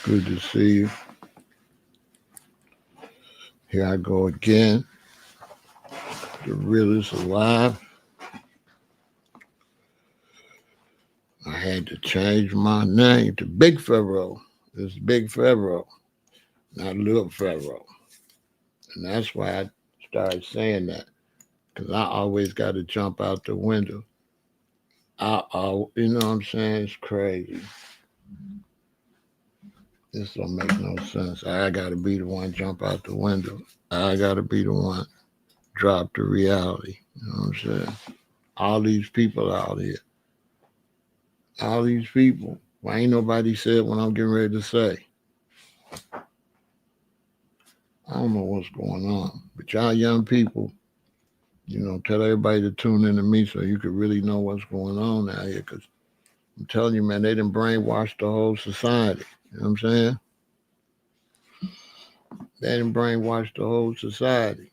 Good to see you. Here I go again. The realest alive. I had to change my name to Big Pharaoh. It's Big Pharaoh, not Little Pharaoh. And that's why I started saying that. Because I always got to jump out the window. You know what I'm saying? It's crazy. This don't make no sense. I got to be the one jump out the window. I got to be the one drop the reality. You know what I'm saying? All these people out here. All these people. Why ain't nobody said what I'm getting ready to say? I don't know what's going on. But y'all young people, tell everybody to tune in to me so you could really know what's going on out here. Because I'm telling you, man, they done brainwashed the whole society. You know what I'm saying? They done brainwashed the whole society.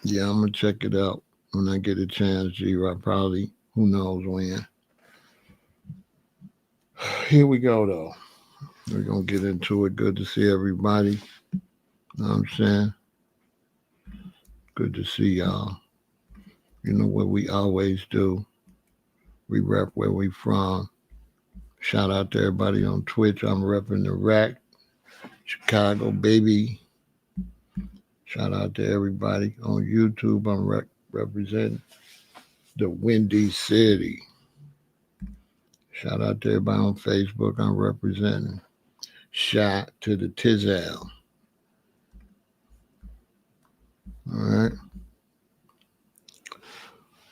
Yeah, I'm going to check it out when I get a chance, G-Rock. Probably, who knows when. Here we go, though. We're going to get into it. Good to see everybody. Know what I'm saying? Good to see y'all. You know what we always do. We rep where we from. Shout out to everybody on Twitch. I'm repping the Rack, Chicago, baby. Shout out to everybody on YouTube. I'm representing the Windy City. Shout out to everybody on Facebook. I'm representing. Shout to the Tizal. All right.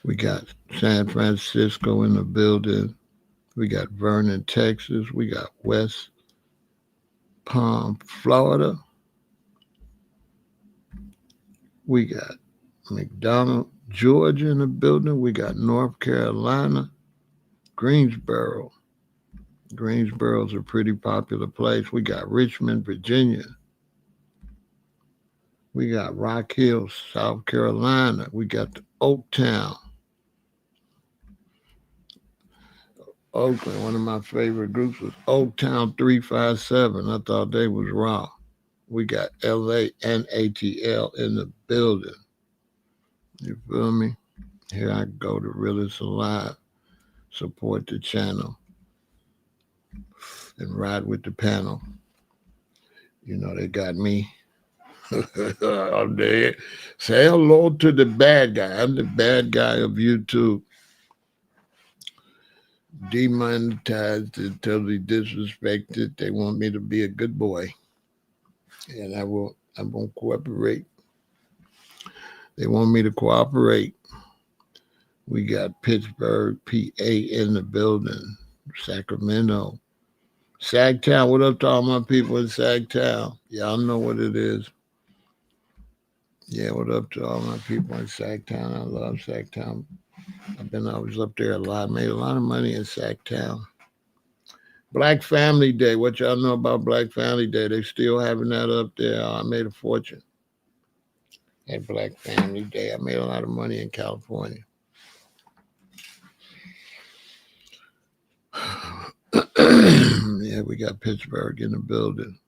We got San Francisco in the building. We got Vernon, Texas. We got West Palm, Florida. We got McDonough, Georgia in the building. We got North Carolina, Greensboro. Greensboro's a pretty popular place. We got Richmond, Virginia. We got Rock Hill, South Carolina. We got the Oaktown. Oakland, one of my favorite groups was Oaktown 357. I thought they was raw. We got LANATL in the building. You feel me? Here I go, the realest alive. Support the channel and ride with the panel. You know, they got me. I'm there. Say hello to the bad guy. I'm the bad guy of YouTube. Demonetized and totally disrespected. They want me to be a good boy. And I won't cooperate. They want me to cooperate. We got Pittsburgh, PA in the building. Sacramento. Sagtown. What up to all my people in Sagtown? Y'all know what it is. Yeah, what up to all my people in Sagtown? I love Sagtown. I was up there a lot. Made a lot of money in Sagtown. Black Family Day. What y'all know about Black Family Day? They still having that up there. I made a fortune at Black Family Day. I made a lot of money in California. Yeah, we got Pittsburgh in the building.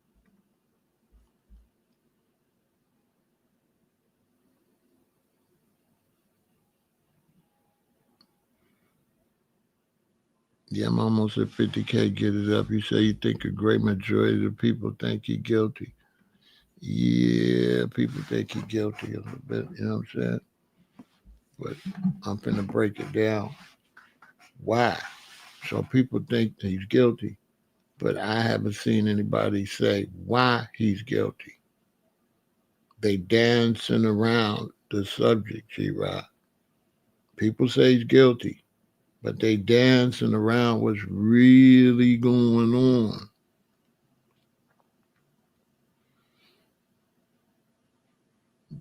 Yeah, I'm almost at 50K. Get it up. You say you think a great majority of the people think he guilty. Yeah, people think he guilty a little bit. You know what I'm saying? But I'm finna break it down. Why? So people think that he's guilty, but I haven't seen anybody say why he's guilty. They dancing around the subject, G-Rock. People say he's guilty, but they dancing around what's really going on.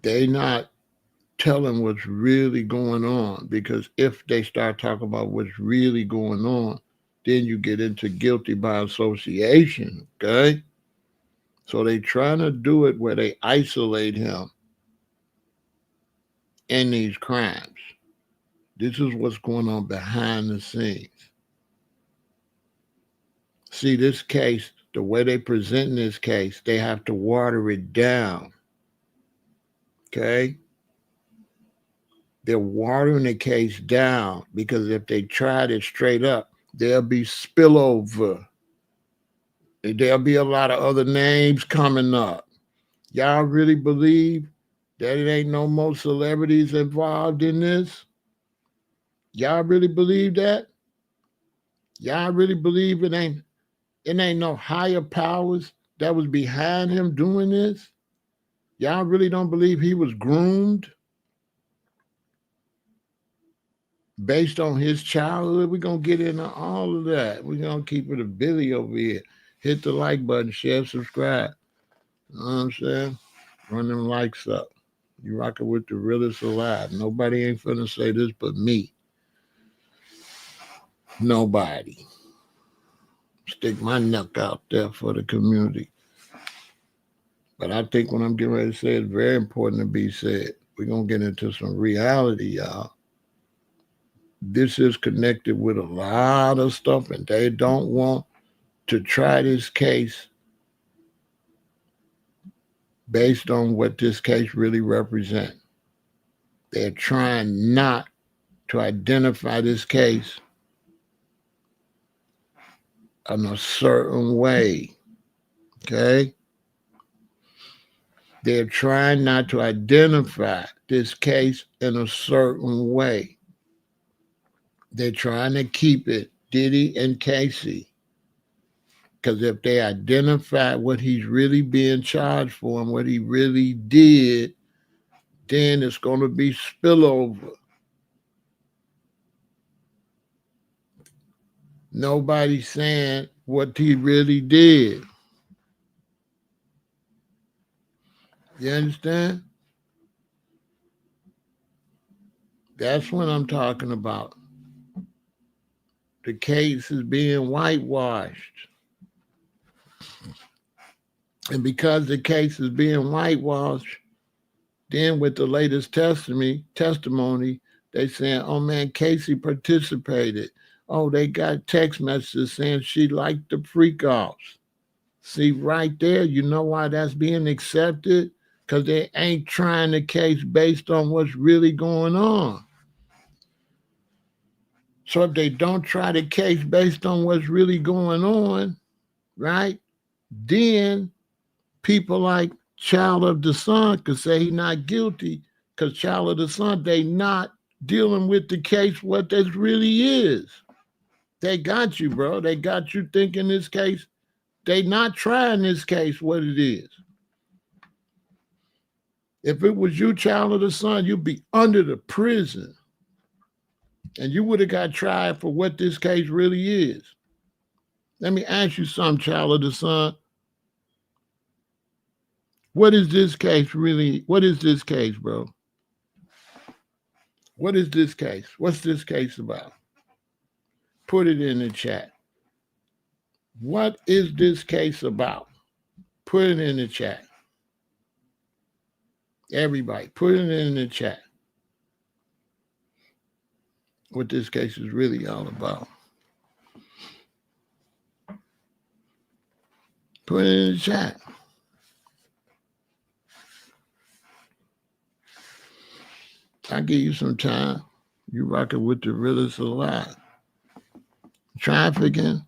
They not telling what's really going on, because if they start talking about what's really going on, then you get into guilty by association, okay? So they trying to do it where they isolate him in these crimes. This is what's going on behind the scenes. See, this case, the way they present this case, they have to water it down. Okay? They're watering the case down because if they tried it straight up, there'll be spillover. There'll be a lot of other names coming up. Y'all really believe that it ain't no more celebrities involved in this? Y'all really believe that? Y'all really believe it ain't no higher powers that was behind him doing this? Y'all really don't believe he was groomed based on his childhood? We're going to get into all of that. We're going to keep it a Billy over here. Hit the like button, share, subscribe. You know what I'm saying? Run them likes up. You rocking with the realest alive. Nobody ain't finna say this but me. Nobody. Stick my neck out there for the community. But I think what I'm getting ready to say is very important to be said. We're going to get into some reality, y'all. This is connected with a lot of stuff, and they don't want to try this case based on what this case really represents. They're trying not to identify this case in a certain way. Okay? They're trying not to identify this case in a certain way. They're trying to keep it Diddy and Casey. Because if they identify what he's really being charged for and what he really did, then it's going to be spillover. Nobody's saying what he really did. You understand? That's what I'm talking about. The case is being whitewashed. And because the case is being whitewashed, then with the latest testimony, they saying, oh man, Casey participated. Oh, they got text messages saying she liked the freak offs. See, right there, you know why that's being accepted? Because they ain't trying the case based on what's really going on. So if they don't try the case based on what's really going on, right, then people like Child of the Sun could say he's not guilty because Child of the Sun, they not dealing with the case what this really is. They got you, bro. They got you thinking this case. They not trying this case what it is. If it was you, Child of the Sun, you'd be under the prison. And you would have got tried for what this case really is. Let me ask you something, Child of the Sun. What is this case really? What is this case, bro? What is this case? What's this case about? Put it in the chat. What is this case about? Put it in the chat. Everybody, put it in the chat. What this case is really all about. Put it in the chat. I'll give you some time. You rocking with the realest alive. Trafficking,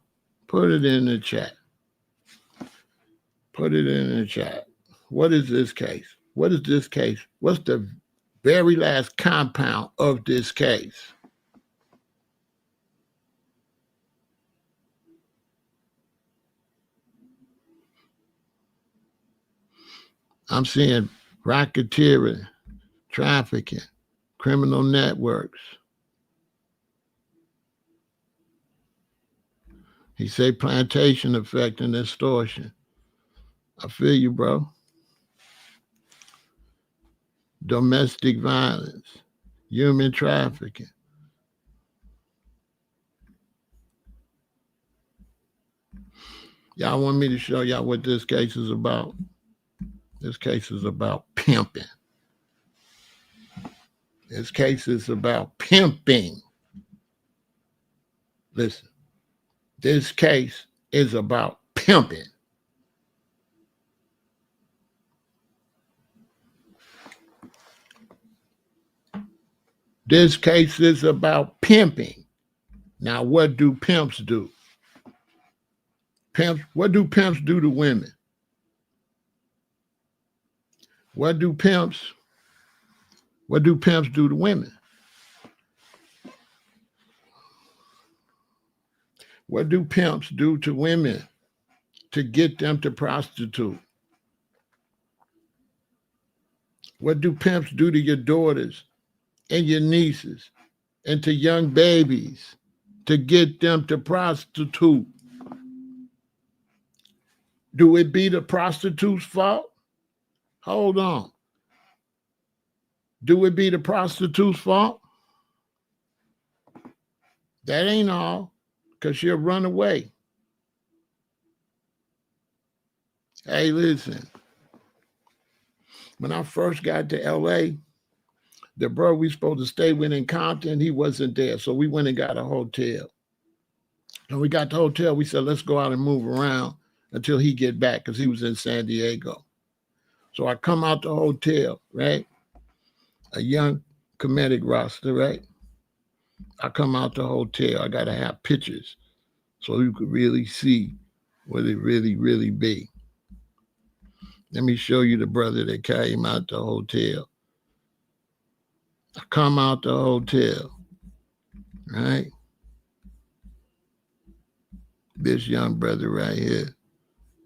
put it in the chat. Put it in the chat. What is this case? What is this case? What's the very last compound of this case? I'm seeing racketeering, trafficking, criminal networks. He say plantation effect and extortion. I feel you, bro. Domestic violence, human trafficking. Y'all want me to show y'all what this case is about? This case is about pimping. This case is about pimping. Listen, this case is about pimping. This case is about pimping. Now, what do pimps do? What do pimps do to women? What do pimps do to women? What do pimps do to women to get them to prostitute? What do pimps do to your daughters and your nieces and to young babies to get them to prostitute? Do it be the prostitute's fault? Hold on. Do it be the prostitute's fault? That ain't all, because she'll run away. Hey, listen. When I first got to L.A., the bro we supposed to stay with in Compton, he wasn't there. So we went and got a hotel. And we got the hotel, we said, let's go out and move around until he get back, because he was in San Diego. So I come out the hotel, right? A young comedic roster, right? I come out the hotel. I got to have pictures so you could really see what it really be. Let me show you the brother that came out the hotel. I come out the hotel, right? This young brother right here,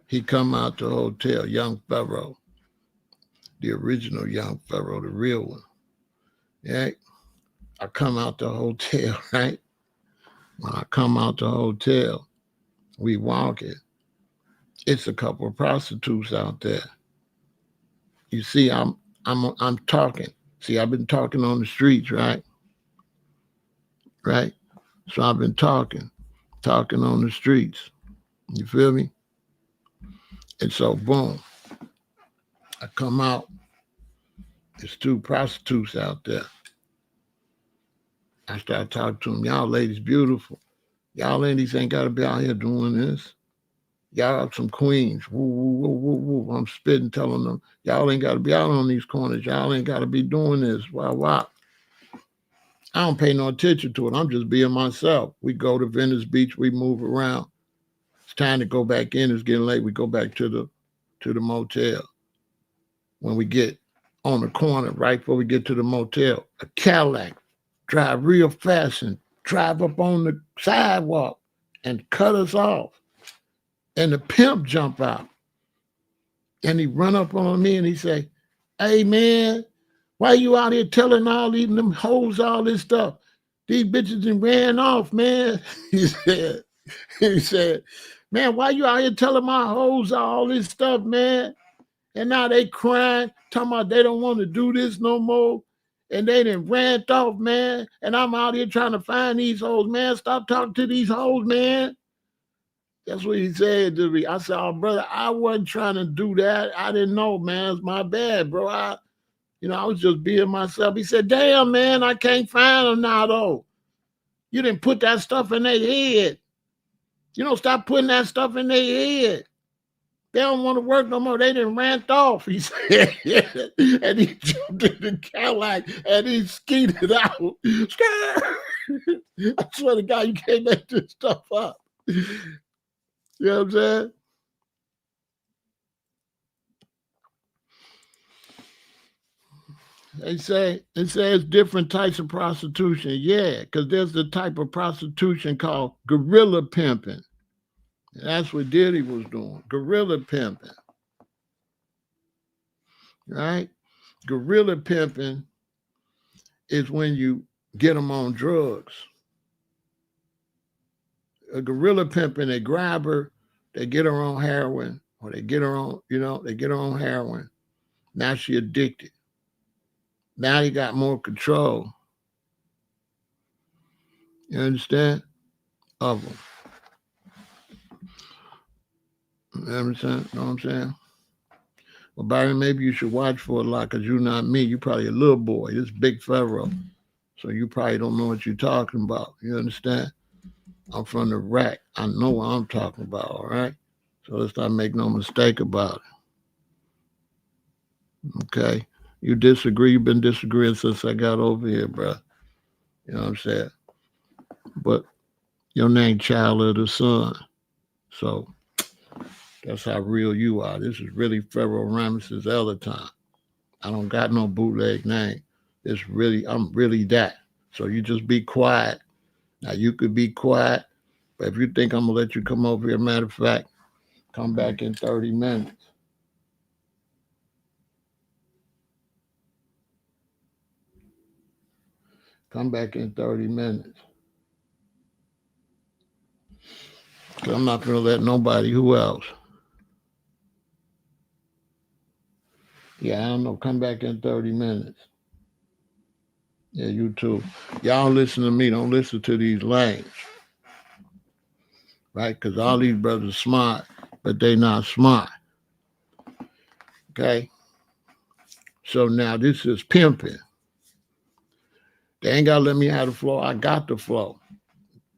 he come out the hotel, young Pharaoh, the original young Pharaoh, the real one, right? I come out the hotel, right? When I come out the hotel, we walk it. It's a couple of prostitutes out there. You see, I'm talking. See, I've been talking on the streets, right? Right? So I've been talking on the streets. You feel me? And so, boom, I come out. There's two prostitutes out there. I start talking to them. Y'all ladies beautiful. Y'all ladies ain't got to be out here doing this. Y'all are some queens. Woo, woo, woo, woo, woo. I'm spitting, telling them, y'all ain't got to be out on these corners. Y'all ain't got to be doing this. Why? I don't pay no attention to it. I'm just being myself. We go to Venice Beach. We move around. It's time to go back in. It's getting late. We go back to the motel. When we get on the corner, right before we get to the motel, a Cadillac drive real fast and drive up on the sidewalk and cut us off. And the pimp jump out. And he run up on me and he say, hey, man, why you out here telling all these them hoes all this stuff? These bitches done ran off, man. He said, man, why you out here telling my hoes all this stuff, man? And now they crying, talking about they don't want to do this no more. And they done ran off, man. And I'm out here trying to find these hoes, man. Stop talking to these hoes, man. That's what he said to me. I said, oh, brother, I wasn't trying to do that. I didn't know, man. It's my bad, bro. I was just being myself. He said, damn, man, I can't find them now, though. You didn't put that stuff in their head. You don't stop putting that stuff in their head. They don't want to work no more. They done ran off, he said. And he jumped in the Cadillac and he skeeted out. I swear to God, you can't make this stuff up. You know what I'm saying? They say it's different types of prostitution. Yeah, because there's the type of prostitution called guerrilla pimping. And that's what Diddy was doing, guerrilla pimping. Right? Guerrilla pimping is when you get them on drugs. A guerrilla pimping, they grab her, they get her on heroin, or they get her on, they get her on heroin. Now she addicted. Now he got more control. You understand? Of them. You understand? Know what I'm saying? Well, Byron, maybe you should watch for a lot because you're not me. You're probably a little boy. This big Pharaoh. So you probably don't know what you're talking about. You understand? I'm from the rack. I know what I'm talking about, all right? So let's not make no mistake about it, okay? You disagree, you've been disagreeing since I got over here, bro. You know what I'm saying? But your name Child of the Sun. So that's how real you are. This is really Pharaoh El-Aton. I don't got no bootleg name. It's really, I'm really that. So you just be quiet. Now you could be quiet, but if you think I'm gonna let you come over here, matter of fact, come back in 30 minutes. Come back in 30 minutes. Cause I'm not gonna let nobody, who else? Yeah, I don't know. Come back in 30 minutes. Yeah, you too. Y'all listen to me. Don't listen to these lames, right? Because all these brothers smart, but they not smart. Okay? So now this is pimping. They ain't gotta let me have the flow. I got the flow.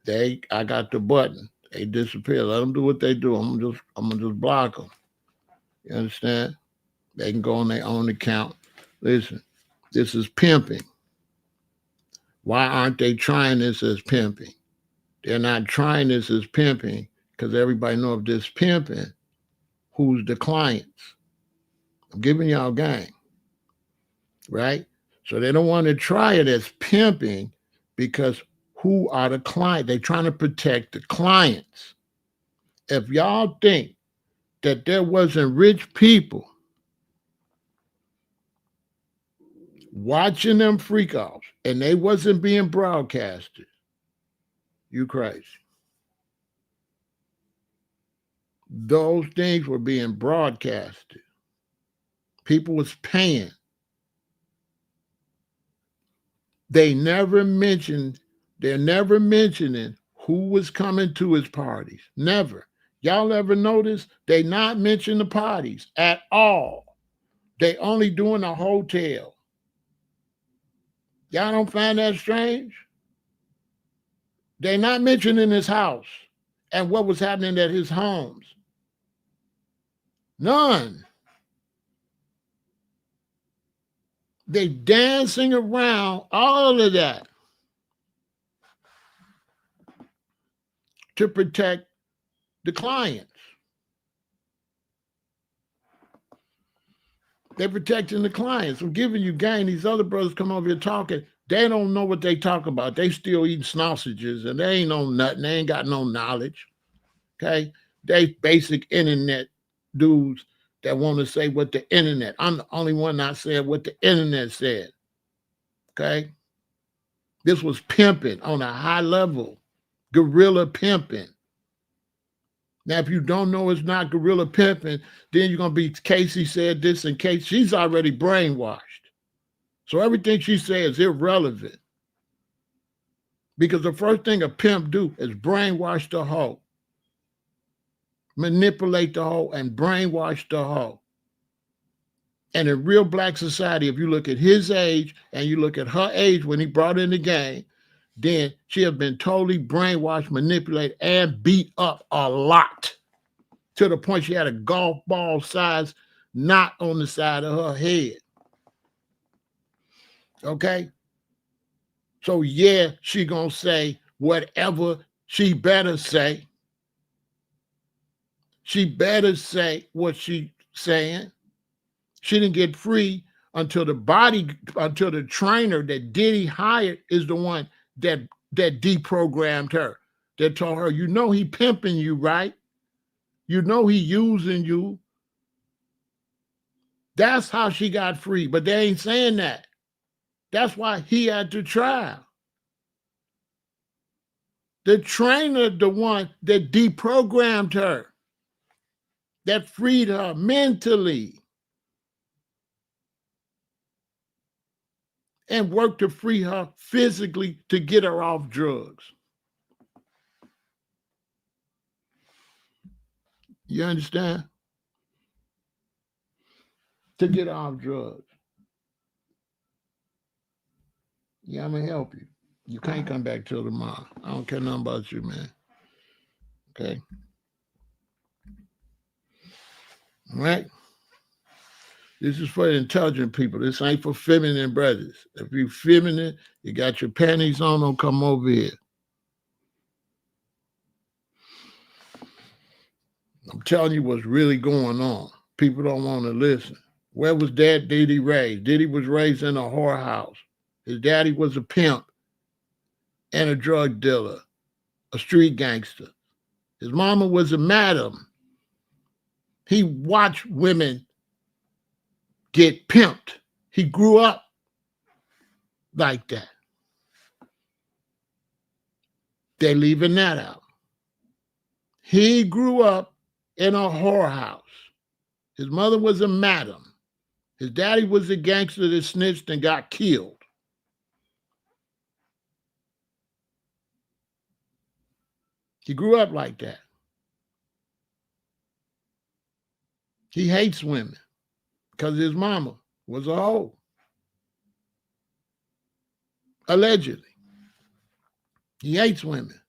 I got the button. They disappear. Let them do what they do. I'm gonna just block them. You understand? They can go on their own account. Listen, this is pimping. Why aren't they trying this as pimping? They're not trying this as pimping because everybody know if this pimping, who's the clients? I'm giving y'all game, right? So they don't want to try it as pimping because who are the clients? They're trying to protect the clients. If y'all think that there wasn't rich people watching them freak offs and they wasn't being broadcasted, you crazy. Those things were being broadcasted. People was paying. They're never mentioning who was coming to his parties. Never. Y'all ever notice they not mention the parties at all? They only doing a hotel. Y'all don't find that strange? They not mentioning his house and what was happening at his homes. None. They dancing around all of that to protect the clients. They're protecting the clients. I'm giving you game. These other brothers come over here talking. They don't know what they talk about. They still eating sausages and they ain't know nothing. They ain't got no knowledge. Okay? They basic internet dudes that want to say what the internet. I'm the only one not saying what the internet said. Okay? This was pimping on a high level. Guerrilla pimping. Now, if you don't know it's not guerrilla pimping, then you're going to be Casey said this and Casey. She's already brainwashed. So everything she says is irrelevant. Because the first thing a pimp do is brainwash the hoe. Manipulate the hoe and brainwash the hoe. And in real black society, if you look at his age and you look at her age when he brought in the game, then she has been totally brainwashed, manipulated, and beat up a lot. To the point she had a golf ball size knot on the side of her head. Okay? So yeah, she gonna say whatever she better say. She better say what she saying. She didn't get free until the trainer that Diddy hired is the one that deprogrammed her. That told her, you know he pimping you, right? You know he using you. That's how she got free. But they ain't saying that. That's why he had to trial. The trainer, the one that deprogrammed her, that freed her mentally and worked to free her physically to get her off drugs. You understand? To get off drugs. Yeah, I'm gonna help you. You can't come back till tomorrow. I don't care nothing about you, man. Okay. All right. This is for intelligent people. This ain't for feminine brothers. If you feminine, you got your panties on, don't come over here. I'm telling you what's really going on. People don't want to listen. Where was Dad Diddy raised? Diddy was raised in a whorehouse. His daddy was a pimp and a drug dealer, a street gangster. His mama was a madam. He watched women get pimped. He grew up like that. They're leaving that out. He grew up in a whorehouse. His mother was a madam. His daddy was a gangster that snitched and got killed. He grew up like that. He hates women because his mama was a hoe. Allegedly. He hates women.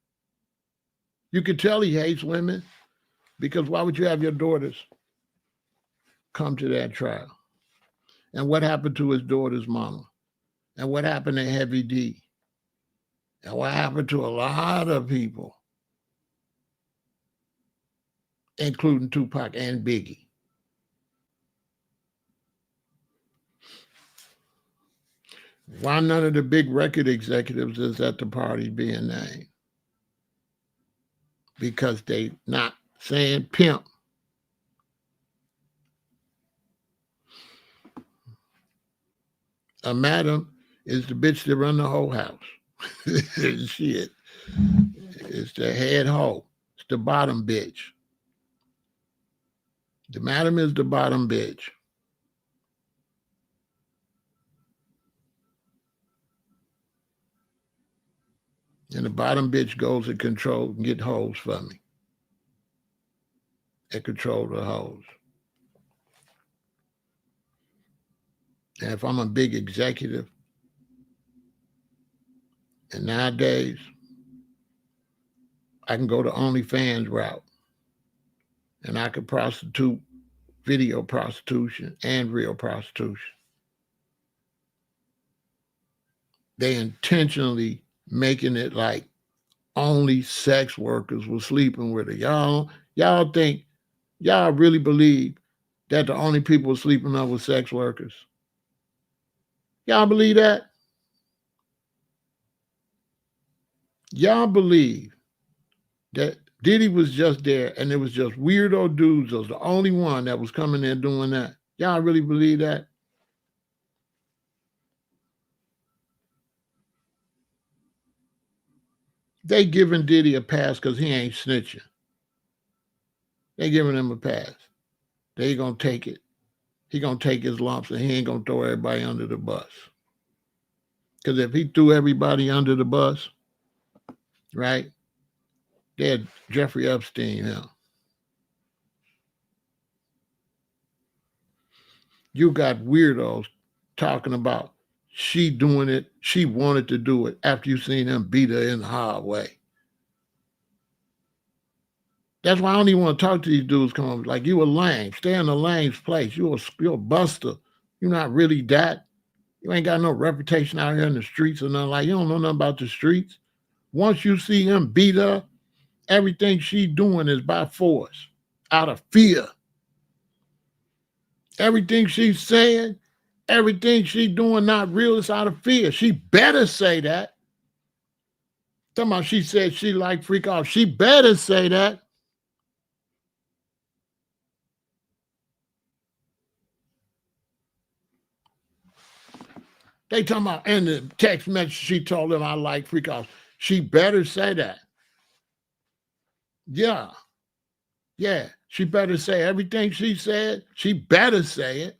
You could tell he hates women because why would you have your daughters come to that trial? And what happened to his daughter's mama? And what happened to Heavy D? And what happened to a lot of people, including Tupac and Biggie? Why none of the big record executives is at the party being named? Because they not saying pimp. A madam is the bitch that run the whole house. Shit. It's the head hoe. It's the bottom bitch. The madam is the bottom bitch. And the bottom bitch goes and control and get hoes for me. And control the hoes. And if I'm a big executive, and nowadays I can go to OnlyFans route and I could prostitute, video prostitution, and real prostitution. They intentionally making it like only sex workers were sleeping with her. Y'all think, y'all really believe that the only people sleeping up with sex workers? Y'all believe that? Y'all believe that Diddy was just there and it was just weirdo dudes was the only one that was coming there doing that? Y'all really believe that? They giving Diddy a pass because he ain't snitching. They giving him a pass. They gonna take it. He gonna take his lumps and he ain't gonna throw everybody under the bus. Because if he threw everybody under the bus, right, they had Jeffrey Epstein now. You got weirdos talking about she doing it, she wanted to do it after you seen him beat her in the hallway. That's why I don't even want to talk to these dudes. Come on, like you a lame. Stay in the lame's place. You're a buster. You're not really that. You ain't got no reputation out here in the streets or nothing. Like you don't know nothing about the streets. Once you see him beat her, everything she doing is by force, out of fear. Everything she's saying, everything she doing not real, it's out of fear. She better say that. Talking about she said she like freak off. She better say that. They talking about in the text message she told them I like freak off. She better say that. Yeah. Yeah. She better say everything she said. She better say it.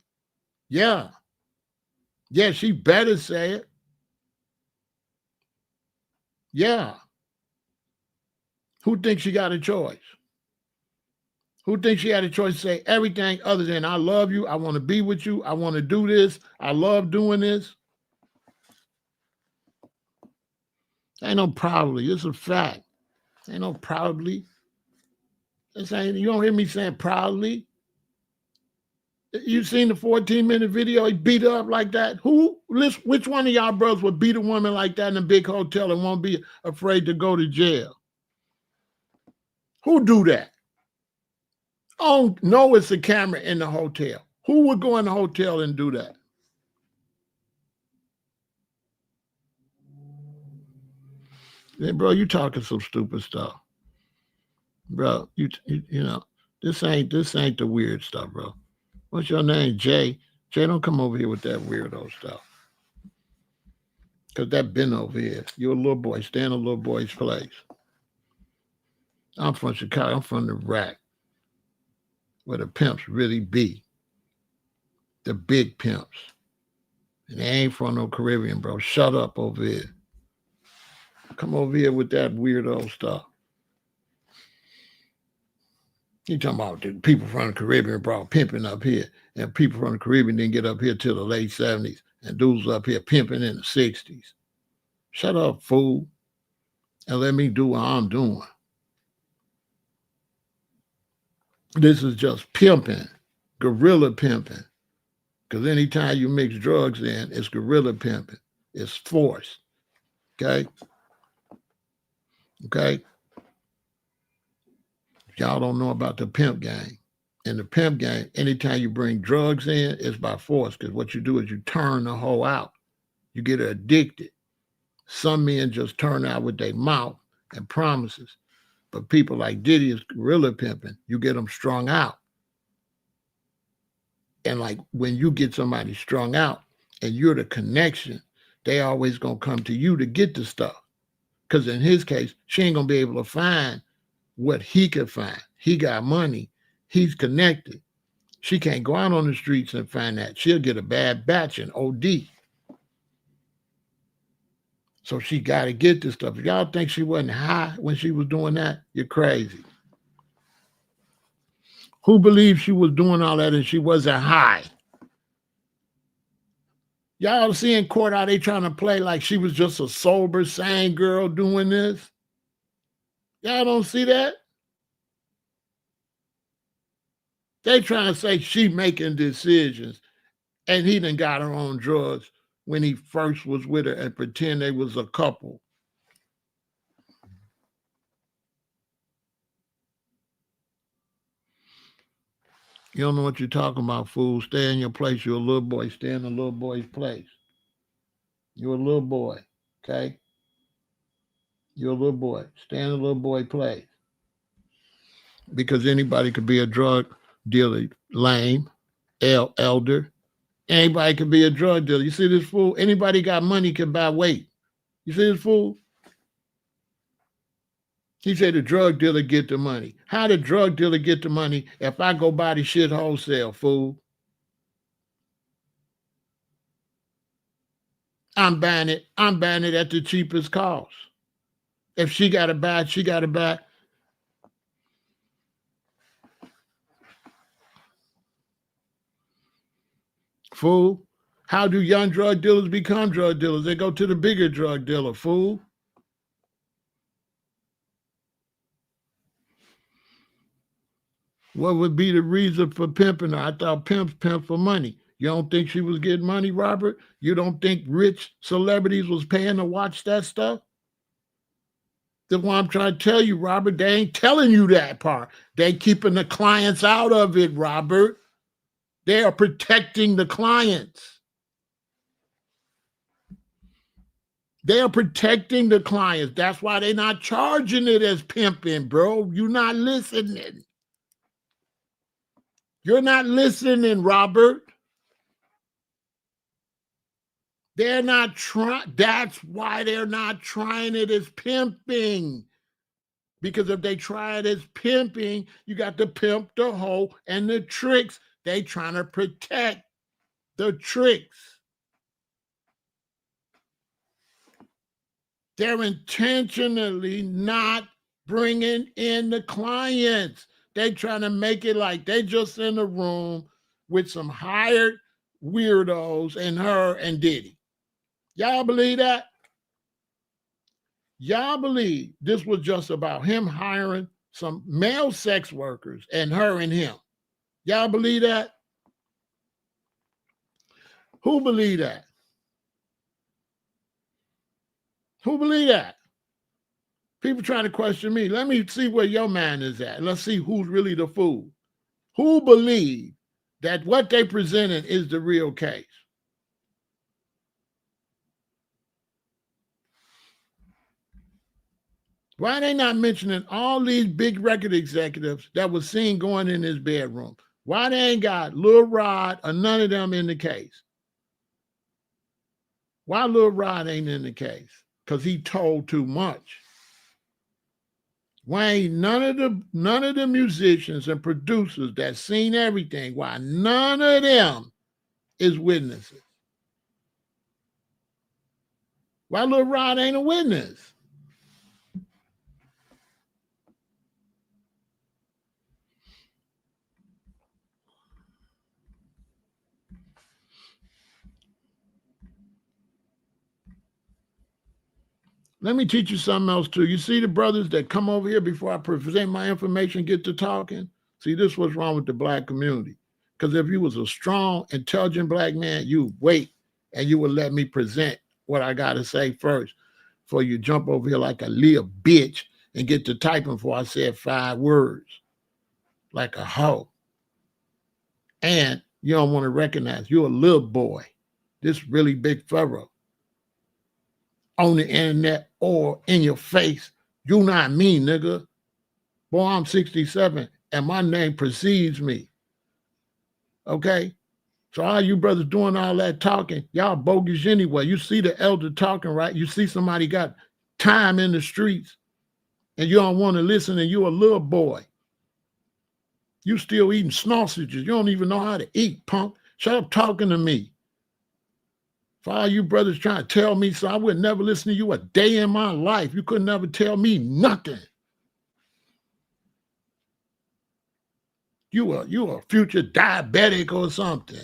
Yeah. Yeah, she better say it. Yeah. Who thinks she got a choice? Who thinks she had a choice to say everything other than I love you, I want to be with you, I want to do this, I love doing this? Ain't no probably. It's a fact. Ain't no probably. Saying, you don't hear me saying proudly. You seen the 14-minute video? He beat her up like that. Which one of y'all brothers would beat a woman like that in a big hotel and won't be afraid to go to jail? Who do that? Oh, no, it's a camera in the hotel. Who would go in the hotel and do that? Then, bro, you talking some stupid stuff. Bro, you know, this ain't the weird stuff, bro. What's your name, Jay? Jay, don't come over here with that weirdo stuff. Because that been over here. You're a little boy. Stay in a little boy's place. I'm from Chicago. I'm from the rack. Where the pimps really be. The big pimps. And they ain't from no Caribbean, bro. Shut up over here. Come over here with that weirdo stuff. You talking about the people from the Caribbean brought pimping up here. And people from the Caribbean didn't get up here till the late 70s. And dudes up here pimping in the 60s. Shut up, fool. And let me do what I'm doing. This is just pimping. Guerrilla pimping. Because anytime you mix drugs in, it's guerrilla pimping. It's force. Okay? Okay? Y'all don't know about the pimp game. In the pimp game, anytime you bring drugs in, it's by force. Because what you do is you turn the hoe out. You get her addicted. Some men just turn out with their mouth and promises. But people like Diddy is guerrilla pimping. You get them strung out. And like when you get somebody strung out and you're the connection, they always going to come to you to get the stuff. Because in his case, she ain't going to be able to find what he could find. He got money. He's connected. She can't go out on the streets and find that. She'll get a bad batch and OD. So she got to get this stuff. If y'all think she wasn't high when she was doing that, you're crazy. Who believes she was doing all that and she wasn't high? Y'all see in court how they trying to play like she was just a sober, sane girl doing this? Y'all don't see that? They trying to say she making decisions and he done got her on drugs when he first was with her and pretend they was a couple. You don't know what you're talking about, fool. Stay in your place. You're a little boy. Stay in the little boy's place. You're a little boy, okay? You're a little boy. Stay in the little boy place. Because anybody could be a drug dealer, lame, elder. Anybody could be a drug dealer. You see this fool? Anybody got money can buy weight. You see this fool? He said the drug dealer get the money. How the drug dealer get the money if I go buy the shit wholesale, fool? I'm buying it at the cheapest cost. If she got to buy it, she got to buy it. Fool. How do young drug dealers become drug dealers? They go to the bigger drug dealer, fool. What would be the reason for pimping her? I thought pimps pimp for money. You don't think she was getting money, Robert? You don't think rich celebrities was paying to watch that stuff? That's why I'm trying to tell you, Robert, they ain't telling you that part. They keeping the clients out of it, Robert. They are protecting the clients. They are protecting the clients. That's why they're not charging it as pimping, bro. You're not listening. You're not listening, Robert. They're not trying. That's why they're not trying it as pimping. Because if they try it as pimping, you got the pimp, the hoe, and the tricks. They trying to protect the tricks. They're intentionally not bringing in the clients. They trying to make it like they just in a room with some hired weirdos and her and Diddy. Y'all believe that? Y'all believe this was just about him hiring some male sex workers and her and him. Y'all believe that? Who believe that? Who believe that? People trying to question me. Let me see where your mind is at. Let's see who's really the fool. Who believe that what they presented is the real case? Why are they not mentioning all these big record executives that was seen going in his bedroom? Why they ain't got Lil Rod or none of them in the case? Why Lil Rod ain't in the case? Because he told too much. Why ain't none of the musicians and producers that seen everything, why none of them is witnesses? Why Lil Rod ain't a witness? Let me teach you something else too. You see the brothers that come over here before I present my information, get to talking? See, this is what's wrong with the black community. Because if you was a strong, intelligent black man, you wait and you would let me present what I got to say first before you jump over here like a little bitch and get to typing before I said 5 words like a hoe. And you don't want to recognize you're a little boy. This really big Pharaoh. On the internet or in your face, you not me, nigga. Boy, I'm 67 and my name precedes me. Okay? So all you brothers doing all that talking, y'all bogus anyway. You see the elder talking, right? You see somebody got time in the streets and you don't want to listen and you a little boy. You still eating sausages. You don't even know how to eat, punk. Shut up talking to me. For all you brothers trying to tell me so, I would never listen to you a day in my life. You could never tell me nothing. You a future diabetic or something.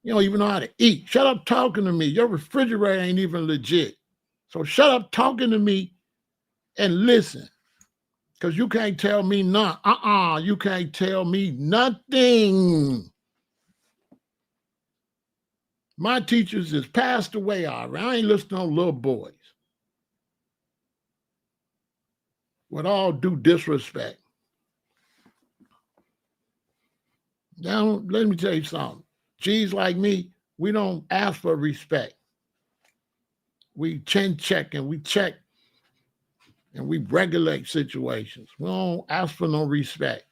You don't even know how to eat. Shut up talking to me. Your refrigerator ain't even legit. So shut up talking to me and listen. Because you can't tell me nothing. You can't tell me nothing. My teachers has passed away already. I ain't listening to little boys. With all due disrespect. Now, let me tell you something. G's like me, we don't ask for respect. We chin check and we check and we regulate situations. We don't ask for no respect.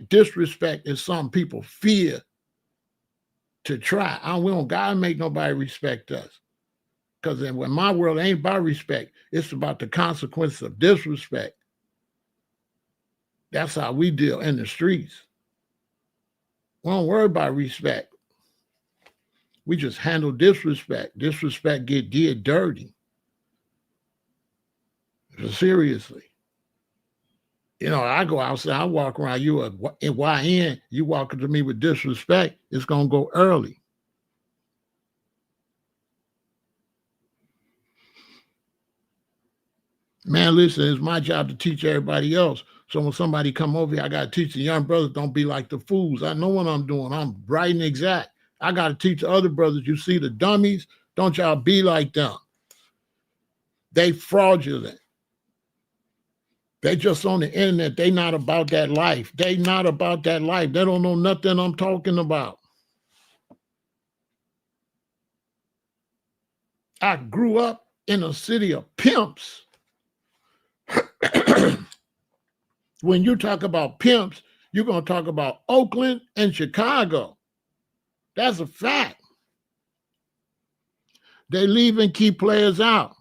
Disrespect is something people fear to try. We don't gotta make nobody respect us. Because in my world, it ain't about respect. It's about the consequence of disrespect. That's how we deal in the streets. We don't worry about respect. We just handle disrespect. Disrespect get dirty. Seriously. You know, I go outside, I walk around you in YN, you walk to me with disrespect, it's going to go early. Man, listen, it's my job to teach everybody else. So when somebody come over here, I got to teach the young brothers, don't be like the fools. I know what I'm doing. I'm right and exact. I got to teach the other brothers, you see the dummies, don't y'all be like them. They fraudulent. They just on the internet. They not about that life. They not about that life. They don't know nothing I'm talking about. I grew up in a city of pimps. When you talk about pimps, you're going to talk about Oakland and Chicago. That's a fact. They leave and keep players out.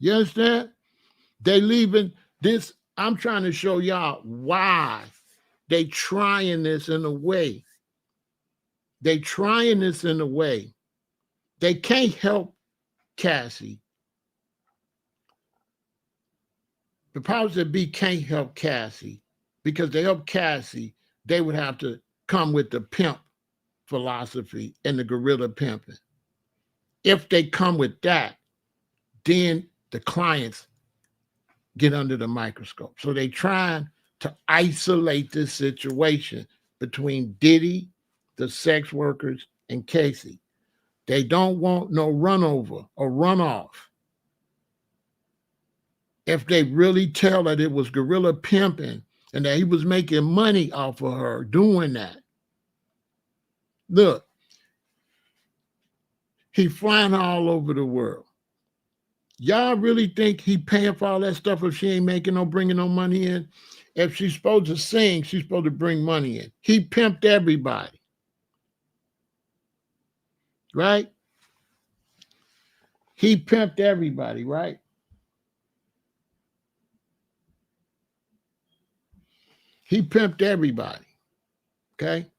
You understand? They leaving this. I'm trying to show y'all why they trying this in a way. They trying this in a way. They can't help Cassie. The powers that be can't help Cassie because they help Cassie, they would have to come with the pimp philosophy and the guerrilla pimping. If they come with that, then the clients get under the microscope. So they trying to isolate this situation between Diddy, the sex workers, and Casey. They don't want no runover or runoff. If they really tell that it was guerrilla pimping and that he was making money off of her doing that. Look, he flying all over the world. Y'all really think he paying for all that stuff if she ain't bringing no money in? If she's supposed to sing, she's supposed to bring money in. He pimped everybody. Right? He pimped everybody, right? He pimped everybody. Okay?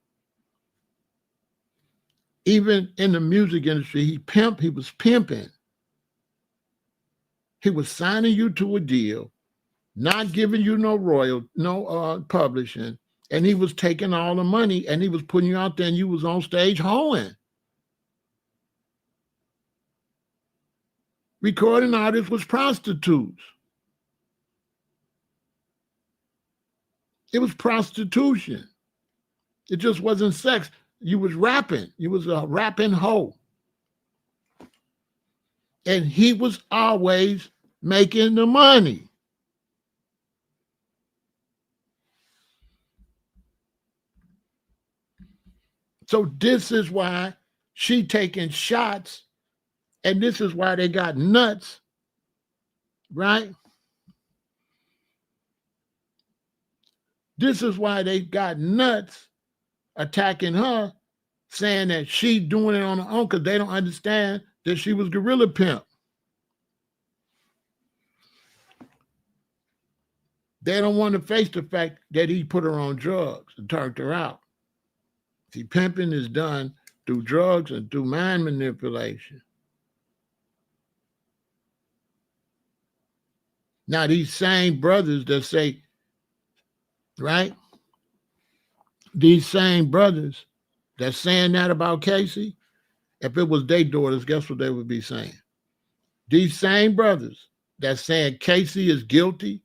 Even in the music industry, he was pimping. He was signing you to a deal, not giving you no publishing, and he was taking all the money and he was putting you out there and you was on stage hoeing. Recording artists was prostitutes. It was prostitution. It just wasn't sex. You was rapping. You was a rapping hoe. And he was always making the money. So this is why she taking shots, and this is why they got nuts, right? This is why they got nuts attacking her, saying that she doing it on her own because they don't understand that she was guerrilla pimp. They don't want to face the fact that he put her on drugs and turned her out. See, pimping is done through drugs and through mind manipulation. Now, these same brothers that say, right? These same brothers that's saying that about Casey, if it was their daughters, guess what they would be saying? These same brothers that's saying Casey is guilty,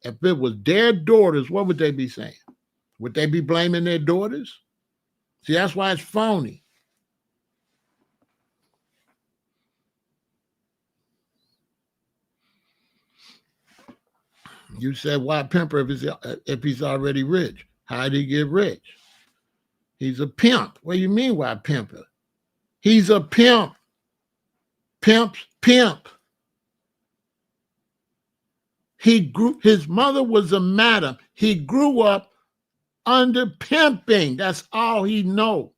if it was their daughters, what would they be saying? Would they be blaming their daughters? See, that's why it's phony. You said, why pimper if he's already rich? How did he get rich? He's a pimp. What do you mean, why pimper? He's a pimp. Pimp's pimp. His mother was a madam. He grew up under pimping. That's all he know.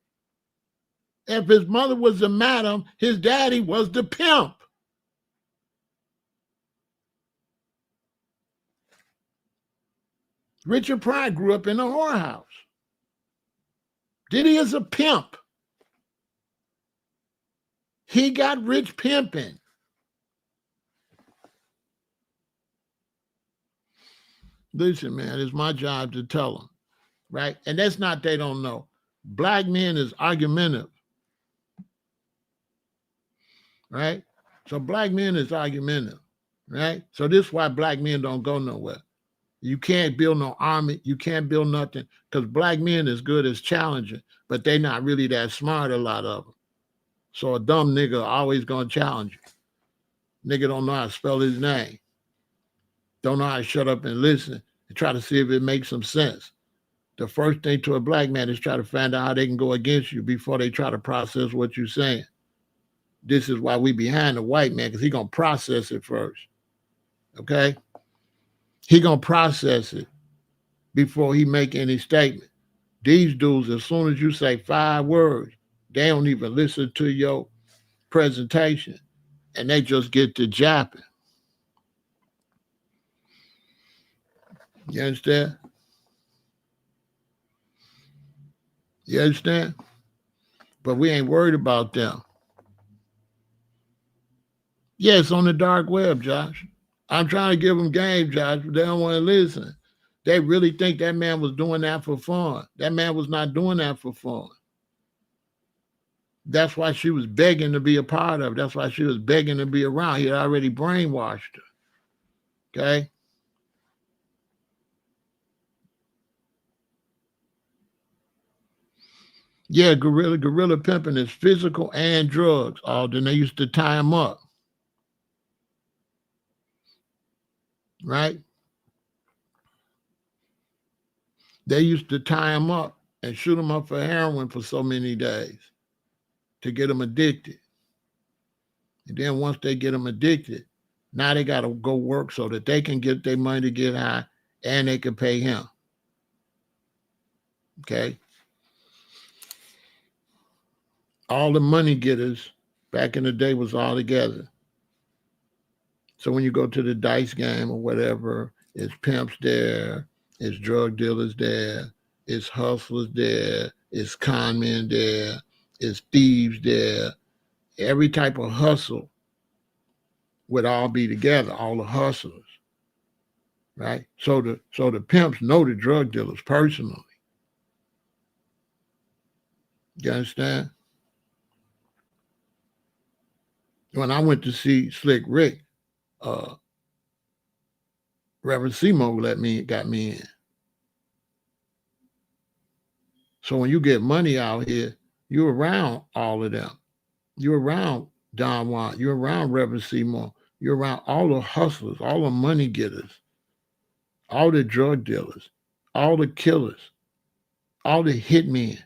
If his mother was a madam, his daddy was the pimp. Richard Pryor grew up in a whorehouse. Diddy is a pimp. He got rich pimping. Listen, man, it's my job to tell them, right? And that's not they don't know. Black men is argumentative, right? So black men is argumentative, right? So this is why black men don't go nowhere. You can't build no army. You can't build nothing because black men is good as challenging, but they not really that smart, a lot of them. So a dumb nigga always going to challenge you. Nigga don't know how to spell his name. Don't know how to shut up and listen and try to see if it makes some sense. The first thing to a black man is try to find out how they can go against you before they try to process what you're saying. This is why we behind the white man, because he going to process it first. Okay? He going to process it before he make any statement. These dudes, as soon as you say 5 words, they don't even listen to your presentation, and they just get to japping. You understand? You understand? But we ain't worried about them. Yeah, it's on the dark web, Josh. I'm trying to give them game, Josh, but they don't want to listen. They really think that man was doing that for fun. That man was not doing that for fun. That's why she was begging to be a part of it. That's why she was begging to be around. He had already brainwashed her. Okay? Yeah, gorilla pimping is physical and drugs. Oh, then they used to tie him up, right? They used to tie him up and shoot him up for heroin for so many days to get him addicted. And then once they get him addicted, now they got to go work so that they can get their money to get high and they can pay him. Okay? All the money getters back in the day was all together. So when you go to the dice game or whatever, it's pimps there, it's drug dealers there, it's hustlers there, it's con men there, it's thieves there. Every type of hustle would all be together, all the hustlers, right? So the pimps know the drug dealers personally. You understand? When I went to see Slick Rick, uh, Reverend Simo got me in. So when you get money out here, you're around all of them. You're around Don Juan. You're around Reverend Seymour. You're around all the hustlers, all the money getters, all the drug dealers, all the killers, all the hitmen,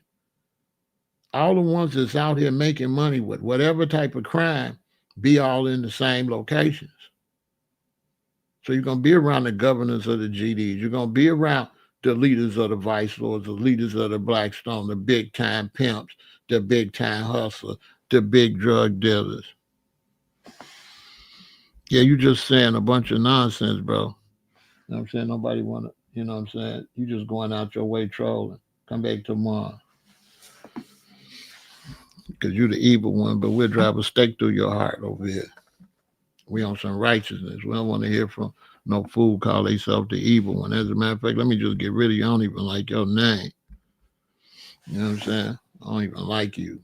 all the ones that's out here making money with whatever type of crime, be all in the same locations. So you're going to be around the governors of the GDs. You're going to be around the leaders of the vice lords, the leaders of the Blackstone, the big time pimps, the big time hustlers, the big drug dealers. Yeah, you just saying a bunch of nonsense, bro. You know what I'm saying? Nobody want to, you know what I'm saying? You just going out your way trolling. Come back tomorrow. Because you're the evil one, but we'll drive a stake through your heart over here. We on some righteousness. We don't want to hear from no fool call themselves the evil one. As a matter of fact, let me just get rid of you. I don't even like your name. You know what I'm saying? I don't even like you.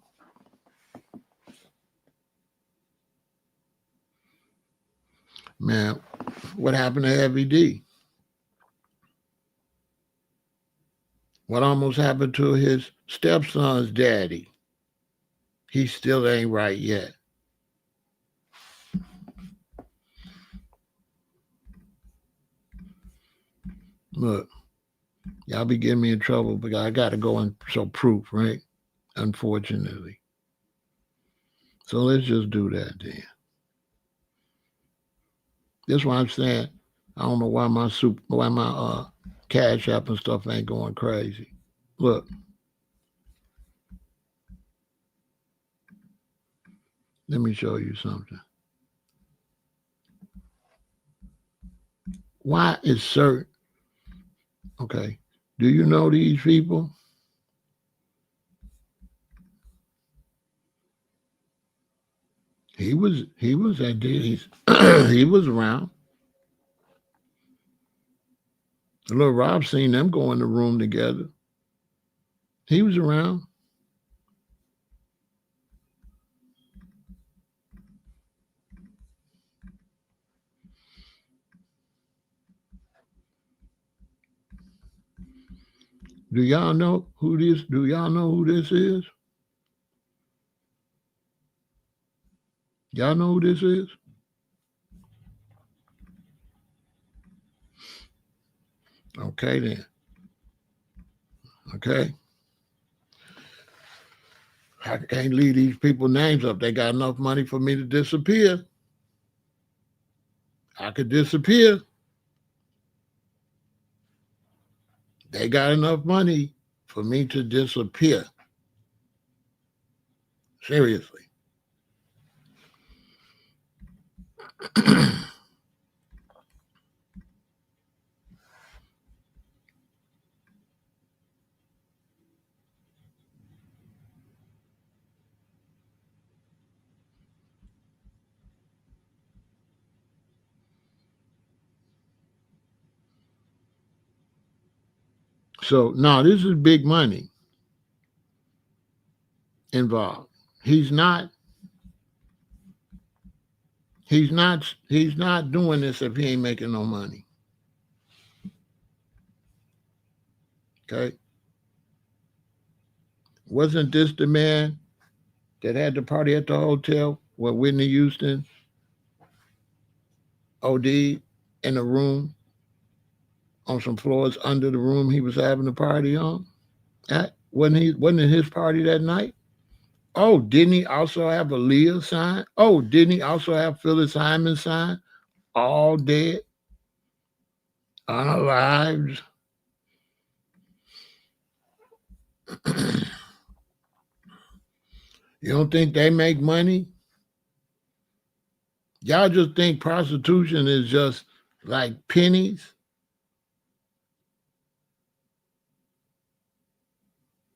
Man, what happened to Heavy D? What almost happened to his stepson's daddy? He still ain't right yet. Look, y'all be getting me in trouble because I got to go and show proof, right? Unfortunately. So let's just do that then. That's why I'm saying I don't know why my Cash App and stuff ain't going crazy. Look, let me show you something. Why is certain? Okay, do you know these people? He was at Diddy's. He was around. Little Rob seen them go in the room together. He was around. Do y'all know who this? Do y'all know who this is? Y'all know who this is? Okay then. Okay. I can't leave these people names up. They got enough money for me to disappear. I could disappear. They got enough money for me to disappear. Seriously. So now this is big money involved. He's not doing this if he ain't making no money. Okay. Wasn't this the man that had the party at the hotel where Whitney Houston OD'd in a room on some floors under the room he was having the party on? Wasn't it his party that night? Oh, didn't he also have a Leah sign? Oh, didn't he also have Phyllis Hyman sign? All dead, unalived. You don't think they make money? Y'all just think prostitution is just like pennies?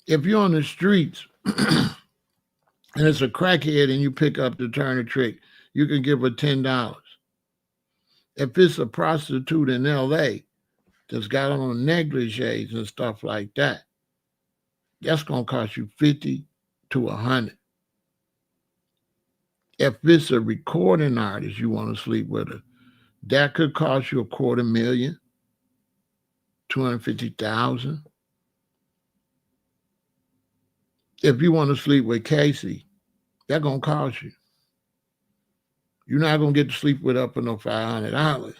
If you're on the streets and it's a crackhead and you pick up the turn a trick, you can give her $10. If it's a prostitute in LA that's got on negligees and stuff like that, that's gonna cost you 50 to 100. If it's a recording artist you want to sleep with her, that could cost you $250,000, 250,000. If you want to sleep with Casey, that's gonna cost you. You're not gonna get to sleep with her for no $500.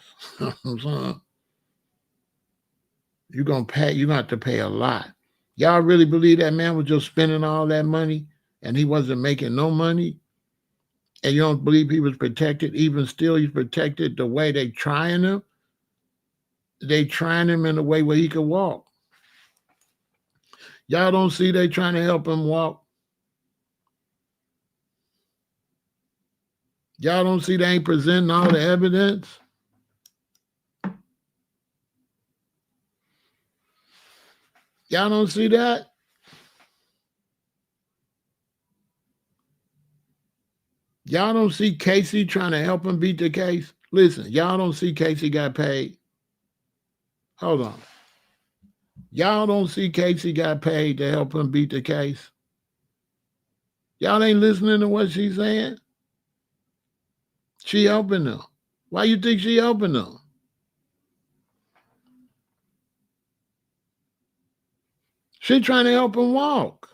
You're gonna have to pay a lot. Y'all really believe that man was just spending all that money and he wasn't making no money? And you don't believe he was protected? Even still, he's protected the way they trying him. They trying him in a way where he could walk. Y'all don't see they trying to help him walk? Y'all don't see they ain't presenting all the evidence? Y'all don't see that? Y'all don't see Casey trying to help him beat the case? Listen, y'all don't see Casey got paid? Hold on. Y'all don't see Casey got paid to help him beat the case? Y'all ain't listening to what she's saying? She helping them. Why you think she helping them? She trying to help him walk.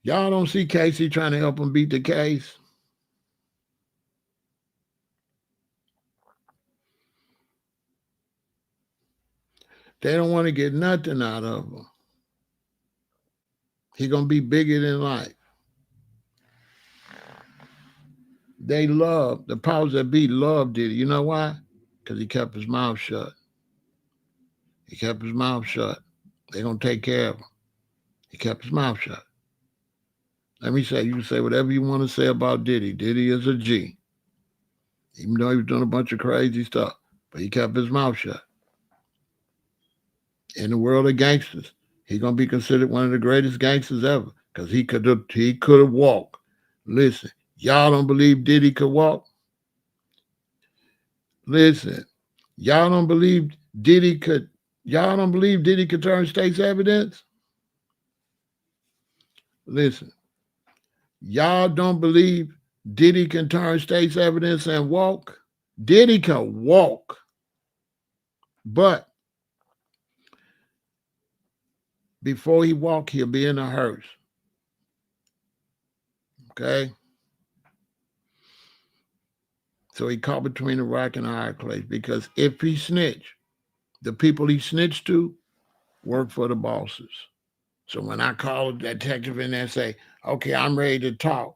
Y'all don't see Casey trying to help him beat the case? They don't want to get nothing out of him. He gonna be bigger than life. They love, the powers that be love Diddy. You know why? Because he kept his mouth shut. He kept his mouth shut. They're gonna take care of him. He kept his mouth shut. Let me say, you can say whatever you want to say about Diddy. Diddy is a G. Even though he was doing a bunch of crazy stuff, but he kept his mouth shut. In the world of gangsters, he's gonna be considered one of the greatest gangsters ever because he could have walked. Listen, y'all don't believe Diddy could walk? Listen, y'all don't believe Diddy could turn state's evidence? Listen, y'all don't believe Diddy can turn state's evidence and walk? Diddy can walk, but before he walk, he'll be in a hearse. Okay? So he caught between a rock and a hard place because if he snitch, the people he snitched to work for the bosses. So when I call a detective in there and say, okay, I'm ready to talk,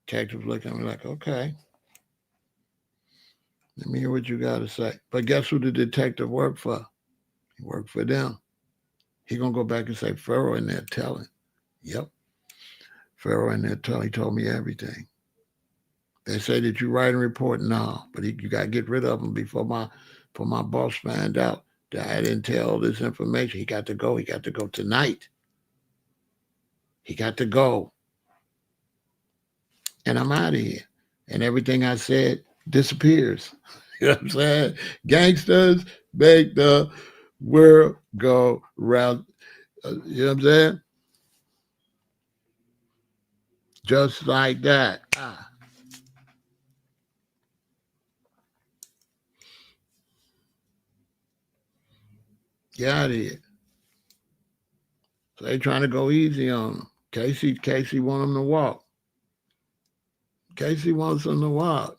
detectives look at me like, okay, let me hear what you got to say. But guess who the detective worked for? He worked for them. He going to go back and say, Pharaoh in there telling. Yep. Pharaoh in there telling. He told me everything. They say that you write a report now, but you got to get rid of him before my boss find out that I didn't tell all this information. He got to go. He got to go tonight. He got to go. And I'm out of here. And everything I said disappears. You know what I'm saying? Gangsters make the World go round. You know what I'm saying? Just like that. Get out of here. So they trying to go easy on him. Casey want him to walk. Casey wants him to walk.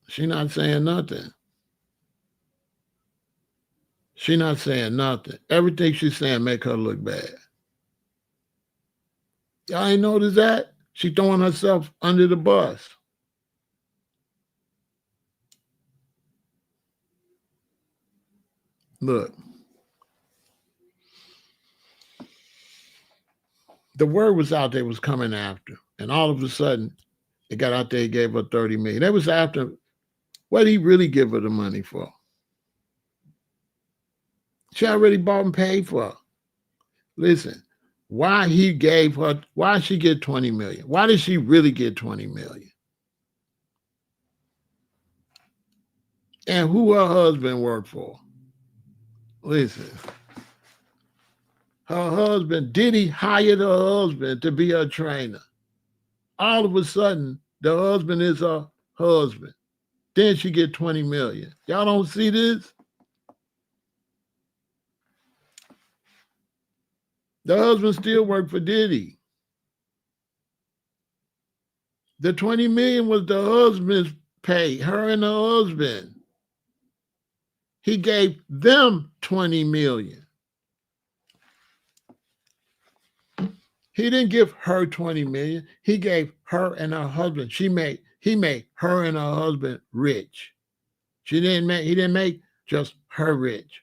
She not saying nothing. She not saying nothing. Everything she's saying make her look bad. Y'all ain't noticed that? She throwing herself under the bus. Look. The word was out there was coming after. And all of a sudden, it got out there, he gave her 30 million. That was after what did he really give her the money for? She already bought and paid for her. Listen, why he gave her, why she get 20 million? Why did she really get 20 million? And who her husband worked for? Listen, her husband, Diddy hired her husband to be her trainer. All of a sudden, the husband is her husband. Then she get 20 million. Y'all don't see this? The husband still worked for Diddy. The 20 million was the husband's pay, her and her husband. He gave them 20 million. He didn't give her 20 million. He gave her and her husband. He made her and her husband rich. He didn't make just her rich.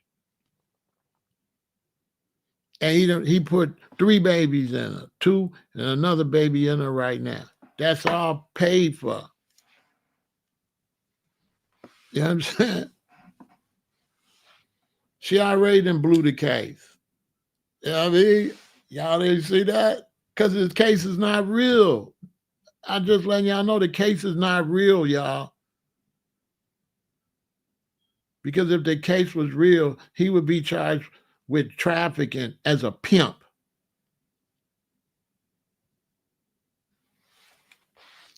And he put 3 babies in her, 2 and another baby in her right now. That's all paid for. You know what I'm saying? She already done blew the case. You know what I mean? Y'all didn't see that? Because the case is not real. I'm just letting y'all know the case is not real, y'all. Because if the case was real, he would be charged with trafficking as a pimp.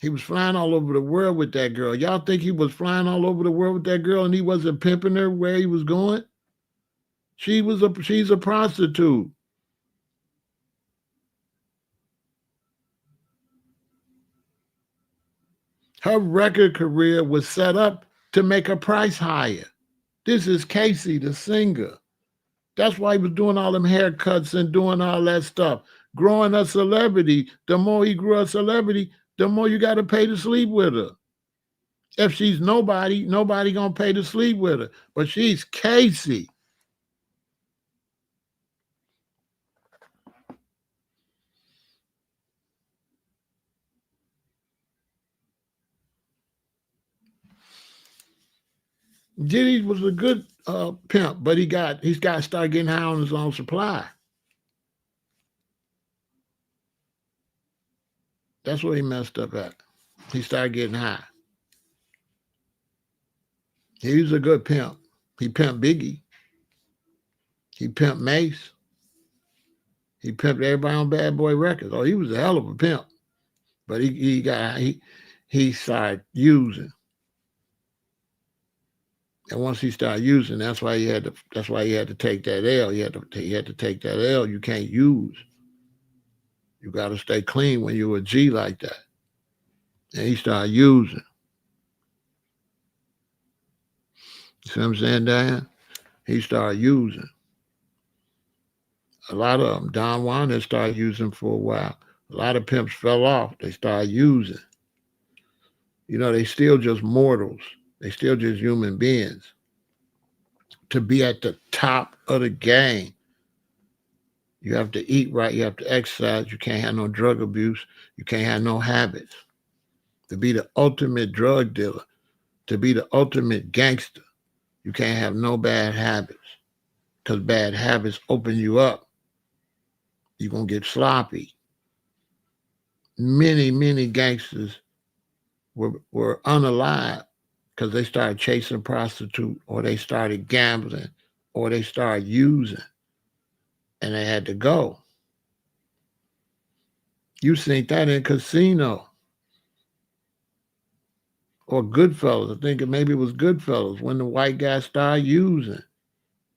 He was flying all over the world with that girl. Y'all think he was flying all over the world with that girl and he wasn't pimping her where he was going? She's a prostitute. Her record career was set up to make her price higher. This is Casey, the singer. That's why he was doing all them haircuts and doing all that stuff. Growing a celebrity, the more he grew a celebrity, the more you got to pay to sleep with her. If she's nobody gonna pay to sleep with her. But she's Casey. Diddy was a good pimp, but he's got to start getting high on his own supply. That's where he messed up at. He started getting high. He was a good pimp. He pimped Biggie. He pimped Mace. He pimped everybody on Bad Boy Records. Oh, he was a hell of a pimp. But he started using. And once he started using, that's why he had to take that L. He had to take that L. You can't use. You got to stay clean when you're a G like that. And he started using. You see what I'm saying, Diane? He started using. A lot of them, Don Juan, they started using for a while. A lot of pimps fell off. They started using. You know, they still just mortals. They still just human beings. To be at the top of the game, you have to eat right. You have to exercise. You can't have no drug abuse. You can't have no habits. To be the ultimate drug dealer, to be the ultimate gangster, you can't have no bad habits. Because bad habits open you up. You're going to get sloppy. Many gangsters were unalive because they started chasing a prostitute, or they started gambling, or they started using, and they had to go. You seen that in Casino or Goodfellas. I think maybe it was Goodfellas when the white guy started using,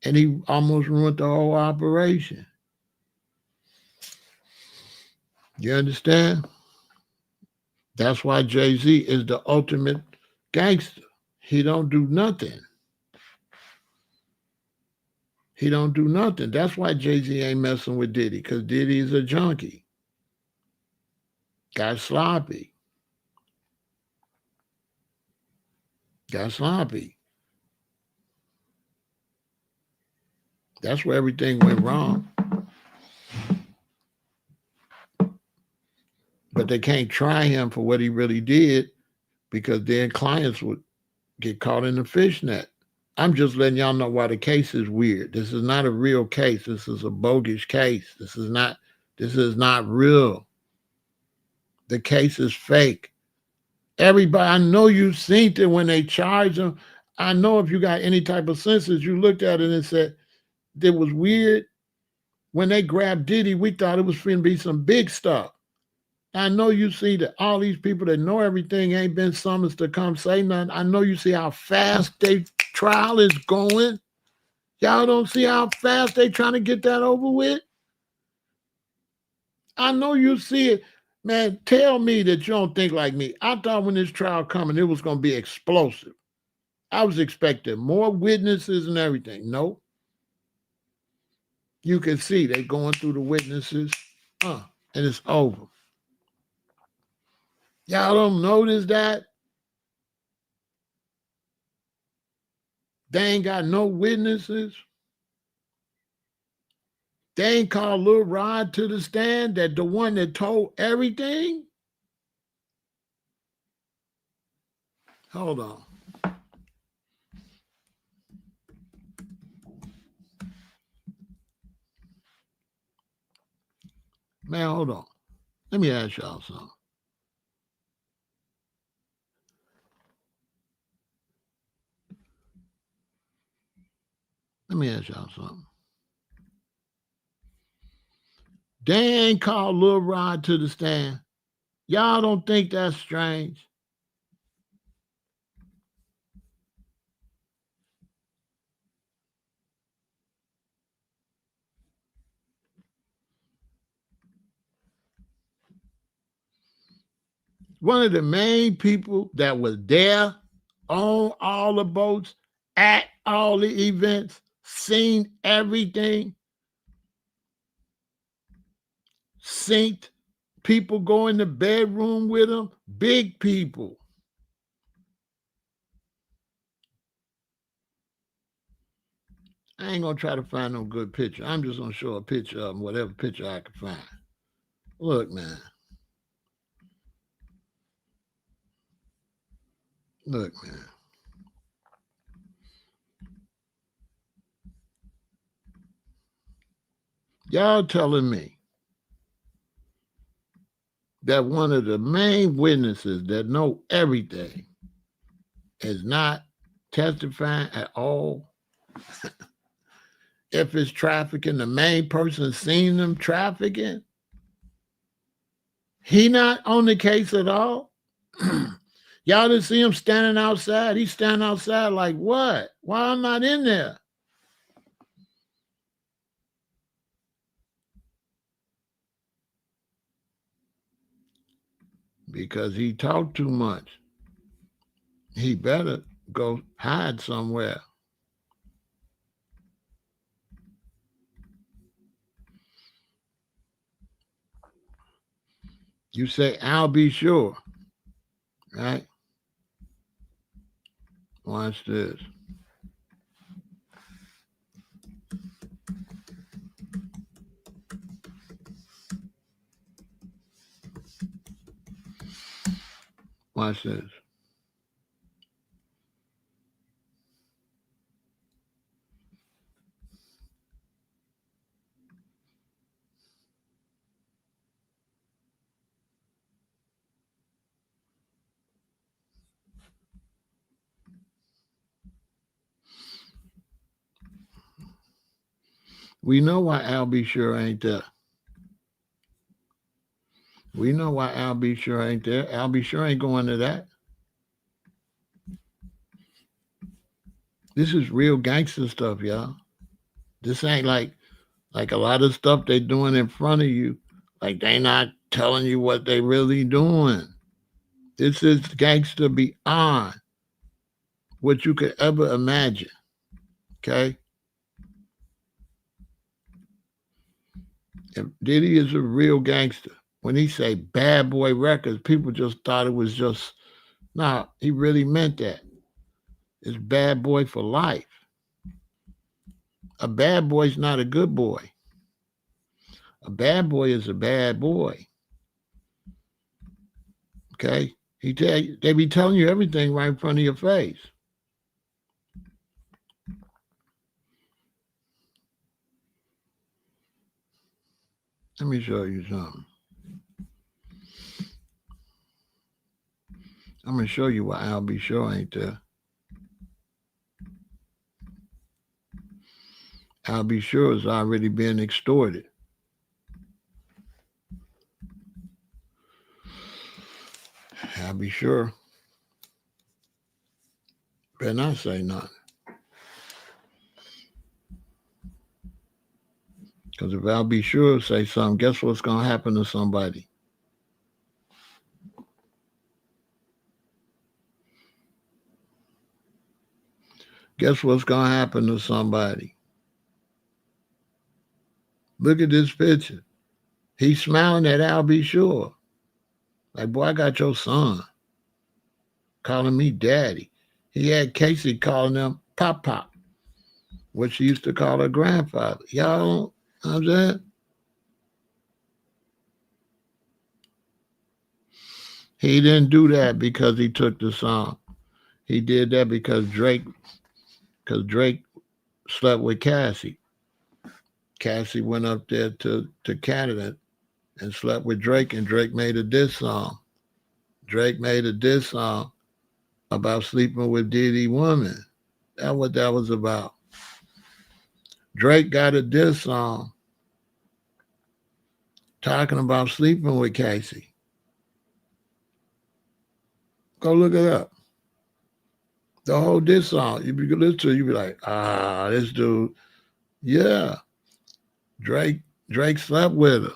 and he almost ruined the whole operation. You understand? That's why Jay-Z is the ultimate gangster. He don't do nothing. He don't do nothing. That's why Jay-Z ain't messing with Diddy, because Diddy is a junkie. Got sloppy. Got sloppy. That's where everything went wrong. But they can't try him for what he really did, because then clients would get caught in the fishnet. I'm just letting y'all know why the case is weird. This is not a real case. This is a bogus case. This is not real. The case is fake. Everybody, I know you've seen it when they charge them. I know if you got any type of senses, you looked at it and said, it was weird. When they grabbed Diddy, we thought it was going to be some big stuff. I know you see that all these people that know everything ain't been summoned to come say nothing. I know you see how fast their trial is going. Y'all don't see how fast they trying to get that over with? I know you see it. Man, tell me that you don't think like me. I thought when this trial coming, it was going to be explosive. I was expecting more witnesses and everything. Nope. You can see they going through the witnesses, and it's over. Y'all don't notice that? They ain't got no witnesses. They ain't called Lil Rod to the stand, that the one that told everything. Hold on. Man, hold on. Let me ask y'all something. Let me ask y'all something. They ain't called Lil Rod to the stand. Y'all don't think that's strange? One of the main people that was there on all the boats, at all the events, seen everything, seen people go in the bedroom with him, big people. I ain't gonna try to find no good picture. I'm just gonna show a picture of him, whatever picture I can find. Look, man. Look, man. Y'all telling me that one of the main witnesses that know everything is not testifying at all? If it's trafficking, the main person seen them trafficking, he not on the case at all? Y'all didn't see him standing outside. He's standing outside like, what? Why I'm not in there? Because he talked too much. He better go hide somewhere. You say, I'll be sure, right? Watch this. Watch this. We know why Al B. Sure ain't there. We know why Al B. Sure ain't there. Al B. Sure ain't going to that. This is real gangster stuff, y'all. This ain't like a lot of stuff they doing in front of you. Like they not telling you what they really doing. This is gangster beyond what you could ever imagine. Okay? If Diddy is a real gangster. When he say Bad Boy Records, people just thought it was just, nah, he really meant that. It's bad boy for life. A bad boy's not a good boy. A bad boy is a bad boy. Okay? They be telling you everything right in front of your face. Let me show you something. I'm going to show you why Al B. Sure ain't there. Al B. Sure is already being extorted. Al B. Sure better not say nothing. Because if Al B. Sure say something, guess what's going to happen to somebody? Guess what's going to happen to somebody? Look at this picture. He's smiling at Al B. Sure. Like, boy, I got your son. Calling me daddy. He had Casey calling him Pop Pop, what she used to call her grandfather. Y'all know what I'm saying? He didn't do that because he took the song. He did that because Drake slept with Cassie. Cassie went up there to Canada and slept with Drake, and Drake made a diss song. Drake made a diss song about sleeping with Diddy woman. That's what that was about. Drake got a diss song talking about sleeping with Casey. Go look it up. The whole diss song. You be listen to it, you be like, this dude, yeah. Drake slept with her.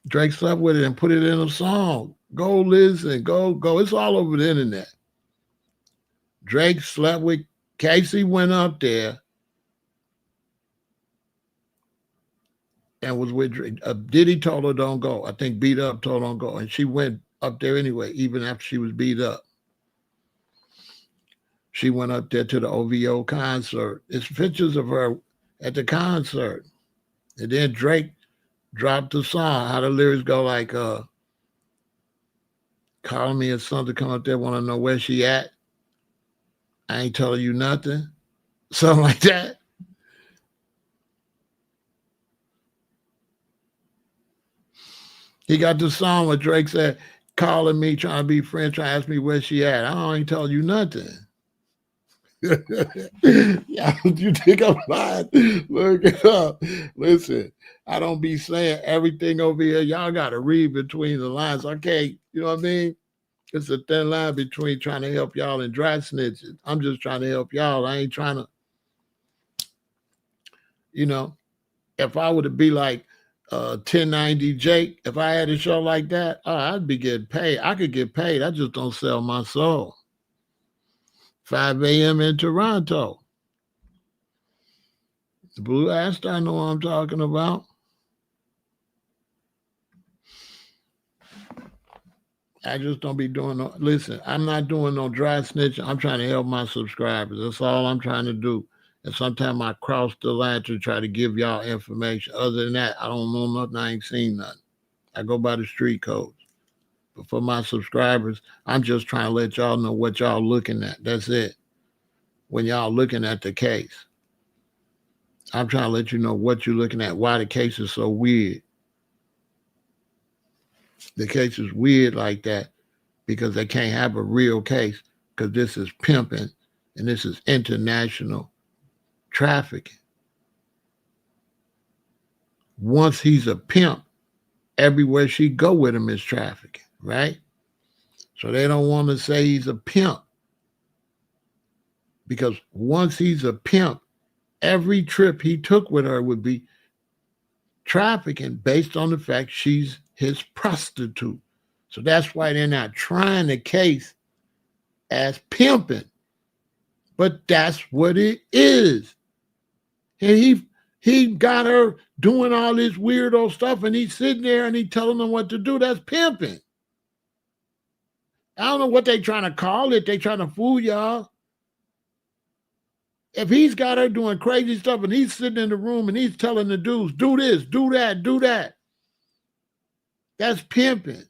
Drake slept with it and put it in a song. Go listen, go. It's all over the internet. Drake slept with Casey, went up there and was with Drake. Diddy told her don't go. I think Beat Up told her don't go. And she went up there anyway, even after she was beat up. She went up there to the OVO concert. It's pictures of her at the concert. And then Drake dropped the song. How the lyrics go like, calling me or something, come up there, want to know where she at. I ain't telling you nothing. Something like that. He got the song where Drake said, calling me, trying to be friends, trying to ask me where she at. I ain't telling you nothing. Yeah, you think I'm lying? Look it up. Listen, I don't be saying everything over here. Y'all got to read between the lines. Okay, you know what I mean? It's a thin line between trying to help y'all and dry snitches. I'm just trying to help y'all. I ain't trying to, if I were to be like 1090 Jake, if I had a show like that, I'd be getting paid. I could get paid. I just don't sell my soul. 5 a.m. in Toronto. The Blue Aster, I know what I'm talking about. I just don't be doing no, listen, I'm not doing no dry snitching. I'm trying to help my subscribers. That's all I'm trying to do. And sometimes I cross the line to try to give y'all information. Other than that, I don't know nothing. I ain't seen nothing. I go by the street codes. But for my subscribers, I'm just trying to let y'all know what y'all looking at. That's it. When y'all looking at the case, I'm trying to let you know what you're looking at, why the case is so weird. The case is weird like that because they can't have a real case because this is pimping and this is international trafficking. once he's a pimp, everywhere she go with him is trafficking, right? So they don't want to say he's a pimp because once he's a pimp, every trip he took with her would be trafficking based on the fact she's his prostitute. So that's why they're not trying the case as pimping, but that's what it is. And he got her doing all this weirdo stuff, and he's sitting there and he's telling them what to do. That's pimping. I don't know what they trying to call it. They trying to fool y'all. If he's got her doing crazy stuff and he's sitting in the room and he's telling the dudes, do this, do that, do that, that's pimping.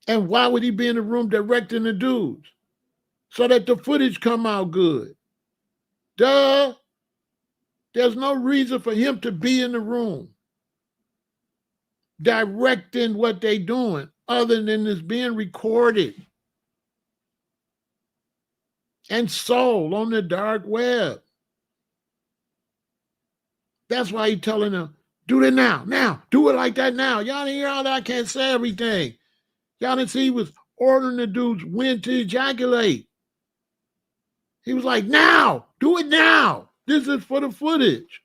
And why would he be in the room directing the dudes? So that the footage come out good. Duh. There's no reason for him to be in the room directing what they doing other than it's being recorded and sold on the dark web. That's why he's telling them, do it now, do it like that now. Y'all didn't hear all that, I can't say everything. Y'all didn't see he was ordering the dudes when to ejaculate. He was like, now, do it now. This is for the footage.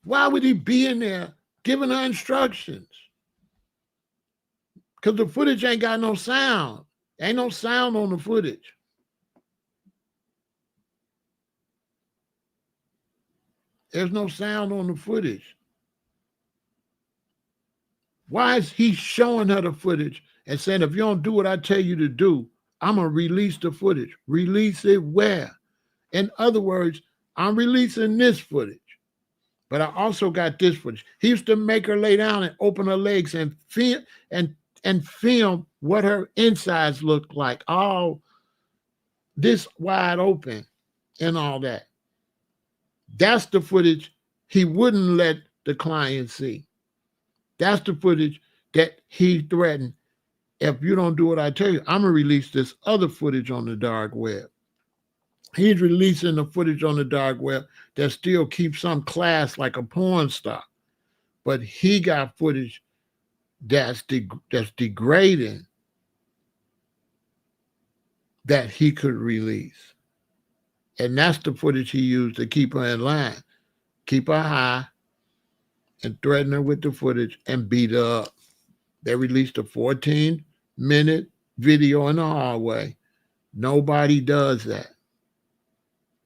Why would he be in there giving her instructions? Because the footage ain't got no sound. Ain't no sound on the footage. There's no sound on the footage. Why is he showing her the footage and saying, if you don't do what I tell you to do, I'm going to release the footage? Release it where? In other words, I'm releasing this footage, but I also got this footage. He used to make her lay down and open her legs and film what her insides looked like, all this wide open and all that. That's the footage he wouldn't let the client see. That's the footage that he threatened. If you don't do what I tell you, I'm going to release this other footage on the dark web. He's releasing the footage on the dark web that still keeps some class like a porn star. But he got footage that's degrading that he could release. And that's the footage he used to keep her in line, keep her high, and threaten her with the footage and beat her up. They released a 14-minute video in the hallway. Nobody does that.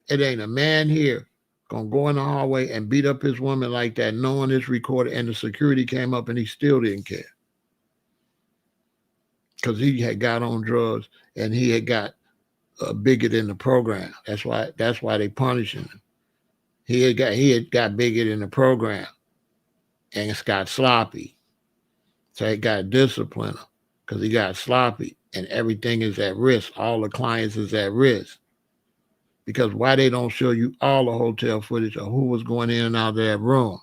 It ain't a man here gonna go in the hallway and beat up his woman like that, knowing it's recorded, and the security came up and he still didn't care. Because he had got on drugs and he had got bigot in the program. That's why they punishing him. He had got bigot in the program and it's got sloppy. So he got to discipline him because he got sloppy and everything is at risk. All the clients is at risk. Because why they don't show you all the hotel footage of who was going in and out of that room?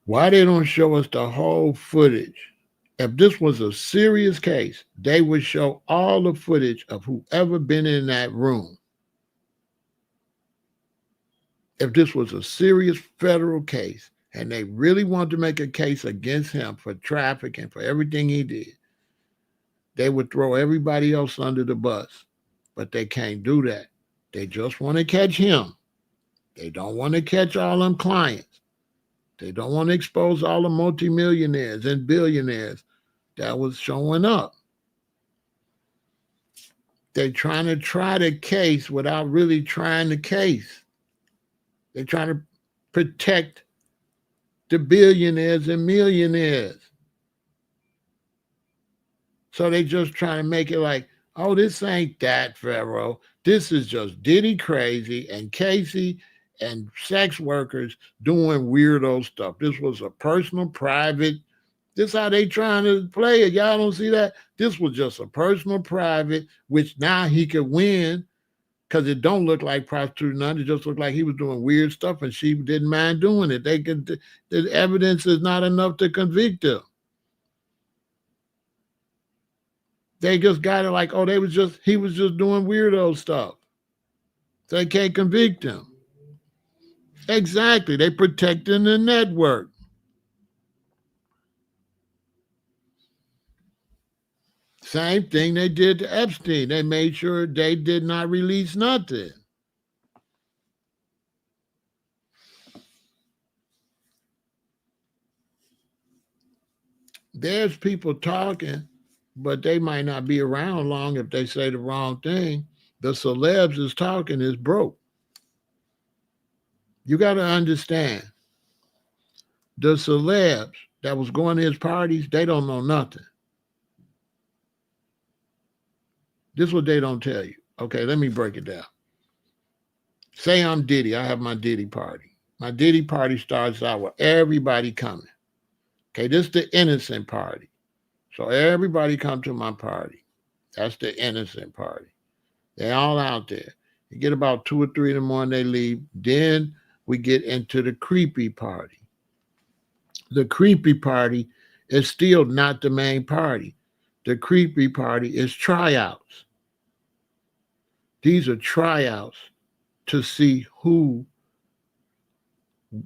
Why they don't show us the whole footage? If this was a serious case, they would show all the footage of whoever been in that room. If this was a serious federal case and they really wanted to make a case against him for trafficking, for everything he did, they would throw everybody else under the bus. But they can't do that. They just want to catch him. They don't want to catch all them clients. They don't want to expose all the multimillionaires and billionaires that was showing up. They're trying to try the case without really trying the case. They're trying to protect the billionaires and millionaires. So they just trying to make it like, oh, this ain't that, Pharaoh. This is just Diddy crazy and Casey and sex workers doing weirdo stuff. This was a personal, private. This how they trying to play it. Y'all don't see that? This was just a personal, private, which now he could win because it don't look like prostitution. It just looked like he was doing weird stuff and she didn't mind doing it. The evidence is not enough to convict him. They just got it like, oh, he was just doing weirdo stuff. So they can't convict him. Exactly. They protecting the network. Same thing they did to Epstein. They made sure they did not release nothing. There's people talking, but they might not be around long if they say the wrong thing. The celebs is talking is broke. You got to understand, the celebs that was going to his parties, they don't know nothing. This is what they don't tell you. Okay, let me break it down. Say I'm Diddy. I have my Diddy party. My Diddy party starts out with everybody coming. Okay, this is the innocent party. So everybody come to my party. That's the innocent party. They all out there. You get about 2 or 3 in the morning, they leave. Then we get into the creepy party. The creepy party is still not the main party. The creepy party is tryouts. These are tryouts to see who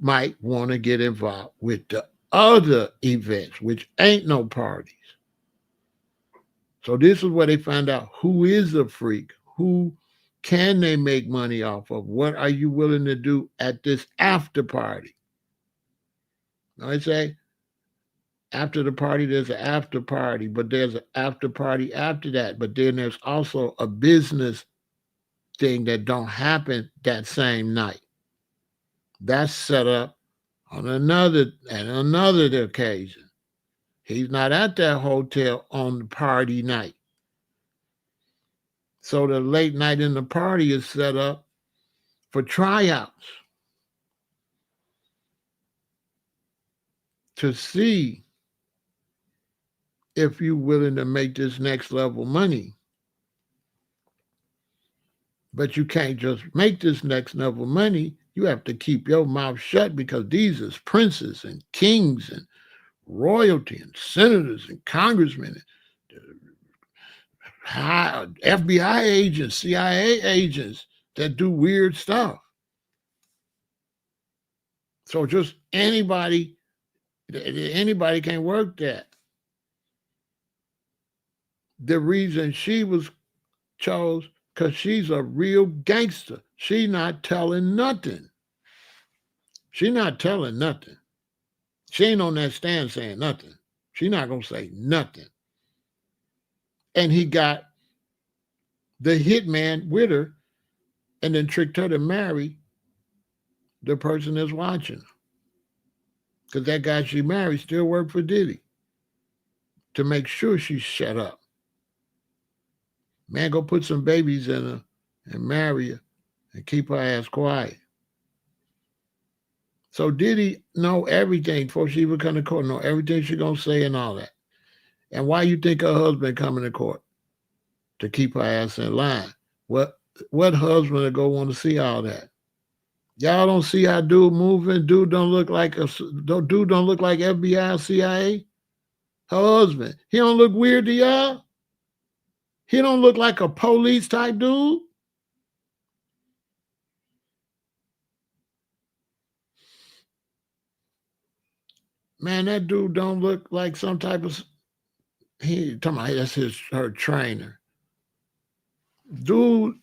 might want to get involved with the other events, which ain't no parties. So this is where they find out who is a freak, who can they make money off of, what are you willing to do at this after party. Now I say, after the party, there's an after party, but there's an after party after that. But then there's also a business thing that don't happen that same night. That's set up on another occasion. He's not at that hotel on the party night. So the late night in the party is set up for tryouts to see if you're willing to make this next level money. But you can't just make this next level money. You have to keep your mouth shut because these is princes and kings and royalty and senators and congressmen, FBI agents, CIA agents that do weird stuff. So just anybody can work that. The reason she was chose because she's a real gangster. She not telling nothing. She not telling nothing. She ain't on that stand saying nothing. She not gonna say nothing. And he got the hitman with her and then tricked her to marry the person that's watching her. Because that guy she married still worked for Diddy to make sure she shut up. Man, go put some babies in her and marry her and keep her ass quiet. So Diddy know everything before she even come to court, know everything she gonna say and all that. And why you think her husband coming to court? To keep her ass in line. What husband would go want to see all that? Y'all don't see how dude moving? Dude don't look like FBI or CIA. Her husband, he don't look weird to y'all? He don't look like a police type dude? Man, that dude don't look like some type of, he talking about that's her trainer. Dude,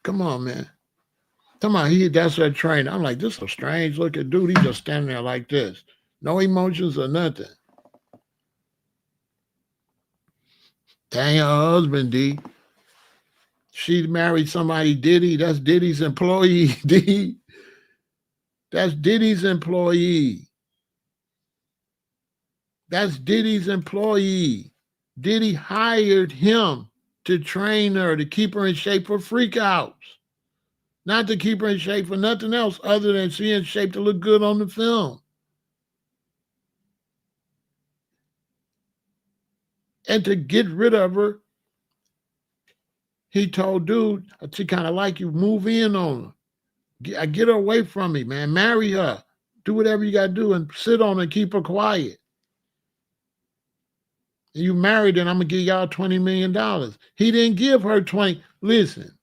come on, man. Talking about that's her trainer. I'm like, this is a strange looking dude. He just standing there like this. No emotions or nothing. Dang, her husband, D. She married somebody, Diddy. That's Diddy's employee, D. That's Diddy's employee. That's Diddy's employee. Diddy hired him to train her, to keep her in shape for freakouts. Not to keep her in shape for nothing else other than she in shape to look good on the film. And to get rid of her, he told dude, she kind of like you, move in on her. Get her away from me, man. Marry her. Do whatever you got to do and sit on her and keep her quiet. You married and I'm going to give y'all $20 million. He didn't give her 20. Listen,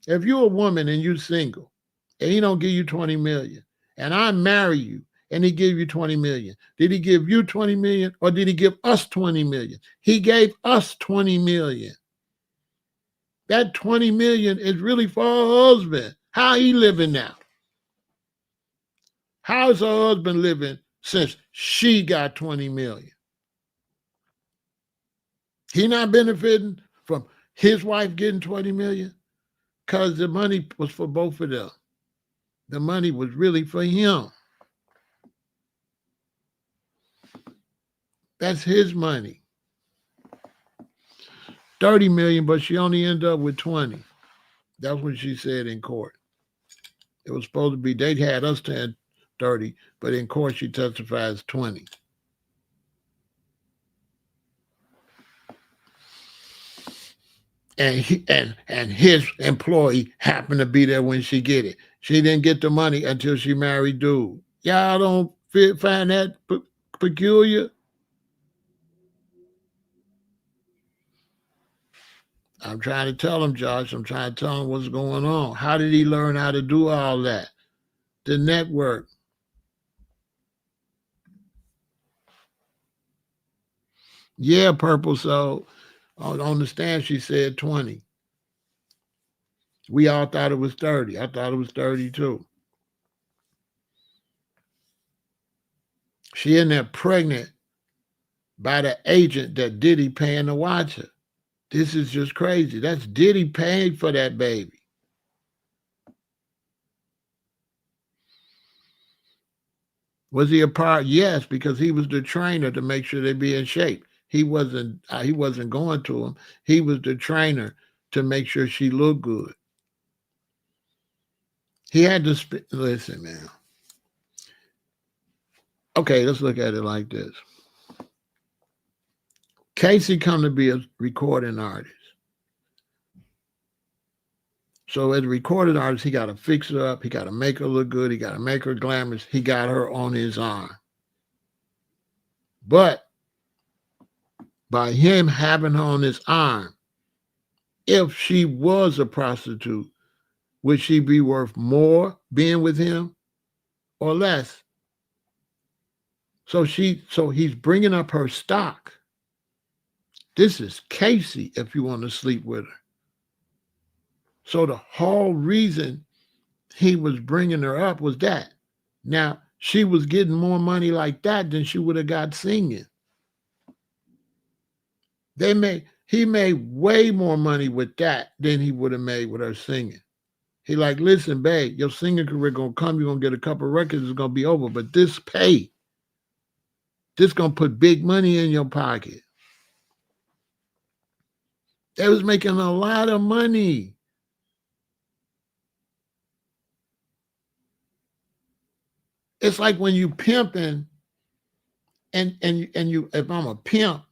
if you're a woman and you're single and he don't give you 20 million and I marry you and he give you 20 million, did he give you 20 million or did he give us 20 million? He gave us 20 million. That 20 million is really for her husband. How he living now? How is her husband living since she got 20 million? He not benefiting from his wife getting 20 million because the money was for both of them. The money was really for him. That's his money. 30 million, but she only ended up with 20. That's what she said in court. It was supposed to be, they had us 30, but in court she testifies 20. And his employee happened to be there when she get it. She didn't get the money until she married dude. Y'all don't find that peculiar? I'm trying to tell him, Josh. I'm trying to tell him what's going on. How did he learn how to do all that? The network. Yeah, Purple. So on the stand, she said 20. We all thought it was 30. I thought it was 32. She in there pregnant by the agent that Diddy paying to watch her. This is just crazy. That's Diddy paying for that baby. Was he a part? Yes, because he was the trainer to make sure they be in shape. He wasn't going to him. He was the trainer to make sure she looked good. He had to listen, man. Okay, let's look at it like this. Casey come to be a recording artist. So as a recording artist, he got to fix her up. He got to make her look good. He got to make her glamorous. He got her on his arm. But by him having her on his arm, if she was a prostitute, would she be worth more being with him or less? So he's bringing up her stock. This is Casey if you want to sleep with her. So the whole reason he was bringing her up was that. Now, she was getting more money like that than she would have got singing. He made way more money with that than he would have made with her singing. He like, listen, babe, your singing career gonna come, you're gonna get a couple of records, it's gonna be over. But this gonna put big money in your pocket. They was making a lot of money. It's like when you pimping and you if I'm a pimp,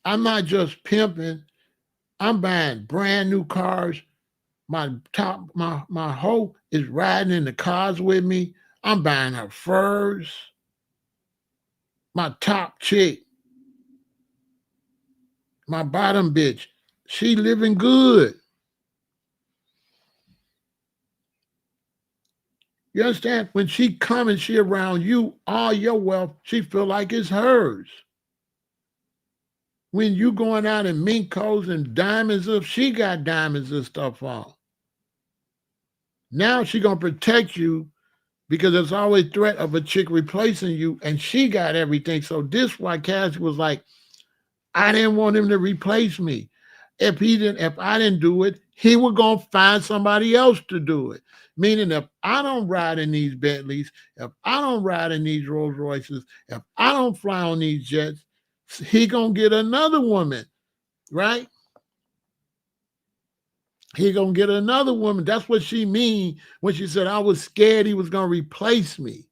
I'm not just pimping, I'm buying brand new cars. My hoe is riding in the cars with me. I'm buying her furs. My top chick, my bottom bitch, she living good. You understand? When she come and she around you, all your wealth, she feel like it's hers. When you going out in mink coats and diamonds, if she got diamonds and stuff on. Now she gonna protect you because there's always threat of a chick replacing you, and she got everything. So this why Cassie was like, I didn't want him to replace me. If I didn't do it, he was gonna find somebody else to do it. Meaning, if I don't ride in these Bentleys, if I don't ride in these Rolls Royces, if I don't fly on these jets, he gonna get another woman, right? He gonna get another woman. That's what she mean when she said I was scared he was gonna replace me.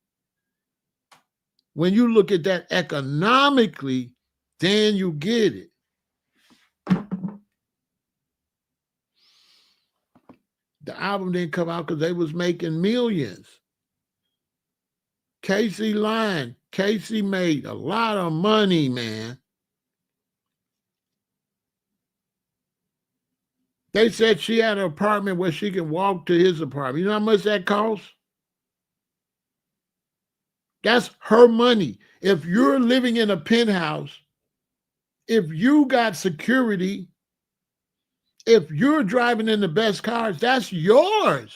When you look at that economically, then you get it. The album didn't come out because they was making millions. Casey lying. Casey made a lot of money, man. They said she had an apartment where she can walk to his apartment. You know how much that costs? That's her money. If you're living in a penthouse, if you got security, if you're driving in the best cars, that's yours.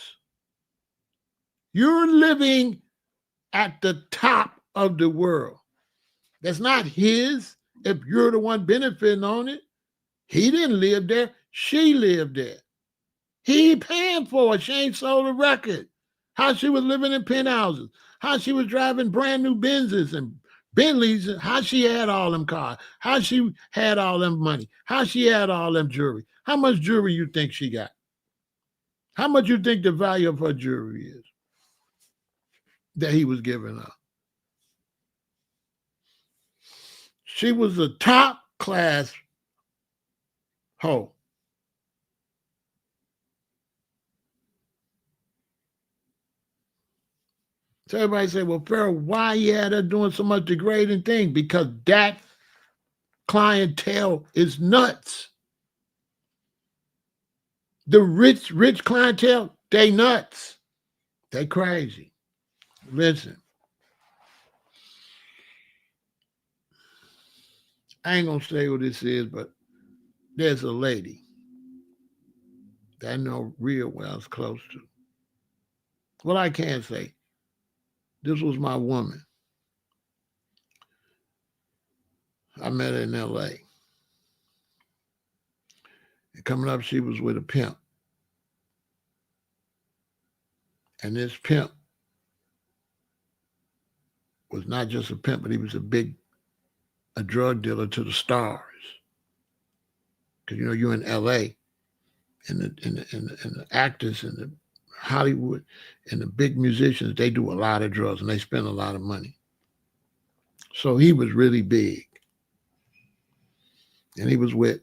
You're living at the top of the world. That's not his if you're the one benefiting on it. He didn't live there. She lived there. He paying for it. She ain't sold a record. How she was living in penthouses. How she was driving brand new Benzes and Bentleys. How she had all them cars. How she had all them money. How she had all them jewelry. How much jewelry you think she got? How much you think the value of her jewelry is that he was giving her? She was a top class hoe. So everybody say, well, Pharaoh, why you had her doing so much degrading thing? Because that clientele is nuts. The rich clientele, they nuts. They crazy. Listen, I ain't gonna say what this is, but there's a lady that I know real well, I was close to. Well, I can't say. This was my woman. I met her in LA. And coming up, she was with a pimp. And this pimp was not just a pimp, but he was a drug dealer to the stars. Because you know you're in LA, and the actors and the Hollywood and the big musicians, they do a lot of drugs and they spend a lot of money. So he was really big. And he was with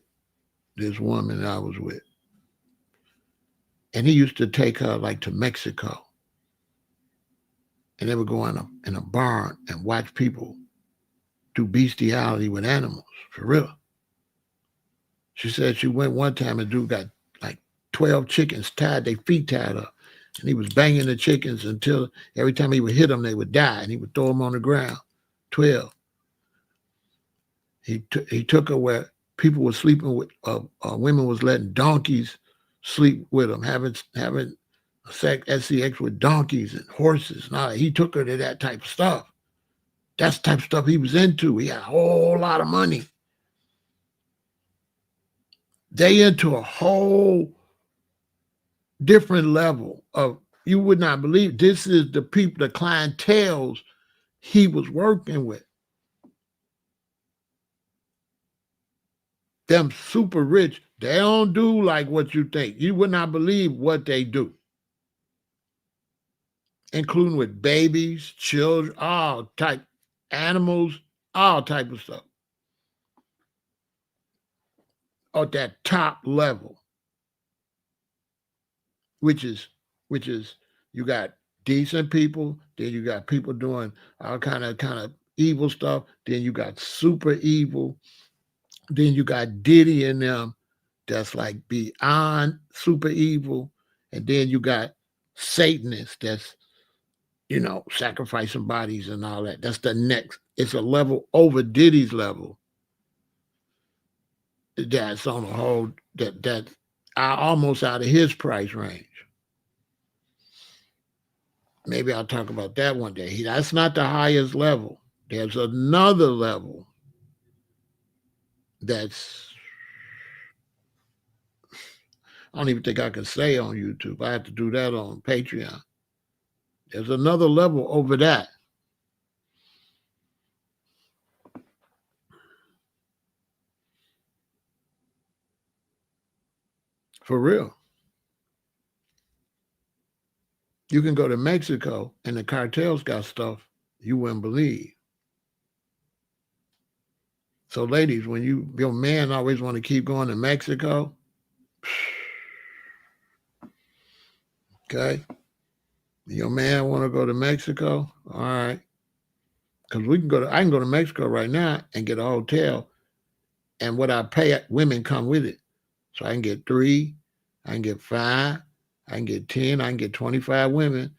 this woman I was with. And he used to take her like to Mexico. And they would go in a barn and watch people do bestiality with animals, for real. She said she went one time and dude got like 12 chickens tied, their feet tied up. And he was banging the chickens until every time he would hit them, they would die. And he would throw them on the ground. 12. He took her where people were sleeping with, women was letting donkeys sleep with them, having SCX with donkeys and horses and all that. He took her to that type of stuff. That's the type of stuff he was into. He had a whole lot of money. They into a whole different level of, you would not believe, this is the people, the clientels he was working with. Them super rich, they don't do like what you think. You would not believe what they do. Including with babies, children, all type, animals, all type of stuff. At that top level. Which is you got decent people, then you got people doing all kind of evil stuff, then you got super evil, then you got Diddy in them that's like beyond super evil, and then you got Satanists that's, you know, sacrificing bodies and all that. That's the next. It's a level over Diddy's level. That's on a whole that almost out of his price range. Maybe I'll talk about that one day. That's not the highest level. There's another level that's, I don't even think I can say on YouTube. I have to do that on Patreon. There's another level over that. For real. You can go to Mexico and the cartels got stuff you wouldn't believe. So ladies, when your man always want to keep going to Mexico, okay? Your man want to go to Mexico, all right. Because I can go to Mexico right now and get a hotel, and what I pay, women come with it. So I can get 3, I can get 5, I can get 10, I can get 25 women,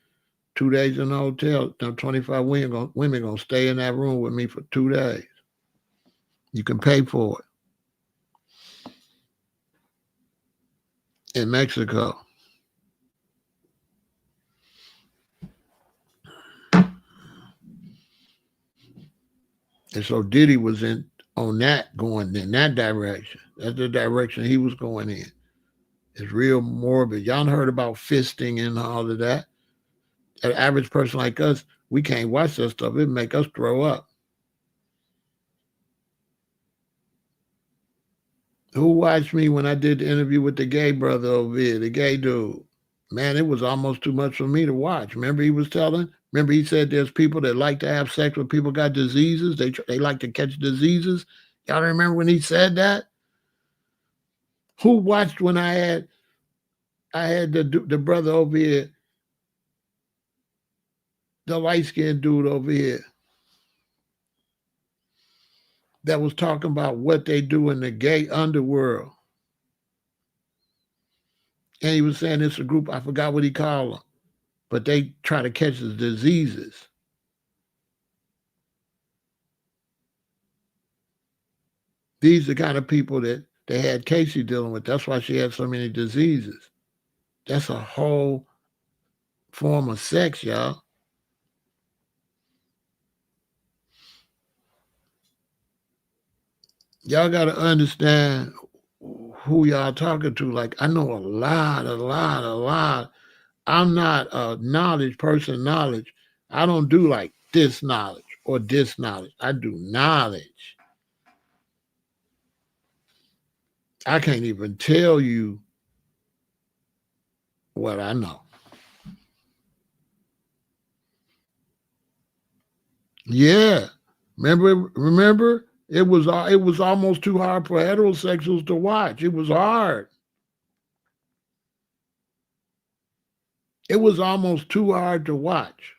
2 days in the hotel. Now 25 women gonna stay in that room with me for 2 days. You can pay for it in Mexico. And so Diddy was on that, going in that direction. That's the direction he was going in. It's real morbid. Y'all heard about fisting and all of that. An average person like us, we can't watch that stuff. It make us throw up. Who watched me when I did the interview with the gay brother over here, the gay dude? Man, it was almost too much for me to watch. Remember Remember he said there's people that like to have sex with people got diseases. They like to catch diseases. Y'all remember when he said that? Who watched when I had the brother over here, the light-skinned dude over here, that was talking about what they do in the gay underworld. And he was saying it's a group, I forgot what he called them, but they try to catch the diseases. These are the kind of people that they had Casey dealing with. That's why she had so many diseases. That's a whole form of sex, y'all. Y'all got to understand who y'all talking to. Like, I know a lot. I'm not a knowledge. I don't do like this knowledge or this knowledge. I do knowledge. I can't even tell you what I know. Yeah. Remember? It was almost too hard for heterosexuals to watch. It was hard. It was almost too hard to watch.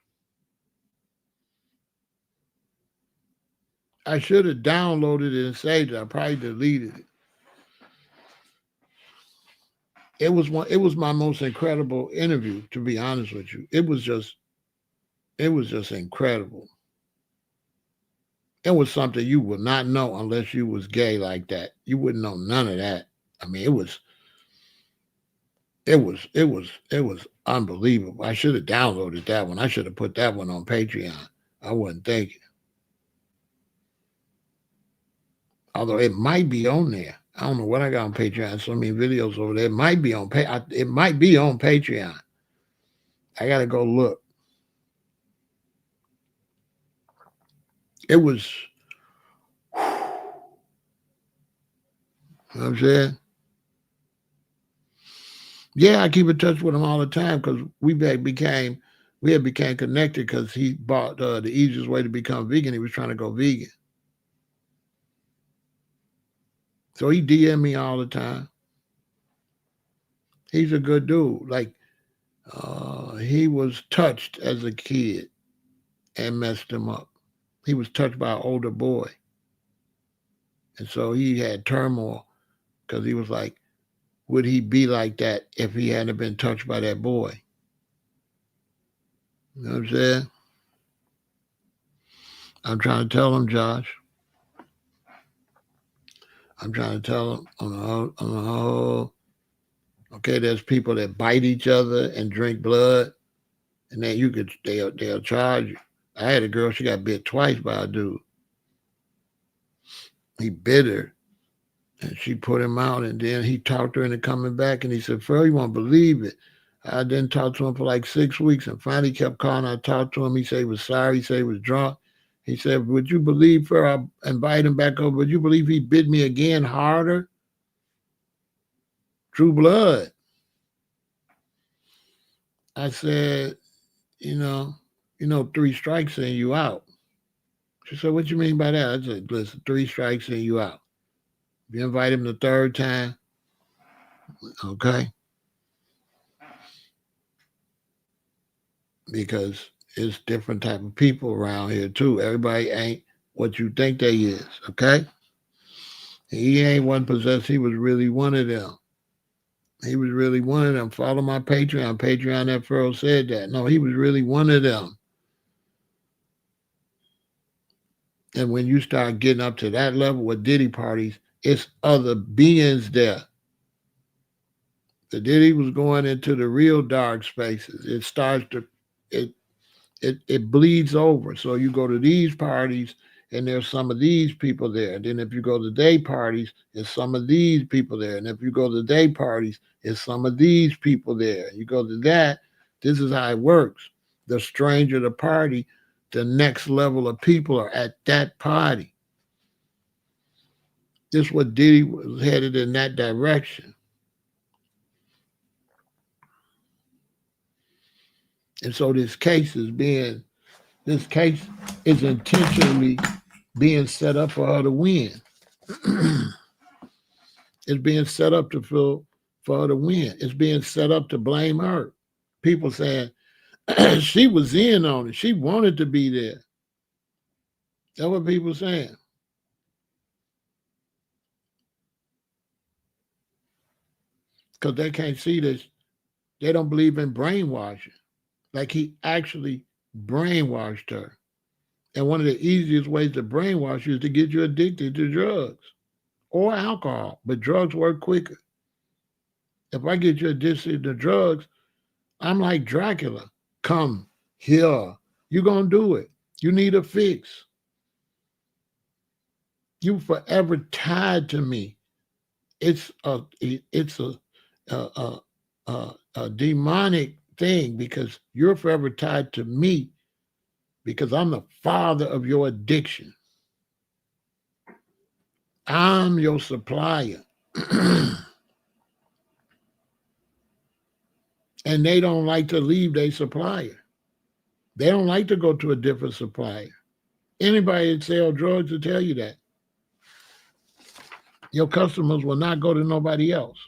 I should have downloaded it and saved it. I probably deleted it. It was my most incredible interview, to be honest with you. It was just incredible. It was something you would not know unless you was gay like that. You wouldn't know none of that. I mean, it was unbelievable. I should have downloaded that one. I should have put that one on Patreon. I wasn't thinking. Although it might be on there. I don't know what I got on Patreon. So many videos over there. It might be on Patreon. I gotta go look. It was, you know what I'm saying? Yeah, I keep in touch with him all the time because we had became connected because he bought the easiest way to become vegan. He was trying to go vegan. So he DM me all the time. He's a good dude. Like, he was touched as a kid and messed him up. He was touched by an older boy. And so he had turmoil because he was like, would he be like that if he hadn't been touched by that boy? You know what I'm saying? I'm trying to tell him, Josh. I'm trying to tell him on the whole. Okay, there's people that bite each other and drink blood, and then they'll charge you. I had a girl, she got bit twice by a dude. He bit her, and she put him out, and then he talked her into coming back, and he said, Pharaoh, you won't believe it. I didn't talk to him for like 6 weeks, and finally kept calling. I talked to him. He said he was sorry. He said he was drunk. He said, would you believe, Pharaoh, I invited him back over, would you believe he bit me again harder? True blood. I said, you know, 3 strikes and you out. She said, what you mean by that? I said, listen, 3 strikes and you out. If you invite him the 3rd time, okay? Because it's different type of people around here too. Everybody ain't what you think they is, okay? He ain't one possessed. He was really one of them. He was really one of them. Follow my Patreon. Patreon that Pharaoh said that. No, he was really one of them. And when you start getting up to that level with Diddy parties, it's other beings there. The Diddy was going into the real dark spaces. It starts to it it bleeds over. So you go to these parties and there's some of these people there. And then if you go to day parties, there's some of these people there. And if you go to day parties, there's some of these people there. You go to that, this is how it works. The stranger the party, the next level of people are at that party. This is what Diddy was headed in that direction. And so this case is intentionally being set up for her to win. It's being set up for her to win. It's being set up to blame her. People saying she was in on it. She wanted to be there. That's what people saying. Because they can't see this. They don't believe in brainwashing. Like he actually brainwashed her. And one of the easiest ways to brainwash you is to get you addicted to drugs or alcohol. But drugs work quicker. If I get you addicted to drugs, I'm like Dracula. Come here. You're going to do it. You need a fix. You forever tied to me. It's a demonic thing because you're forever tied to me because I'm the father of your addiction. I'm your supplier. And they don't like to leave their supplier. They don't like to go to a different supplier. Anybody that sells drugs will tell you that. Your customers will not go to nobody else.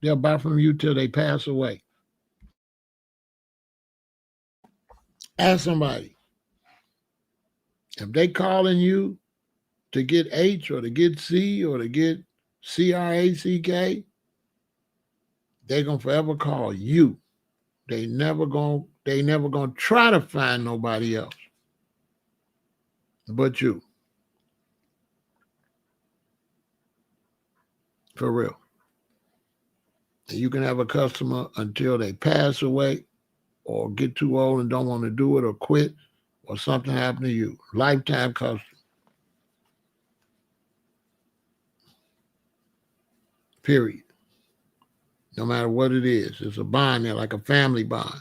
They'll buy from you till they pass away. Ask somebody. If they calling you to get H or to get C or to get CRACK, they're gonna forever call you. They never gonna try to find nobody else but you. For real. And you can have a customer until they pass away or get too old and don't want to do it or quit or something happen to you. Lifetime customer. Period. No matter what it is. It's a bond there, like a family bond.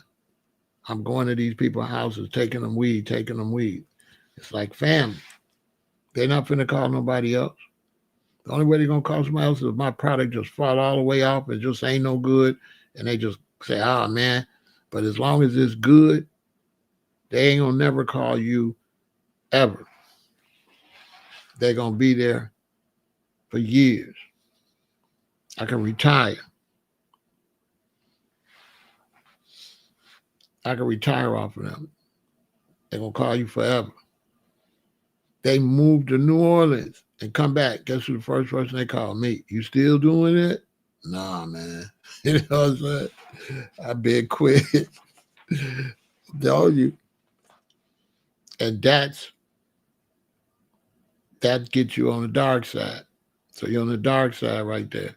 I'm going to these people's houses, taking them weed. It's like family. They're not finna call nobody else. The only way they're gonna call somebody else is if my product just fall all the way off and just ain't no good, and they just say, "Oh man," but as long as it's good, they ain't gonna never call you ever. They're gonna be there for years. I can retire. I can retire off of them. They're gonna call you forever. They moved to New Orleans and come back. Guess who the first person they call? Me. You still doing it? Nah, man. You know what I'm saying? I been quit. Told you. And that gets you on the dark side. So you're on the dark side right there.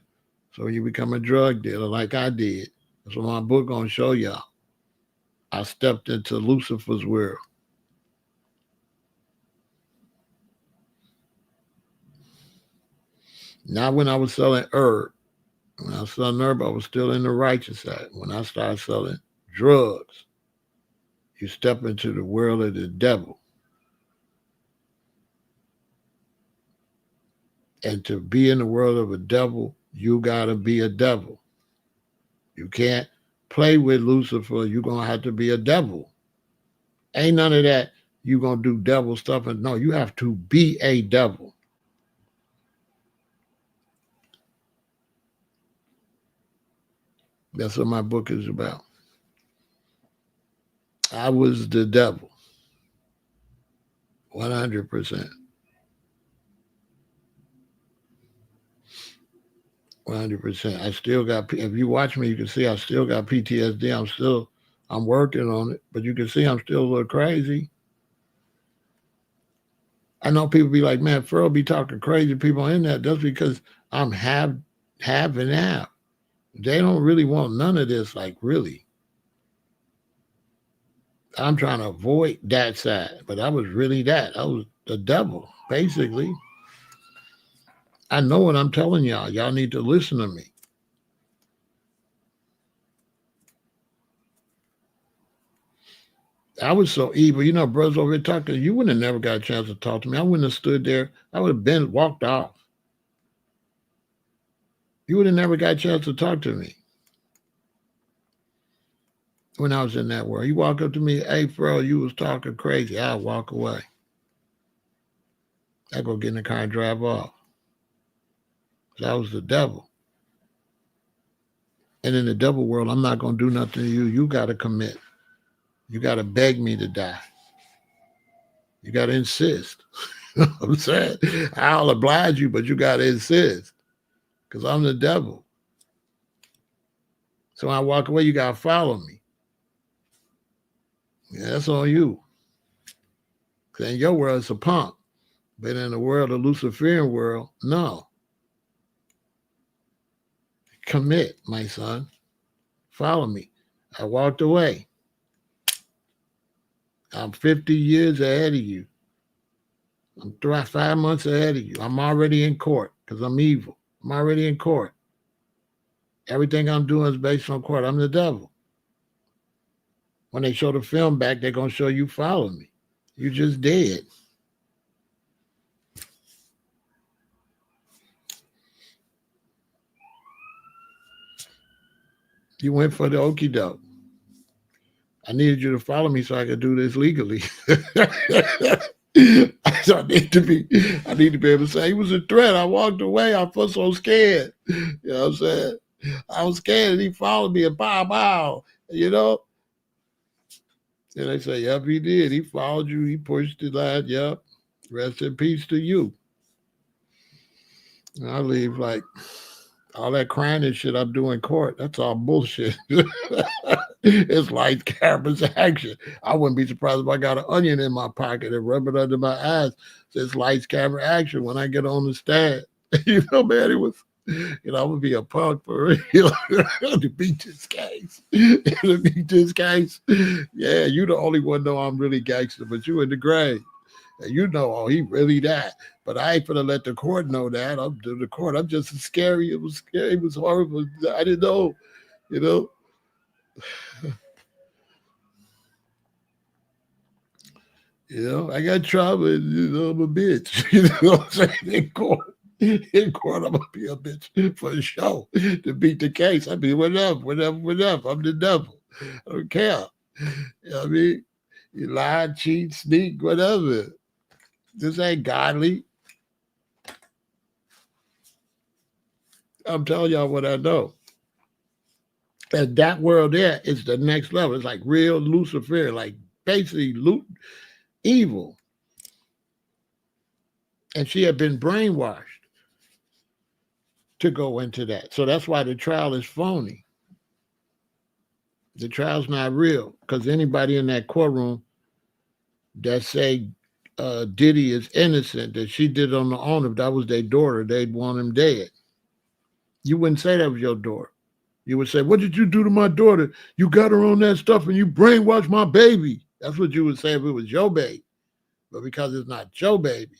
So you become a drug dealer like I did. That's what my book gonna show y'all. I stepped into Lucifer's world. Not when I was selling herb. When I was selling herb, I was still in the righteous side. When I started selling drugs, you step into the world of the devil. And to be in the world of a devil, you gotta be a devil. You can't play with Lucifer. You're gonna have to be a devil. Ain't none of that. You gonna do devil stuff, and no, you have to be a devil. That's what my book is about. I was the devil, 100%. 100%. I still got, if you watch me, you can see I still got PTSD. I'm working on it, but you can see I'm still a little crazy. I know people be like, man, Pharaoh be talking crazy to people in that. That's because I'm have and have. They don't really want none of this, like really. I'm trying to avoid that side, but I was really that. I was the devil, basically. I know what I'm telling y'all. Y'all need to listen to me. I was so evil. You know, brothers over here talking, you wouldn't have never got a chance to talk to me. I wouldn't have stood there. I would have been walked off. You would have never got a chance to talk to me when I was in that world. You walk up to me, hey, bro, you was talking crazy. I'll walk away. I go get in the car and drive off. That was the devil. And in the devil world, I'm not going to do nothing to you. You got to commit. You got to beg me to die. You got to insist. I'm saying, I'll oblige you, but you got to insist because I'm the devil. So when I walk away, you got to follow me. Yeah, that's on you. Because in your world, it's a punk. But in the world, the Luciferian world, no. Commit, my son. Follow me. I walked away. I'm 50 years ahead of you. I'm 5 months ahead of you. I'm already in court because I'm evil. I'm already in court. Everything I'm doing is based on court. I'm the devil. When they show the film back, they're going to show you follow me. You just dead. You went for the okie doke. I needed you to follow me so I could do this legally. So I need to be able to say he was a threat. I walked away. I felt so scared. You know what I'm saying? I was scared and he followed me and bow. You know? And they say, yep, he did. He followed you. He pushed the line. Yep. Rest in peace to you. And I leave like all that crying and shit I do in court. That's all bullshit. It's lights, cameras, action. I wouldn't be surprised if I got an onion in my pocket and rub it under my eyes. It's lights, camera, action when I get on the stand. You know, man, it was, I'm gonna be a punk for real to beat this case. To beat this case. Yeah, you the only one know I'm really gangster, but you in the grave. And you know, oh, he really that. But I ain't gonna let the court know that. I'm to the court. I'm just scary. It was scary. It was horrible. I didn't know, you know. I got trauma, and, I'm a bitch. You know what I'm saying? In court, I'm gonna be a bitch for the show to beat the case. I mean, whatever. I'm the devil. I don't care. You know what I mean? You lie, cheat, sneak, whatever. This ain't godly. I'm telling y'all what I know. And that world there is the next level. It's like real Lucifer, like basically evil. And she had been brainwashed to go into that. So that's why the trial is phony. The trial's not real because anybody in that courtroom that say Diddy is innocent, that she did on her own, if that was their daughter, they'd want him dead. You wouldn't say that was your daughter. You would say, what did you do to my daughter? You got her on that stuff and you brainwashed my baby. That's what you would say if it was your baby. But because it's not your baby,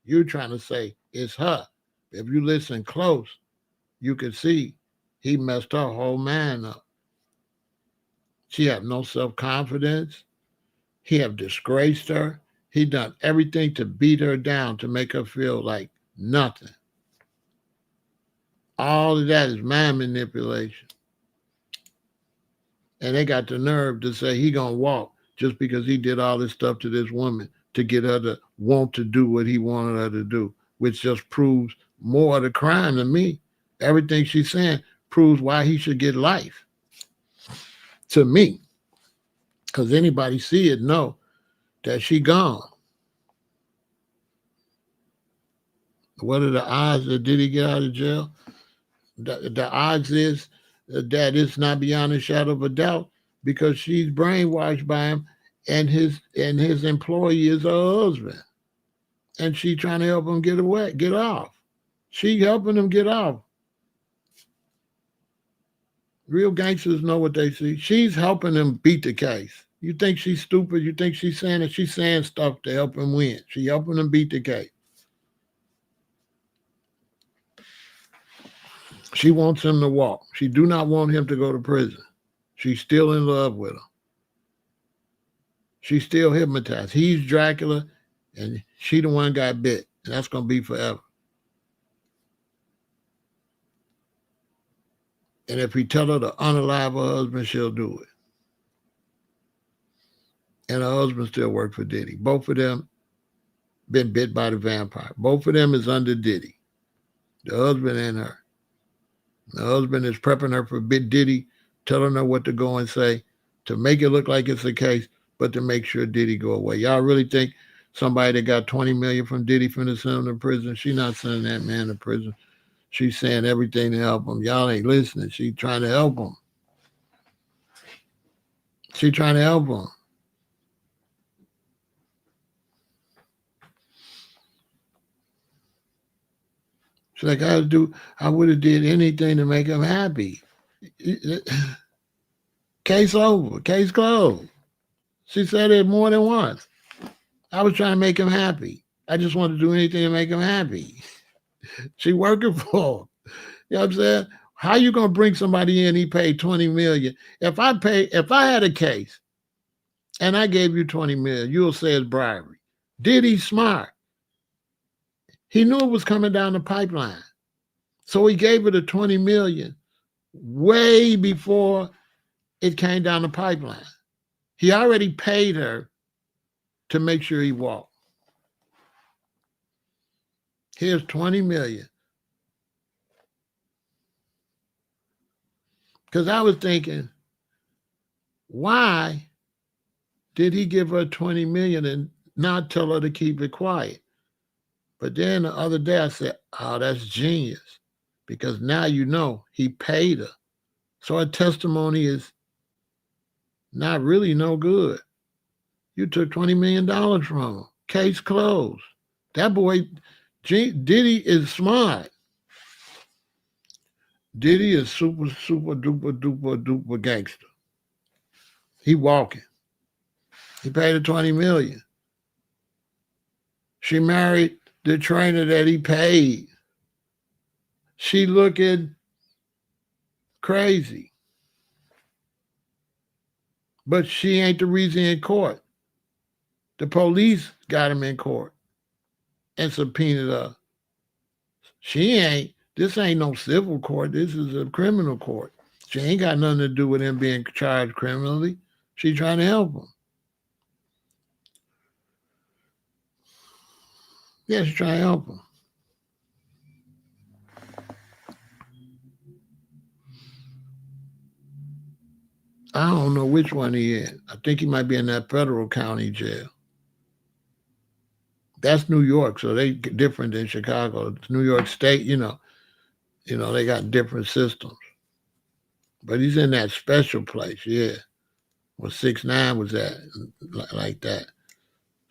you're trying to say it's her. If you listen close, you can see he messed her whole man up. She have no self-confidence. He have disgraced her. He done everything to beat her down, to make her feel like nothing. All of that is mind manipulation. And they got the nerve to say he gonna walk just because he did all this stuff to this woman to get her to want to do what he wanted her to do, which just proves more of the crime than me. Everything she's saying proves why he should get life. To me. Because anybody see it know that she gone. What are the odds that Diddy get out of jail? The odds is that it's not beyond a shadow of a doubt because she's brainwashed by him, and his employee is her husband, and she trying to help him get off. She helping him get off. Real gangsters know what they see. She's helping him beat the case. You think she's stupid? You think she's saying it? She's saying stuff to help him win. She helping him beat the case. She wants him to walk. She do not want him to go to prison. She's still in love with him. She's still hypnotized. He's Dracula, and she the one got bit. And that's going to be forever. And if he tell her to unalive her husband, she'll do it. And her husband still work for Diddy. Both of them been bit by the vampire. Both of them is under Diddy. The husband and her. The husband is prepping her for Big Diddy, telling her what to go and say to make it look like it's the case, but to make sure Diddy go away. Y'all really think somebody that got $20 million from Diddy finna send him to prison? She not sending that man to prison. She's saying everything to help him. Y'all ain't listening. She trying to help him. She trying to help him. She's like, I would have did anything to make him happy. Case over. Case closed. She said it more than once. I was trying to make him happy. I just wanted to do anything to make him happy. She working for him. You know what I'm saying? How you gonna bring somebody in? He paid $20 million. If I had a case and I gave you $20 million, you'll say it's bribery. Diddy's smart. He knew it was coming down the pipeline. So he gave her the $20 million way before it came down the pipeline. He already paid her to make sure he walked. Here's $20 million. Because I was thinking, why did he give her $20 million and not tell her to keep it quiet? But then the other day I said, oh, that's genius. Because now you know he paid her. So her testimony is not really no good. You took $20 million from him. Case closed. That boy, Diddy is smart. Diddy is super duper gangster. He walking. He paid her $20 million. She married the trainer that he paid. She looking crazy. But she ain't the reason in court. The police got him in court and subpoenaed her. This ain't no civil court. This is a criminal court. She ain't got nothing to do with him being charged criminally. She trying to help him. Yeah, she's trying to help him. I don't know which one he is. I think he might be in that federal county jail. That's New York, so they different than Chicago. It's New York State, you know, they got different systems. But he's in that special place, yeah. Where 6ix9ine was at, like that.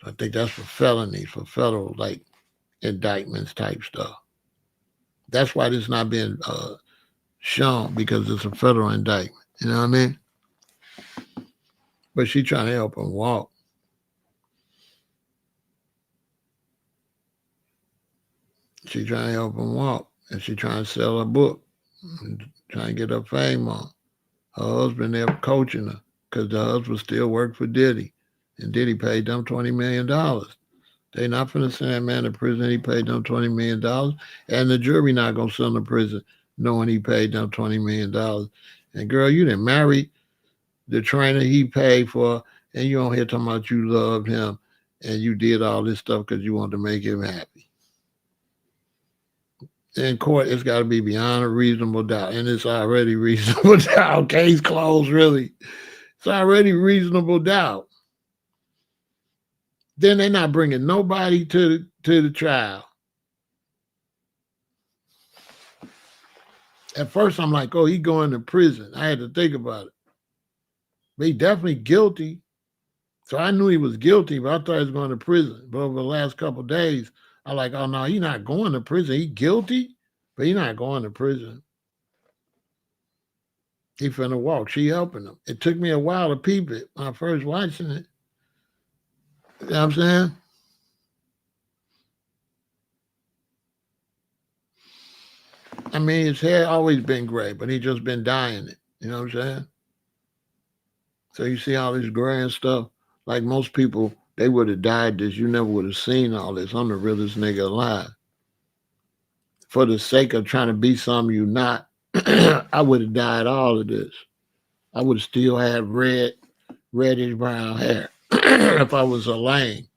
So I think that's for felonies, for federal, like, indictments type stuff. That's why this not being shown, because it's a federal indictment. You know what I mean? But she trying to help him walk. She trying to help him walk. And she trying to sell her book. Trying to get her fame on. Her husband there coaching her. Because the husband still worked for Diddy. And Diddy paid them $20 million. They not finna send that man to prison. He paid them $20 million. And the jury not going to send him to prison knowing he paid them $20 million. And girl, you didn't marry the trainer he paid for, and you don't hear talking about you loved him and you did all this stuff because you wanted to make him happy. In court, it's got to be beyond a reasonable doubt, and it's already reasonable doubt. Case closed, really. It's already reasonable doubt. Then they're not bringing nobody to the trial. At first, I'm like, oh, he going to prison. I had to think about it. But he definitely guilty. So I knew he was guilty, but I thought he was going to prison. But over the last couple of days, I like, oh, no, he's not going to prison. He guilty, but he's not going to prison. He finna walk. She helping him. It took me a while to peep it when I first watching it. You know what I'm saying? I mean, his hair always been gray, but he just been dyeing it. You know what I'm saying? So you see all this gray and stuff. Like most people, they would have dyed this. You never would have seen all this. I'm the realest nigga alive. For the sake of trying to be something you're not, I would have dyed all of this. I would have still had reddish brown hair if I was a lame.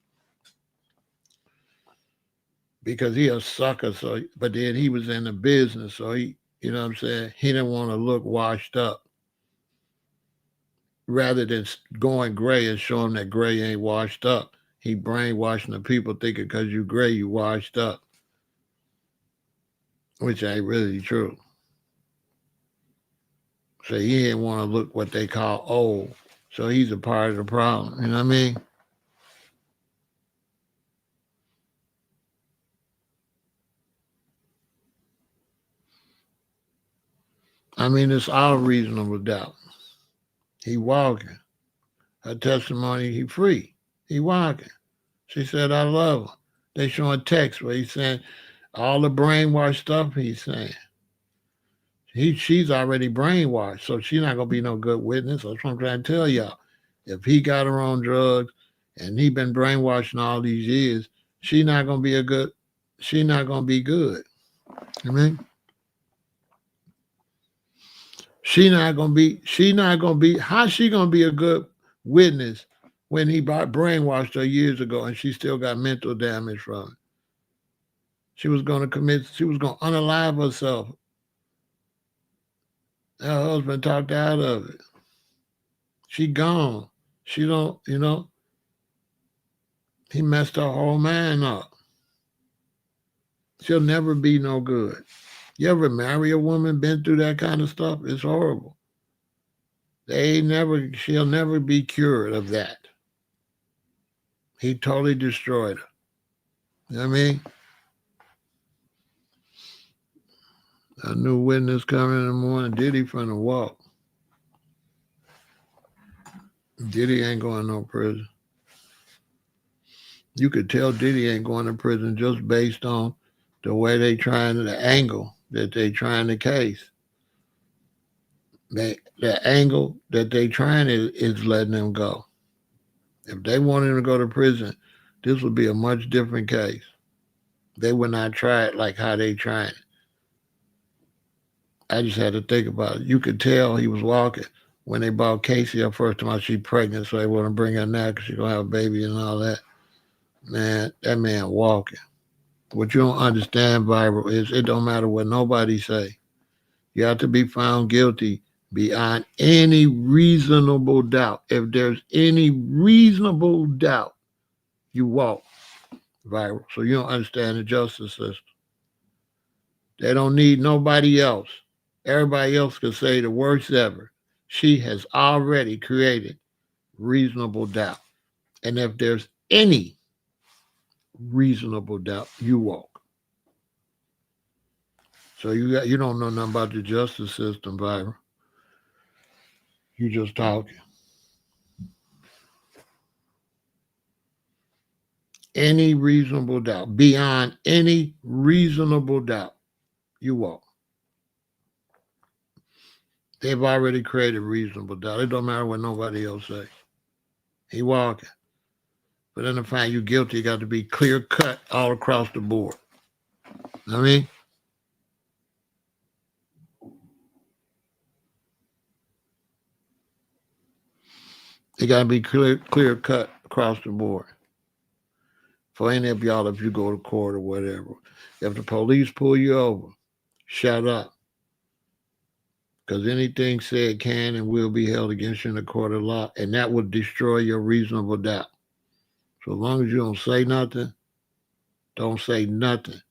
Because he a sucker, so but then he was in the business, so he, you know what I'm saying, he didn't want to look washed up. Rather than going gray and showing that gray ain't washed up, he brainwashing the people thinking because you gray, you washed up, which ain't really true. So he didn't want to look what they call old. So he's a part of the problem. You know what I mean? I mean, it's all reasonable doubt. He walking. Her testimony, he free. He walking. She said, I love her. They showing text where he's saying all the brainwashed stuff he's saying. She's already brainwashed, so she's not gonna be no good witness. That's what I'm trying to tell y'all. If he got her on drugs and he been brainwashing all these years, she not gonna be she not gonna be good. You mean? She not gonna be, how's she gonna be a good witness when he brainwashed her years ago and she still got mental damage from it? She was gonna unalive herself. Her husband talked out of it. She gone. She don't, he messed her whole mind up. She'll never be no good. You ever marry a woman been through that kind of stuff? It's horrible. She'll never be cured of that. He totally destroyed her. You know what I mean? A new witness coming in the morning. Diddy finna walk. Diddy ain't going to no prison. You could tell Diddy ain't going to prison just based on the way they trying, the angle that they trying the case. The angle that they trying is letting him go. If they wanted him to go to prison, this would be a much different case. They would not try it like how they trying it. I just had to think about it. You could tell he was walking. When they brought Casey up first time, she's pregnant, so they want to bring her now because she's going to have a baby and all that. Man, that man walking. What you don't understand, Viral, is it don't matter what nobody say. You have to be found guilty beyond any reasonable doubt. If there's any reasonable doubt, you walk, Viral. So you don't understand the justice system. They don't need nobody else. Everybody else could say the worst ever. She has already created reasonable doubt. And if there's any reasonable doubt, you walk. So you don't know nothing about the justice system, Viral. You just talking. Any reasonable doubt, beyond any reasonable doubt, you walk. They've already created reasonable doubt. It don't matter what nobody else say. He walking. But then to find you guilty, you got to be clear cut all across the board. I mean, it got to be clear cut across the board. For any of y'all, if you go to court or whatever, if the police pull you over, shut up. Because anything said can and will be held against you in the court of law, and that will destroy your reasonable doubt. So as long as you don't say nothing, don't say nothing.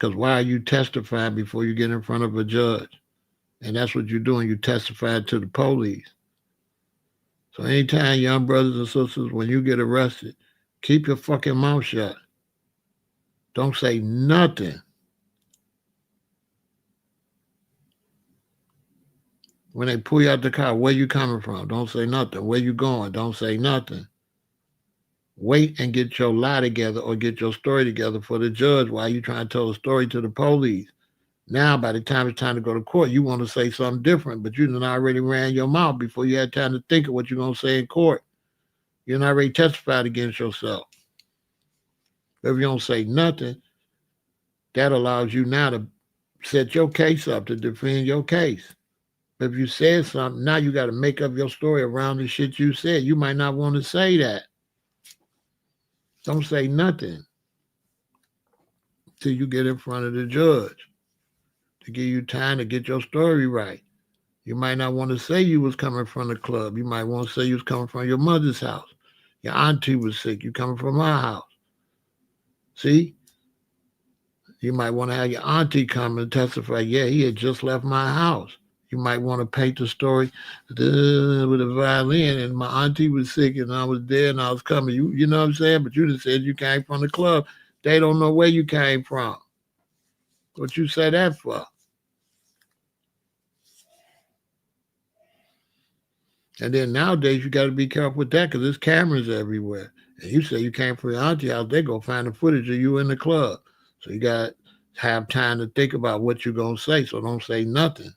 Because why are you testifying before you get in front of a judge? And that's what you're doing. You testify to the police. So anytime, young brothers and sisters, when you get arrested, keep your fucking mouth shut. Don't say nothing. When they pull you out the car, where you coming from? Don't say nothing. Where you going? Don't say nothing. Wait and get your lie together or get your story together for the judge while you trying to tell a story to the police. Now, by the time it's time to go to court, you want to say something different, but you done already ran your mouth before you had time to think of what you're going to say in court. You done already testified against yourself. If you don't say nothing, that allows you now to set your case up to defend your case. If you said something, now you got to make up your story around the shit you said. You might not want to say that. Don't say nothing till you get in front of the judge to give you time to get your story right. You might not want to say you was coming from the club. You might want to say you was coming from your mother's house. Your auntie was sick. You coming from my house. See? You might want to have your auntie come and testify, yeah, he had just left my house. You might want to paint the story with a violin, and my auntie was sick, and I was there, and I was coming. You know what I'm saying? But you just said you came from the club. They don't know where you came from. What you say that for? And then nowadays, you got to be careful with that because there's cameras everywhere. And you say you came from your auntie house, they're going to find the footage of you in the club. So you got to have time to think about what you're going to say. So don't say nothing.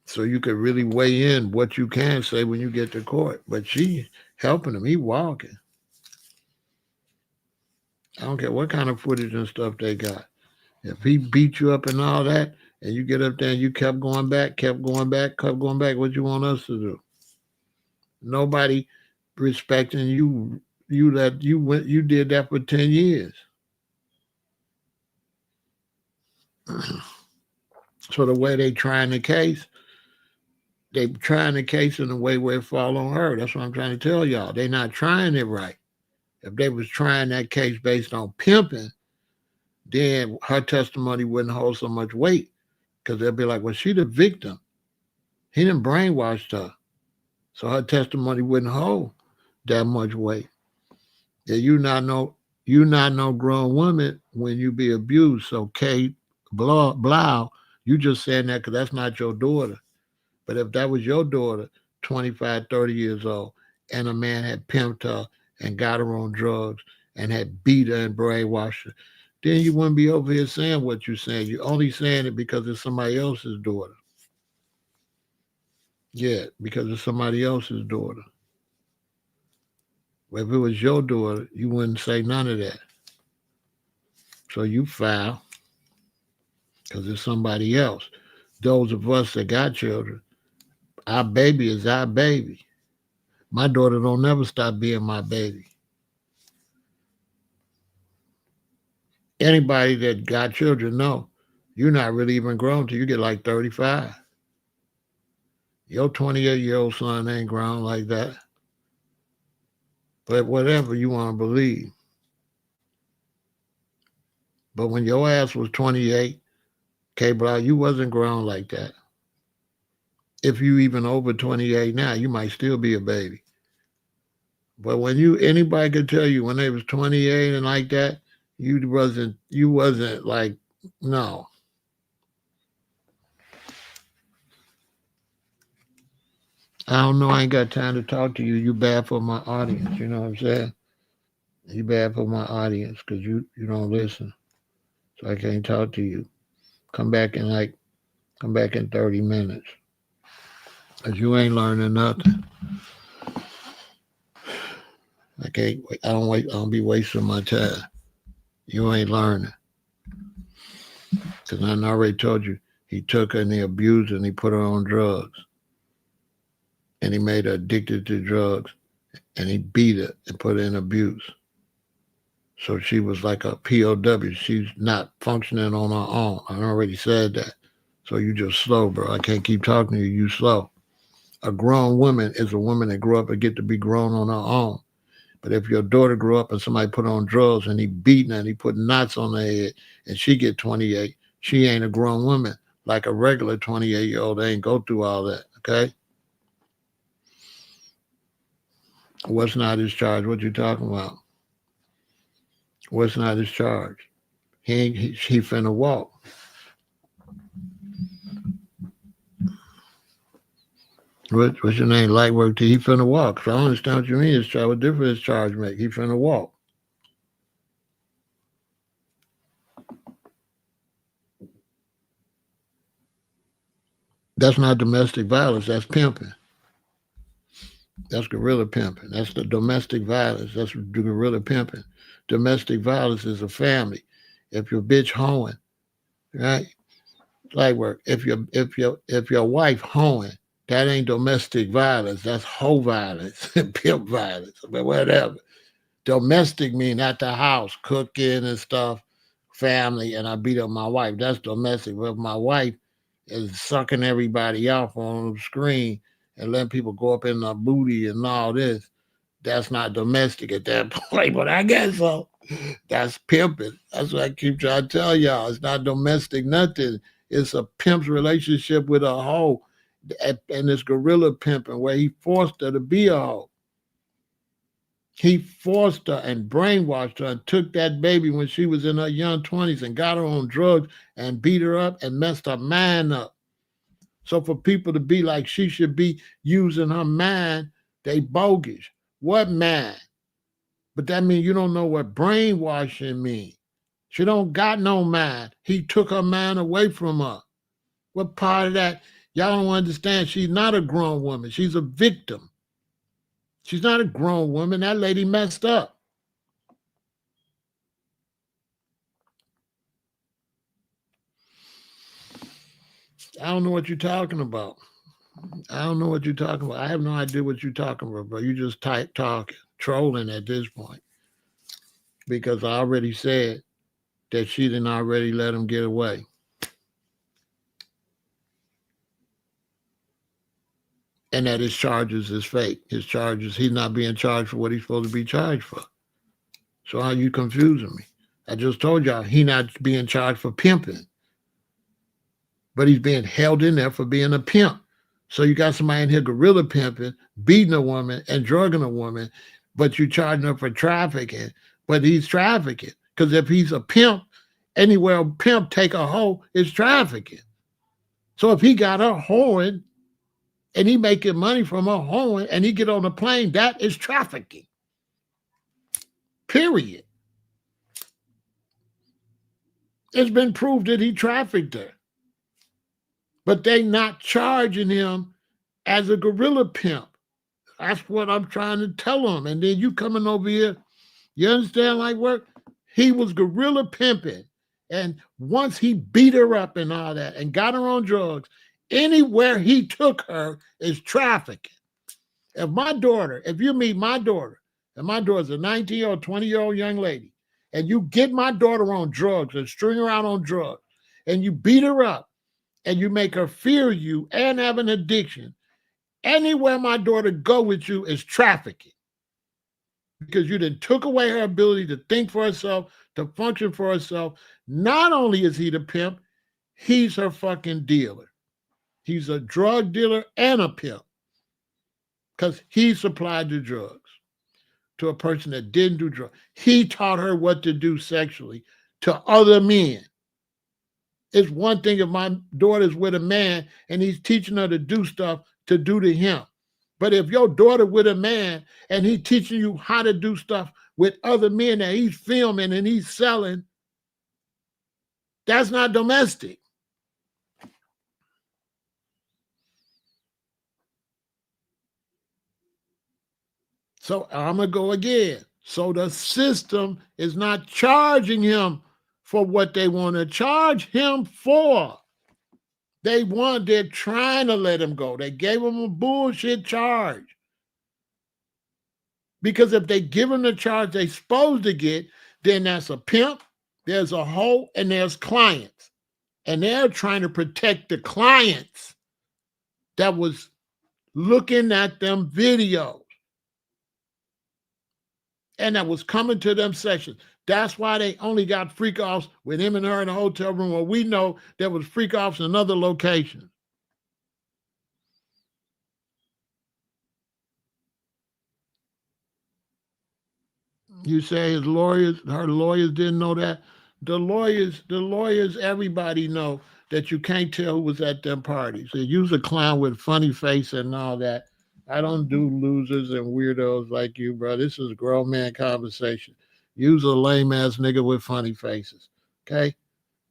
So you could really weigh in what you can say when you get to court. But she helping him. He walking. I don't care what kind of footage and stuff they got. If he beat you up and all that, and you get up there and you kept going back, what you want us to do? Nobody respecting you. You did that for 10 years. So the way they trying the case, they trying the case in a way where it fall on her. That's what I'm trying to tell y'all. They not trying it right. If they was trying that case based on pimping, then her testimony wouldn't hold so much weight because they'll be like, well, she the victim. He done brainwashed her. So her testimony wouldn't hold that much weight. Yeah, you not no grown woman when you be abused. So Kate Blau, you just saying that because that's not your daughter. But if that was your daughter, 25, 30 years old, and a man had pimped her and got her on drugs and had beat her and brainwashed her, then you wouldn't be over here saying what you're saying. You're only saying it because it's somebody else's daughter. Yeah, because it's somebody else's daughter. Well, if it was your daughter, you wouldn't say none of that. So you foul because it's somebody else. Those of us that got children, our baby is our baby. My daughter don't never stop being my baby. Anybody that got children know you're not really even grown till you get like 35. Your 28-year-old son ain't grown like that. But whatever you want to believe. But when your ass was 28, K-Block, you wasn't grown like that. If you even over 28 now, you might still be a baby. But when anybody could tell you when they was 28 and like that, you wasn't like, no. I don't know, I ain't got time to talk to you. You bad for my audience, you know what I'm saying? You bad for my audience because you don't listen. So I can't talk to you. Come back in 30 minutes. Because you ain't learning nothing. I can't wait. I don't be wasting my time. You ain't learning. Because I already told you, he took her and he abused her and he put her on drugs. And he made her addicted to drugs. And he beat her and put her in abuse. So she was like a POW. She's not functioning on her own. I already said that. So you just slow, bro. I can't keep talking to you. You slow. A grown woman is a woman that grew up and get to be grown on her own. But if your daughter grew up and somebody put on drugs and he beating her and he put knots on her head and she get 28, she ain't a grown woman like a regular 28-year-old. They ain't go through all that, okay? What's not his charge? What you talking about? What's not his charge? He finna walk. What's your name? Light work till he finna walk. So I don't understand what you mean. His charge. What difference his charge make? He finna walk. That's not domestic violence. That's pimping. That's guerrilla pimping. That's the domestic violence. That's guerrilla pimping. Domestic violence is a family. If your bitch hoeing, right? Light work. If your wife hoeing, that ain't domestic violence. That's hoe violence, pimp violence, but whatever. Domestic mean at the house, cooking and stuff, family, and I beat up my wife. That's domestic. But if my wife is sucking everybody off on the screen and letting people go up in the booty and all this, that's not domestic at that point. But I guess so. That's pimping. That's what I keep trying to tell y'all. It's not domestic nothing. It's a pimp's relationship with a hoe. And it's gorilla pimping where he forced her to be a hoe. He forced her and brainwashed her and took that baby when she was in her young 20s and got her on drugs and beat her up and messed her mind up. So for people to be like she should be using her mind, they bogus. What mind? But that means you don't know what brainwashing means. She don't got no mind. He took her mind away from her. What part of that? Y'all don't understand. She's not a grown woman. She's a victim. She's not a grown woman. That lady messed up. I don't know what you're talking about. I don't know what you're talking about. I have no idea what you're talking about, bro. You just talking, trolling at this point. Because I already said that she didn't already let him get away. And that his charges is fake. His charges, he's not being charged for what he's supposed to be charged for. So how you confusing me? I just told y'all he not being charged for pimping, but he's being held in there for being a pimp. So you got somebody in here gorilla pimping, beating a woman and drugging a woman, but you charging her for trafficking, but he's trafficking. Because if he's a pimp, anywhere a pimp take a hoe is trafficking. So if he got her hoeing and he making money from her hoeing and he get on a plane, that is trafficking. Period. It's been proved that he trafficked her. But they not charging him as a gorilla pimp. That's what I'm trying to tell them. And then you coming over here, you understand like work? He was gorilla pimping. And once he beat her up and all that and got her on drugs, anywhere he took her is trafficking. If you meet my daughter, and my daughter's a 19-year-old, 20-year-old young lady, and you get my daughter on drugs and string her out on drugs, and you beat her up, and you make her fear you and have an addiction, anywhere my daughter go with you is trafficking. Because you then took away her ability to think for herself, to function for herself. Not only is he the pimp, he's her fucking dealer. He's a drug dealer and a pimp. Because he supplied the drugs to a person that didn't do drugs. He taught her what to do sexually to other men. It's one thing if my daughter's with a man and he's teaching her to do stuff to do to him. But if your daughter with a man and he's teaching you how to do stuff with other men that he's filming and he's selling, that's not domestic. So I'm going to go again. So the system is not charging him for what they want to charge him for. They're trying to let him go. They gave him a bullshit charge. Because if they give him the charge they're supposed to get, then that's a pimp, there's a hoe, and there's clients. And they're trying to protect the clients that was looking at them videos. and that was coming to them sessions. That's why they only got freak offs with him and her in a hotel room, where we know there was freak offs in another location. You say her lawyers didn't know that? The lawyers, everybody know that you can't tell who was at them parties. They use a clown with funny face and all that. I don't do losers and weirdos like you, bro. This is grown man conversation. Use a lame ass nigga with funny faces. Okay?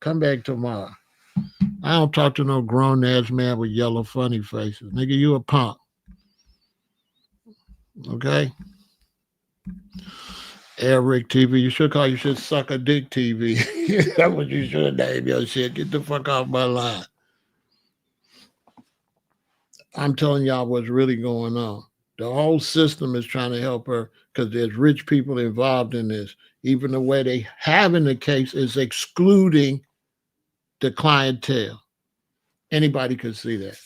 Come back tomorrow. I don't talk to no grown ass man with yellow funny faces. Nigga, you a punk. Okay? Eric TV. You should call your shit Suck a Dick TV. That's what you should name your shit. Get the fuck off my line. I'm telling y'all what's really going on. The whole system is trying to help her because there's rich people involved in this. Even the way they have in the case is excluding the clientele. Anybody could see that.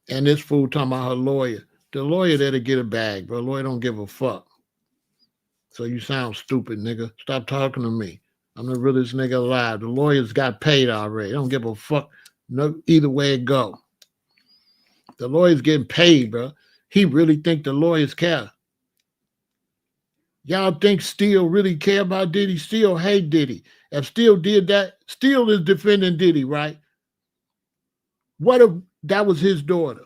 And this fool talking about her lawyer. The lawyer there to get a bag, but the lawyer don't give a fuck. So you sound stupid, nigga. Stop talking to me. I'm the realest nigga alive. The lawyers got paid already. Don't give a fuck. No, either way it go. The lawyers getting paid, bro. He really think the lawyers care. Y'all think Steele really care about Diddy? Steele hate Diddy. If Steele did that, Steele is defending Diddy, right? What if that was his daughter?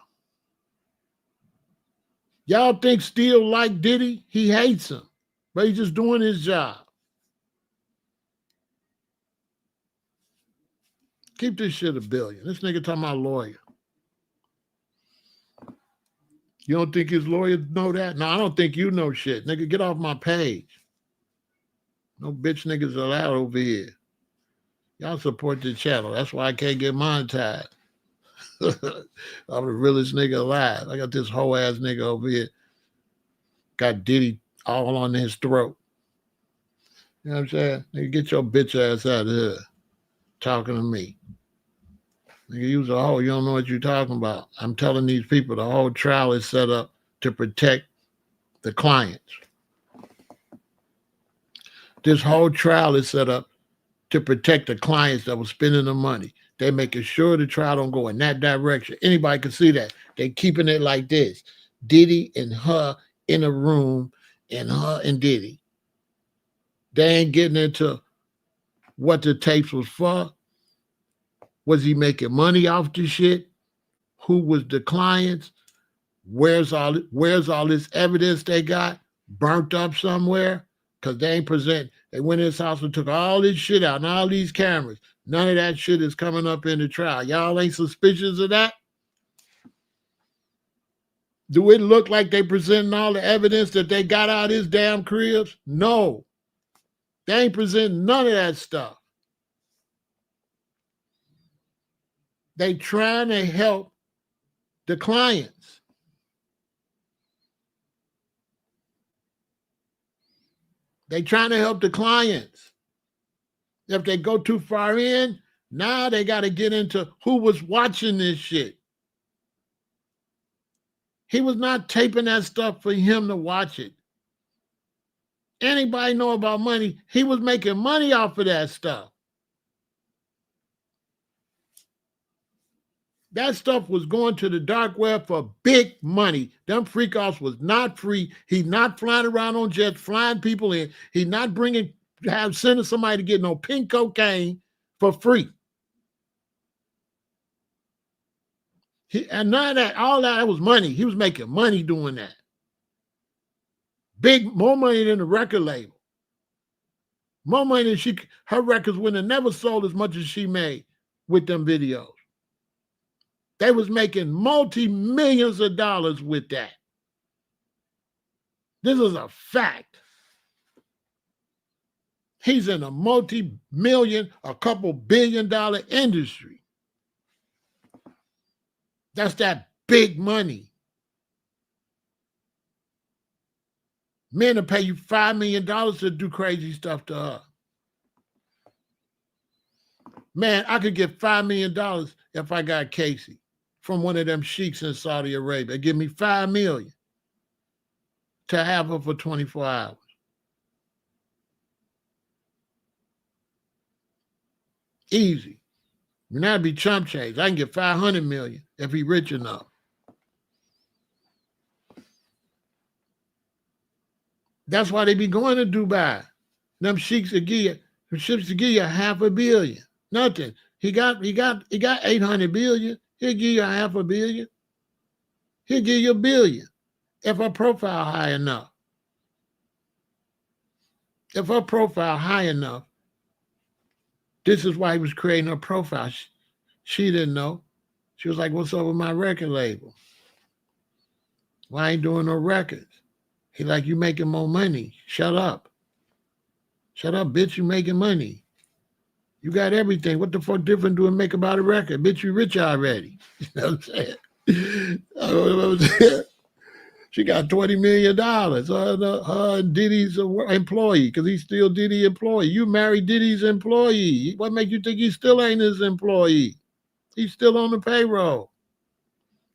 Y'all think Steele like Diddy? He hates him, but he's just doing his job. Keep this shit $1 billion. This nigga talking about lawyer. You don't think his lawyers know that? No, I don't think you know shit. Nigga, get off my page. No bitch niggas allowed over here. Y'all support the channel. That's why I can't get monetized. I'm the realest nigga alive. I got this whole ass nigga over here. Got Diddy all on his throat. You know what I'm saying? Nigga, get your bitch ass out of here. Talking to me. Nigga, use a hoe. You don't know what you're talking about. I'm telling these people the whole trial is set up to protect the clients. This whole trial is set up to protect the clients that were spending the money. They making sure the trial don't go in that direction. Anybody can see that. They keeping it like this. Diddy and her in a room, and her and Diddy. They ain't getting into what the tapes was for. Was he making money off the shit? Who was the clients? Where's all this evidence they got? Burnt up somewhere? Because they ain't present. They went in his house and took all this shit out and all these cameras. None of that shit is coming up in the trial. Y'all ain't suspicious of that? Do it look like they presenting all the evidence that they got out of his damn cribs? No. They ain't presenting none of that stuff. They trying to help the clients. They trying to help the clients. If they go too far in, now they got to get into who was watching this shit. He was not taping that stuff for him to watch it. Anybody know about money? He was making money off of that stuff. That stuff was going to the dark web for big money. Them freak offs was not free. He's not flying around on jets, flying people in. He's not sending somebody to get no pink cocaine for free. And none of that, all that was money. He was making money doing that. More money than the record label. More money than her records would have never sold as much as she made with them videos. They was making multi-millions of dollars with that. This is a fact. He's in a multi-million, a couple $billion industry. That's that big money. Men will pay you $5 million to do crazy stuff to her. Man, I could get $5 million if I got Casey from one of them sheiks in Saudi Arabia. Give me $5 million. to have her for 24 hours. Easy. Now it'd be chump change. I can get 500 million if he rich enough. That's why they be going to Dubai. Them sheiks will give you, $500 million. Nothing. He got 800 billion. He'll give you $500 million. He'll give you $1 billion if her profile high enough. If her profile high enough, this is why he was creating her profile. She didn't know. She was like, what's up with my record label? Why I ain't doing no records? He like, you making more money. Shut up. Shut up, bitch, you making money. You got everything. What the fuck different do it make about a record? Bitch, you rich already. You know what I'm saying? She got $20 million. Her and Diddy's employee, because he's still Diddy employee. You married Diddy's employee. What makes you think he still ain't his employee? He's still on the payroll.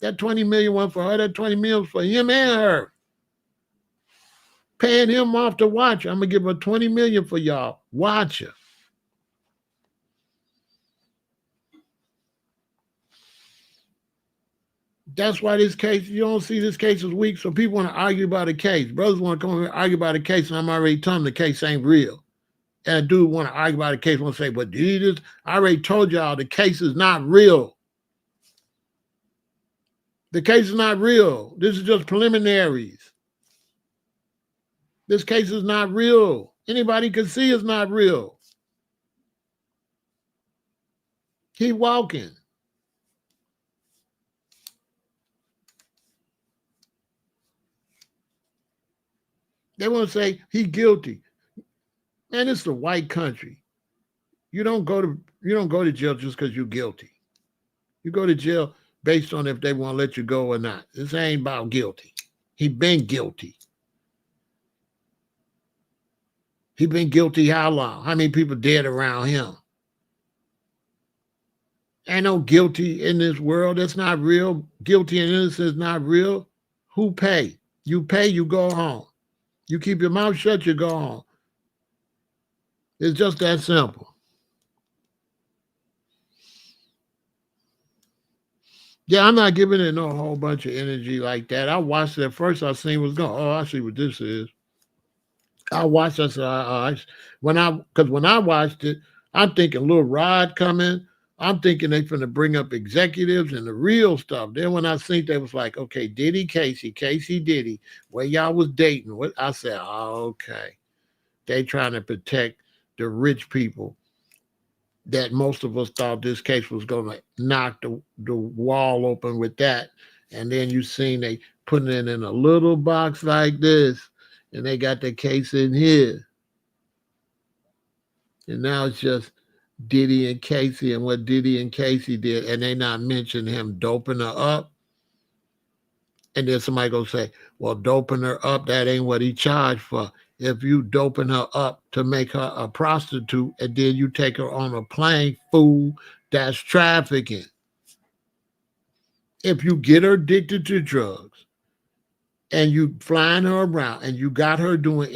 That $20 million one for her. That $20 million for him and her. Paying him off to watch her. I'm gonna give her $20 million for y'all. Watch her. That's why this case, you don't see this case is weak, so people want to argue about a case. Brothers want to come and argue about a case, and I'm already telling them the case ain't real. And a dude want to argue about a case, want to say, but Jesus, I already told y'all the case is not real. The case is not real. This is just preliminaries. This case is not real. Anybody can see it's not real. Keep walking. They want to say he's guilty. Man, it's a white country. You don't go to jail just because you're guilty. You go to jail based on if they want to let you go or not. This ain't about guilty. He been guilty. He been guilty how long? How many people dead around him? Ain't no guilty in this world. That's not real. Guilty and innocent is not real. Who pay? You pay, you go home. You keep your mouth shut, you go home. It's just that simple. Yeah, I'm not giving it no whole bunch of energy like that. I watched it at first. I seen what's going. Oh, I see what this is. I watched. I said, when I watched it, I'm thinking Lil Rod coming. I'm thinking they finna bring up executives and the real stuff. Then when I seen they was like, okay, Diddy, Casey, Diddy, where y'all was dating. What I said, oh, okay, they trying to protect the rich people that most of us thought this case was going to knock the wall open with that. And then you seen they putting it in a little box like this, and they got the case in here. And now it's just Diddy and Casey and what Diddy and Casey did, and they not mention him doping her up. And then somebody go say, well, doping her up, that ain't what he charged for. If you doping her up to make her a prostitute and then you take her on a plane, fool, that's trafficking. If you get her addicted to drugs and you flying her around and you got her doing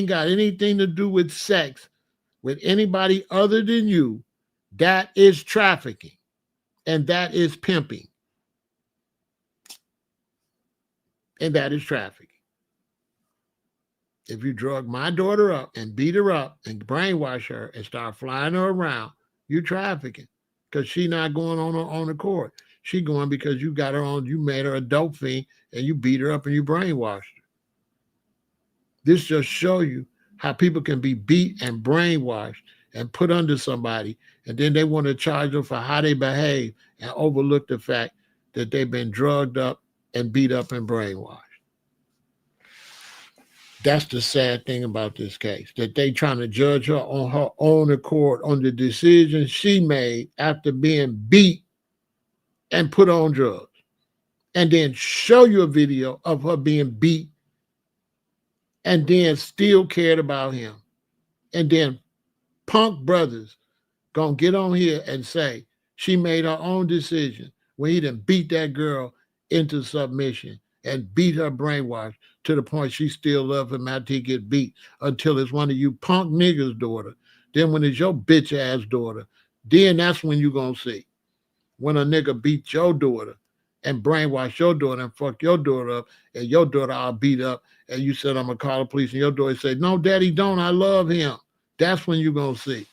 got anything to do with sex with anybody other than you, that is trafficking and that is pimping. And that is trafficking. If you drug my daughter up and beat her up and brainwash her and start flying her around, you trafficking because she not going on her own accord. She going because you got her on, you made her a dope fiend and you beat her up and you brainwashed her. This just show you how people can be beat and brainwashed and put under somebody, and then they want to charge them for how they behave and overlook the fact that they've been drugged up and beat up and brainwashed. That's the sad thing about this case, that they trying to judge her on her own accord on the decision she made after being beat and put on drugs, and then show you a video of her being beat and then still cared about him. And then punk brothers gonna get on here and say she made her own decision when he done beat that girl into submission and beat her brainwash to the point she still love him after he get beat until it's one of you punk niggas' daughter. Then when it's your bitch ass daughter, then that's when you gonna see. When a nigga beat your daughter and brainwash your daughter and fuck your daughter up and your daughter all beat up and you said, I'm gonna call the police and your daughter said, no, daddy, don't, I love him. That's when you gonna see.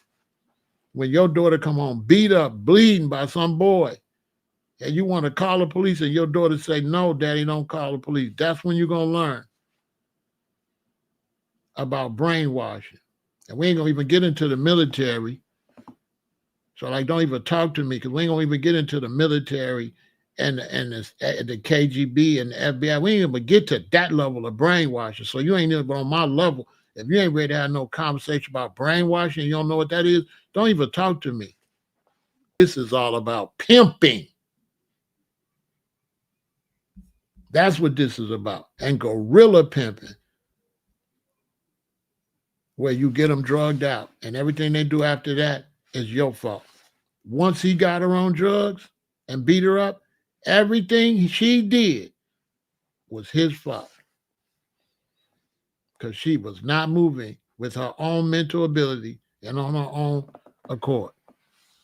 When your daughter come home beat up, bleeding by some boy, and you want to call the police and your daughter say, no, daddy, don't call the police. That's when you're going to learn about brainwashing. And we ain't going to even get into the military. So, like, don't even talk to me because we ain't going to even get into the military and the KGB and the FBI. We ain't even get to that level of brainwashing. So you ain't even on my level. If you ain't ready to have no conversation about brainwashing, you don't know what that is, don't even talk to me. This is all about pimping. That's what this is about. And gorilla pimping, where you get them drugged out and everything they do after that is your fault. Once he got her on drugs and beat her up, everything she did was his fault because she was not moving with her own mental ability and on her own accord.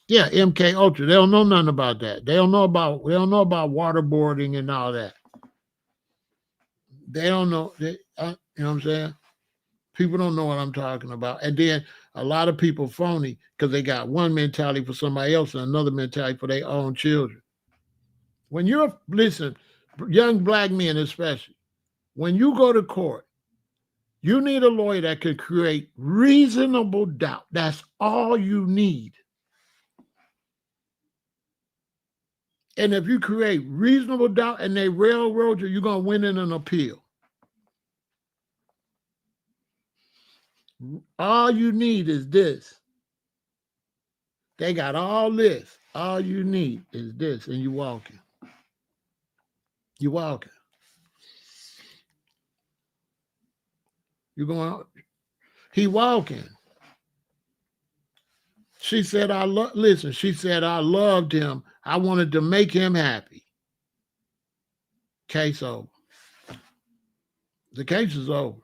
Yeah, MK Ultra. They don't know nothing about that. They don't know about waterboarding and all that. They don't know. You know what I'm saying? People don't know what I'm talking about. And then a lot of people phony because they got one mentality for somebody else and another mentality for their own children. When you're, listen, young black men especially, when you go to court, you need a lawyer that can create reasonable doubt. That's all you need. And if you create reasonable doubt and they railroad you, you're going to win in an appeal. All you need is this. They got all this. All you need is this, and you walking. You walking. You going out. He walking. She said, listen, she said, I loved him. I wanted to make him happy. Case over. The case is over.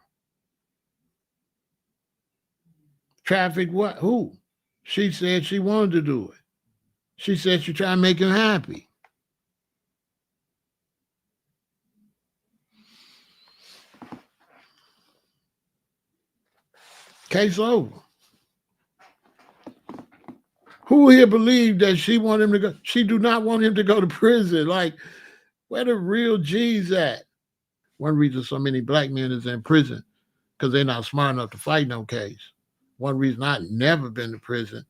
Traffic what? Who? She said she wanted to do it. She said she tried to make him happy. Case over. Who here believed that she wanted him to go? She do not want him to go to prison. Like, where the real G's at? One reason so many black men is in prison because they're not smart enough to fight no case. One reason I've never been to prison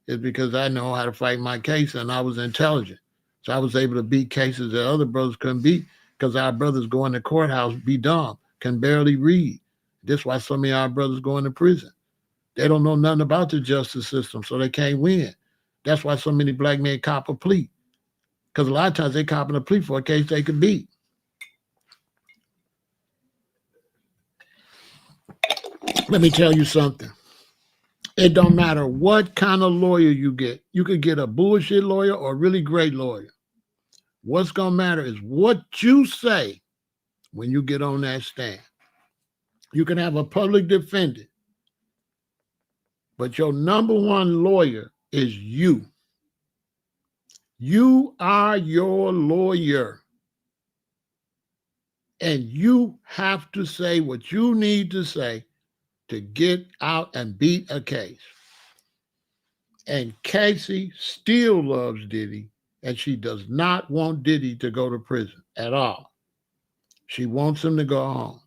is because I know how to fight my case and I was intelligent. So I was able to beat cases that other brothers couldn't beat because our brothers go in the courthouse, be dumb, can barely read. That's why so many of our brothers go into prison. They don't know nothing about the justice system, so they can't win. That's why so many black men cop a plea. Because a lot of times they copping a plea for a case they could beat. Let me tell you something. It don't matter what kind of lawyer you get. You could get a bullshit lawyer or a really great lawyer. What's going to matter is what you say when you get on that stand. You can have a public defender, but your number one lawyer is you. You are your lawyer. And you have to say what you need to say to get out and beat a case. And Casey still loves Diddy, and she does not want Diddy to go to prison at all. She wants him to go home.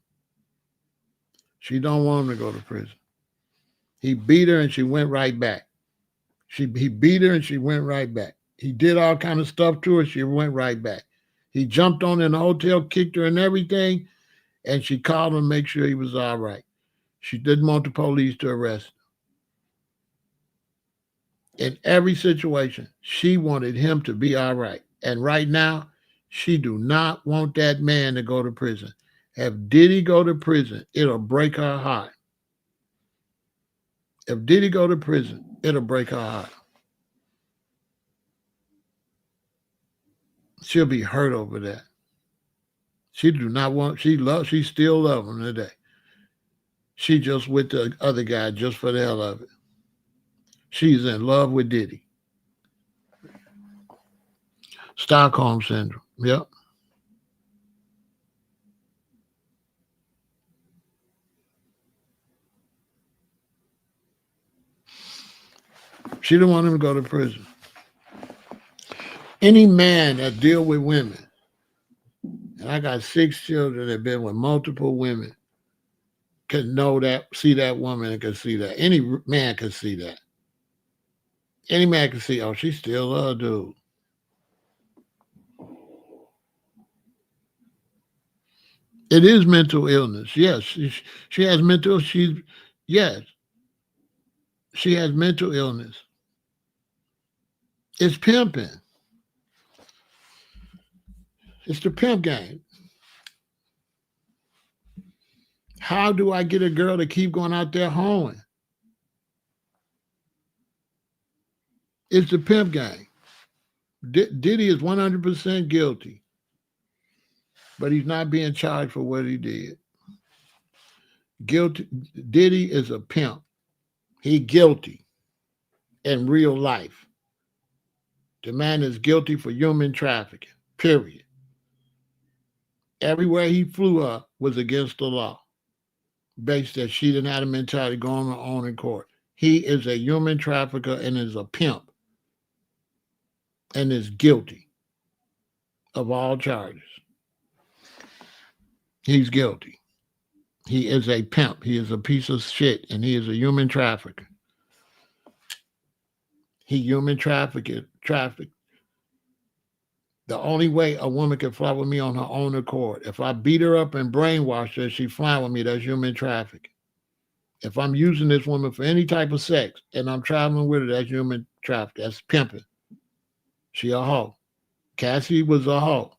She don't want him to go to prison. He beat her and she went right back. He beat her and she went right back. He did all kind of stuff to her. She went right back. He jumped on her in the hotel, kicked her and everything, and she called him to make sure he was all right. She didn't want the police to arrest him. In every situation, she wanted him to be all right. And right now, she do not want that man to go to prison. If Diddy go to prison, it'll break her heart. If Diddy go to prison, it'll break her heart. She'll be hurt over that. She do not want, she still love him today. She just with the other guy just for the hell of it. She's in love with Diddy. Stockholm syndrome. Yep. She don't want him to go to prison. Any man that deal with women, and I got 6 children that been with multiple women, can know that, see that woman and can see that. Any man can see that. Any man can see, oh, she still a dude. It is mental illness. Yes, she has mental. Yes, she has mental illness. It's pimping. It's the pimp game. How do I get a girl to keep going out there hoeing? It's the pimp game. Diddy is 100% guilty, but he's not being charged for what he did. Guilty. Diddy is a pimp. He guilty in real life. The man is guilty for human trafficking, period. Everywhere he flew up was against the law, based that she didn't have a mentality going on her own in court. He is a human trafficker and is a pimp and is guilty of all charges. He's guilty. He is a pimp. He is a piece of shit, and he is a human trafficker. He human trafficked. The only way a woman can fly with me on her own accord, if I beat her up and brainwash her, she fly with me, that's human trafficking. If I'm using this woman for any type of sex and I'm traveling with her, that's human trafficking. That's pimping. She a hoe. Cassie was a hoe.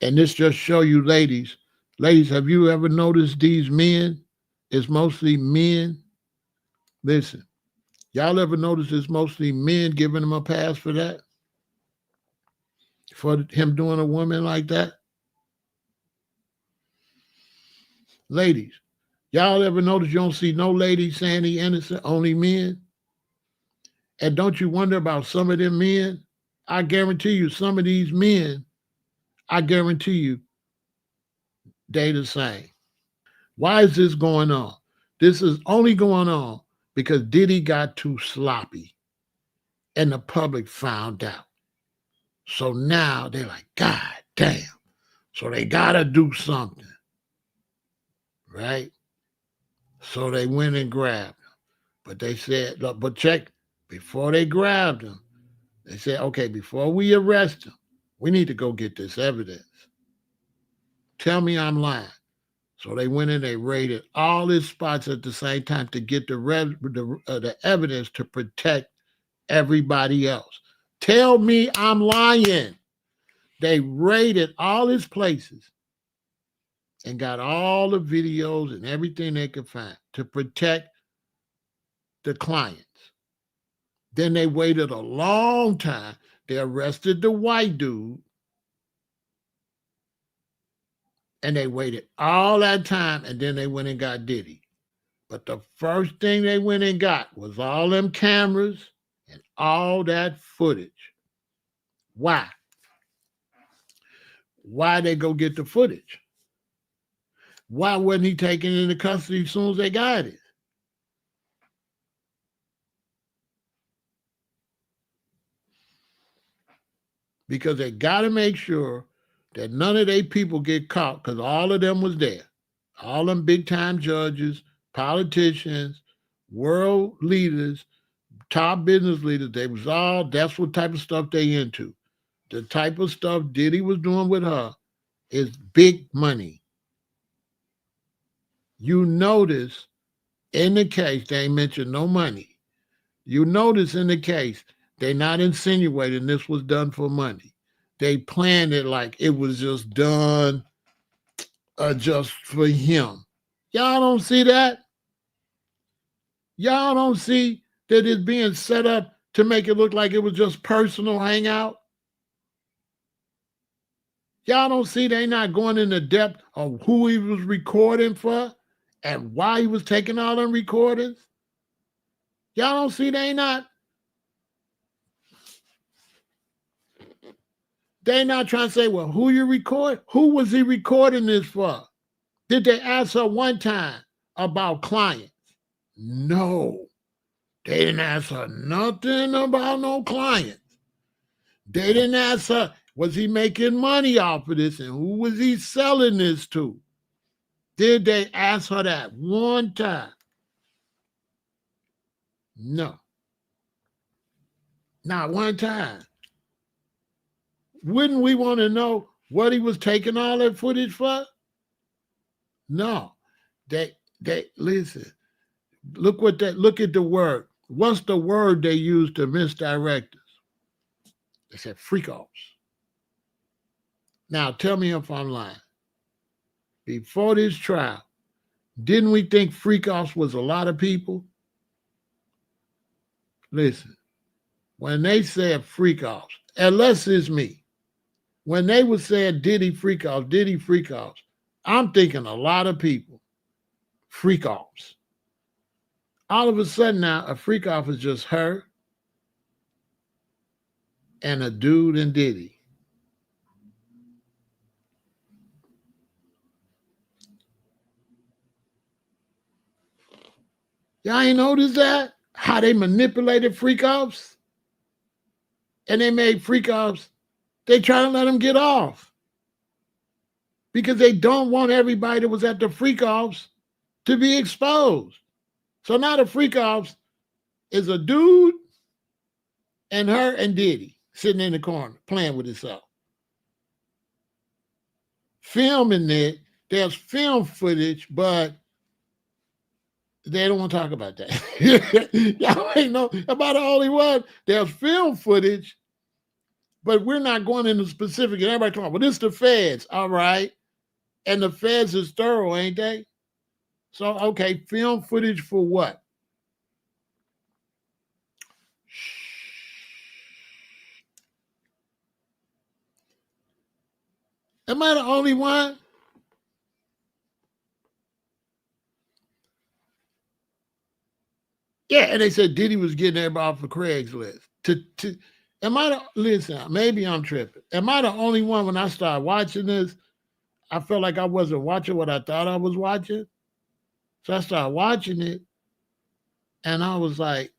And this just show you, ladies, have you ever noticed these men? It's mostly men. Listen, y'all ever notice it's mostly men giving him a pass for that? For him doing a woman like that? Ladies, y'all ever notice you don't see no ladies saying he innocent, only men? And don't you wonder about some of them men? I guarantee you, some of these men, I guarantee you, they the same. Why is this going on? This is only going on because Diddy got too sloppy and the public found out. So now they're like, God damn. So they got to do something, right? So they went and grabbed him. But they said, look, but check, before they grabbed him, they said, okay, before we arrest him, we need to go get this evidence. Tell me I'm lying. So they went in, they raided all his spots at the same time to get the evidence to protect everybody else. Tell me I'm lying. They raided all his places and got all the videos and everything they could find to protect the clients. Then they waited a long time. They arrested the white dude. And they waited all that time, and then they went and got Diddy. But the first thing they went and got was all them cameras and all that footage. Why? Why they go get the footage? Why wasn't he taken into custody as soon as they got it? Because they got to make sure that none of their people get caught, because all of them was there. All them big-time judges, politicians, world leaders, top business leaders, they was all, that's what type of stuff they into. The type of stuff Diddy was doing with her is big money. You notice in the case, they ain't mentioned no money. You notice in the case, they not insinuating this was done for money. They planned it like it was just done just for him. Y'all don't see that? Y'all don't see that it's being set up to make it look like it was just personal hangout? Y'all don't see they not going into depth of who he was recording for and why he was taking all them recordings? Y'all don't see they not trying to say, well, who you record? Who was he recording this for? Did they ask her one time about clients? No. They didn't ask her nothing about no clients. They didn't ask her, was he making money off of this and who was he selling this to? Did they ask her that one time? No. Not one time. Wouldn't we want to know what he was taking all that footage for? No. They listen. Look at the word. What's the word they use to misdirect us? They said freak offs. Now tell me if I'm lying. Before this trial, didn't we think freak offs was a lot of people? Listen, when they said freak offs, unless it's me, when they were saying Diddy freak offs, I'm thinking a lot of people. Freak offs. All of a sudden now, a freak off is just her and a dude and Diddy. Y'all ain't noticed that? How they manipulated freak offs? And they made freak offs, they try to let them get off. Because they don't want everybody that was at the freak offs to be exposed. So now the freak offs is a dude and her and Diddy sitting in the corner playing with himself. Filming it, there's film footage, but they don't want to talk about that. Y'all ain't know about the only one. There's film footage, but we're not going into specific. And everybody talking, well, this is the feds. All right. And the feds is thorough, ain't they? So, okay, film footage for what? Am I the only one? Yeah, and they said Diddy was getting everybody off of Craigslist. Listen, maybe I'm tripping. Am I the only one when I started watching this? I felt like I wasn't watching what I thought I was watching. So I started watching it, and I was like,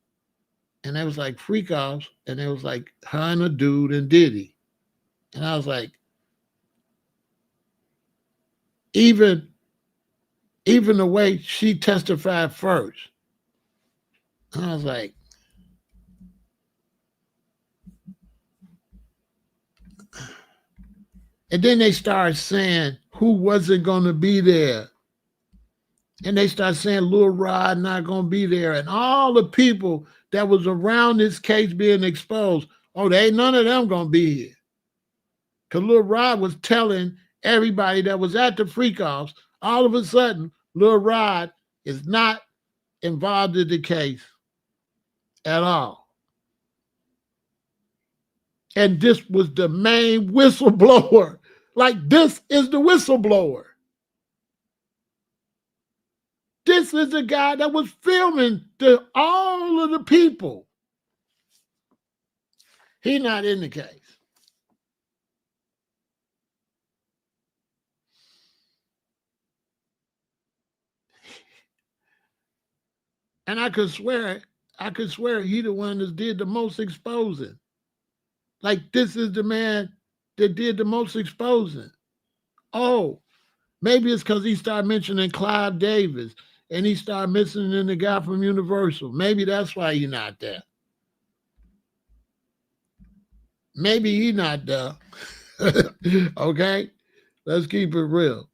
and it was like freak offs, and it was like her and a dude and Diddy. And I was like, even the way she testified first. And I was like, and then they started saying who wasn't going to be there. And they started saying Lil Rod not going to be there. And all the people that was around this case being exposed, oh, they ain't none of them going to be here. Because Lil Rod was telling everybody that was at the freak offs, all of a sudden, Lil Rod is not involved in the case at all. And this was the main whistleblower. Like, this is the whistleblower. This is the guy that was filming all of the people. He's not in the case. And I could swear he the one that did the most exposing. Like, this is the man that did the most exposing. Oh, maybe it's because he started mentioning Clive Davis and he started mentioning the guy from Universal. Maybe that's why he's not there. Maybe he's not there. Okay? Let's keep it real.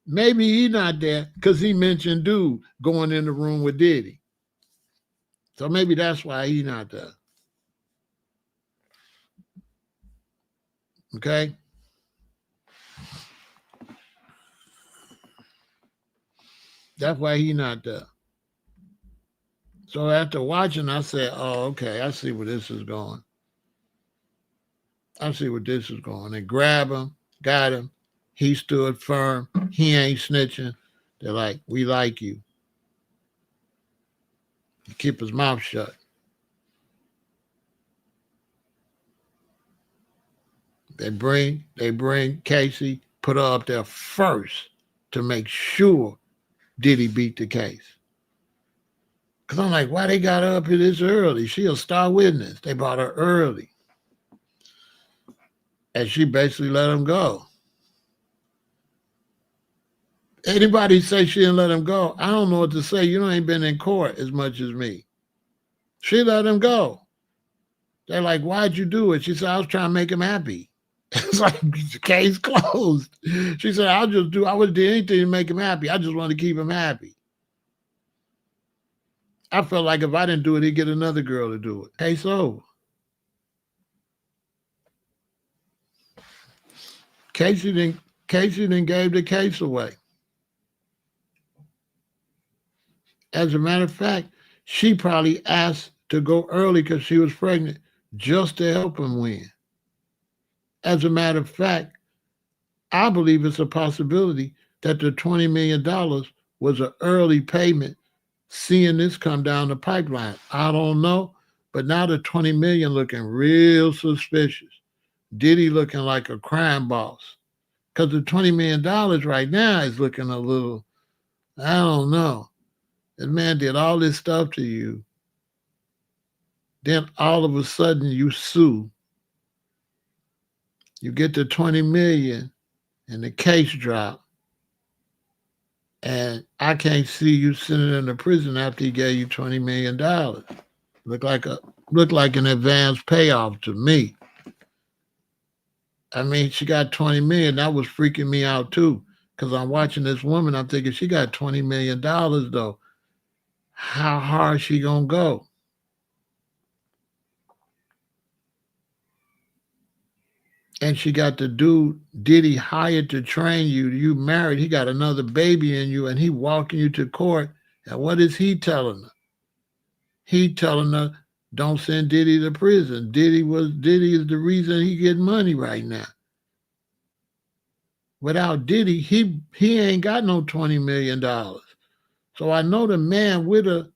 Maybe he's not there because he mentioned dude going in the room with Diddy. So maybe that's why he's not there. Okay? That's why he's not there. So after watching, I said, oh, okay, I see where this is going. I see where this is going. They grab him got him. He stood firm. He ain't snitching. They're like, we like you. He keep his mouth shut. They bring Casey, put her up there first to make sure Diddy beat the case. Because I'm like, why they got her up here this early? She a star witness. They brought her early. And she basically let him go. Anybody say she didn't let him go, I don't know what to say. You ain't been in court as much as me. She let him go. They're like, why'd you do it? She said, I was trying to make him happy. It's like, case closed. She said, I would have did anything to make him happy. I just wanted to keep him happy. I felt like if I didn't do it, he'd get another girl to do it. Case over. Casey then gave the case away. As a matter of fact, she probably asked to go early because she was pregnant just to help him win. As a matter of fact, I believe it's a possibility that the $20 million was an early payment, seeing this come down the pipeline. I don't know, but now the $20 million looking real suspicious. Diddy looking like a crime boss. Because the $20 million right now is looking a little, I don't know. This man did all this stuff to you. Then all of a sudden you sue. You get the $20 million and the case drop. And I can't see you sitting in the prison after he gave you $20 million. Look like an advance payoff to me. I mean, she got $20 million. That was freaking me out too. Because I'm watching this woman, I'm thinking she got $20 million though. How hard she gonna go? And she got the dude Diddy hired to train you. You married. He got another baby in you, and he walking you to court. And what is he telling her? He telling her, don't send Diddy to prison. Diddy is the reason he getting money right now. Without Diddy, he ain't got no $20 million. So I know the man with her,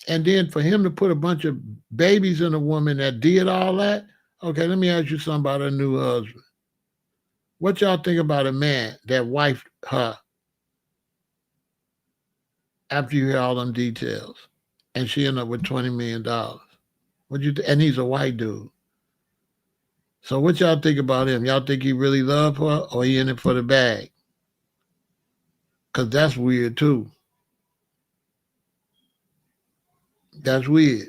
and then for him to put a bunch of babies in a woman that did all that. Okay, let me ask you something about her new husband. What y'all think about a man that wifed her after you hear all them details, and she ended up with $20 million? And he's a white dude. So what y'all think about him? Y'all think he really loved her, or he in it for the bag? Because that's weird too. That's weird.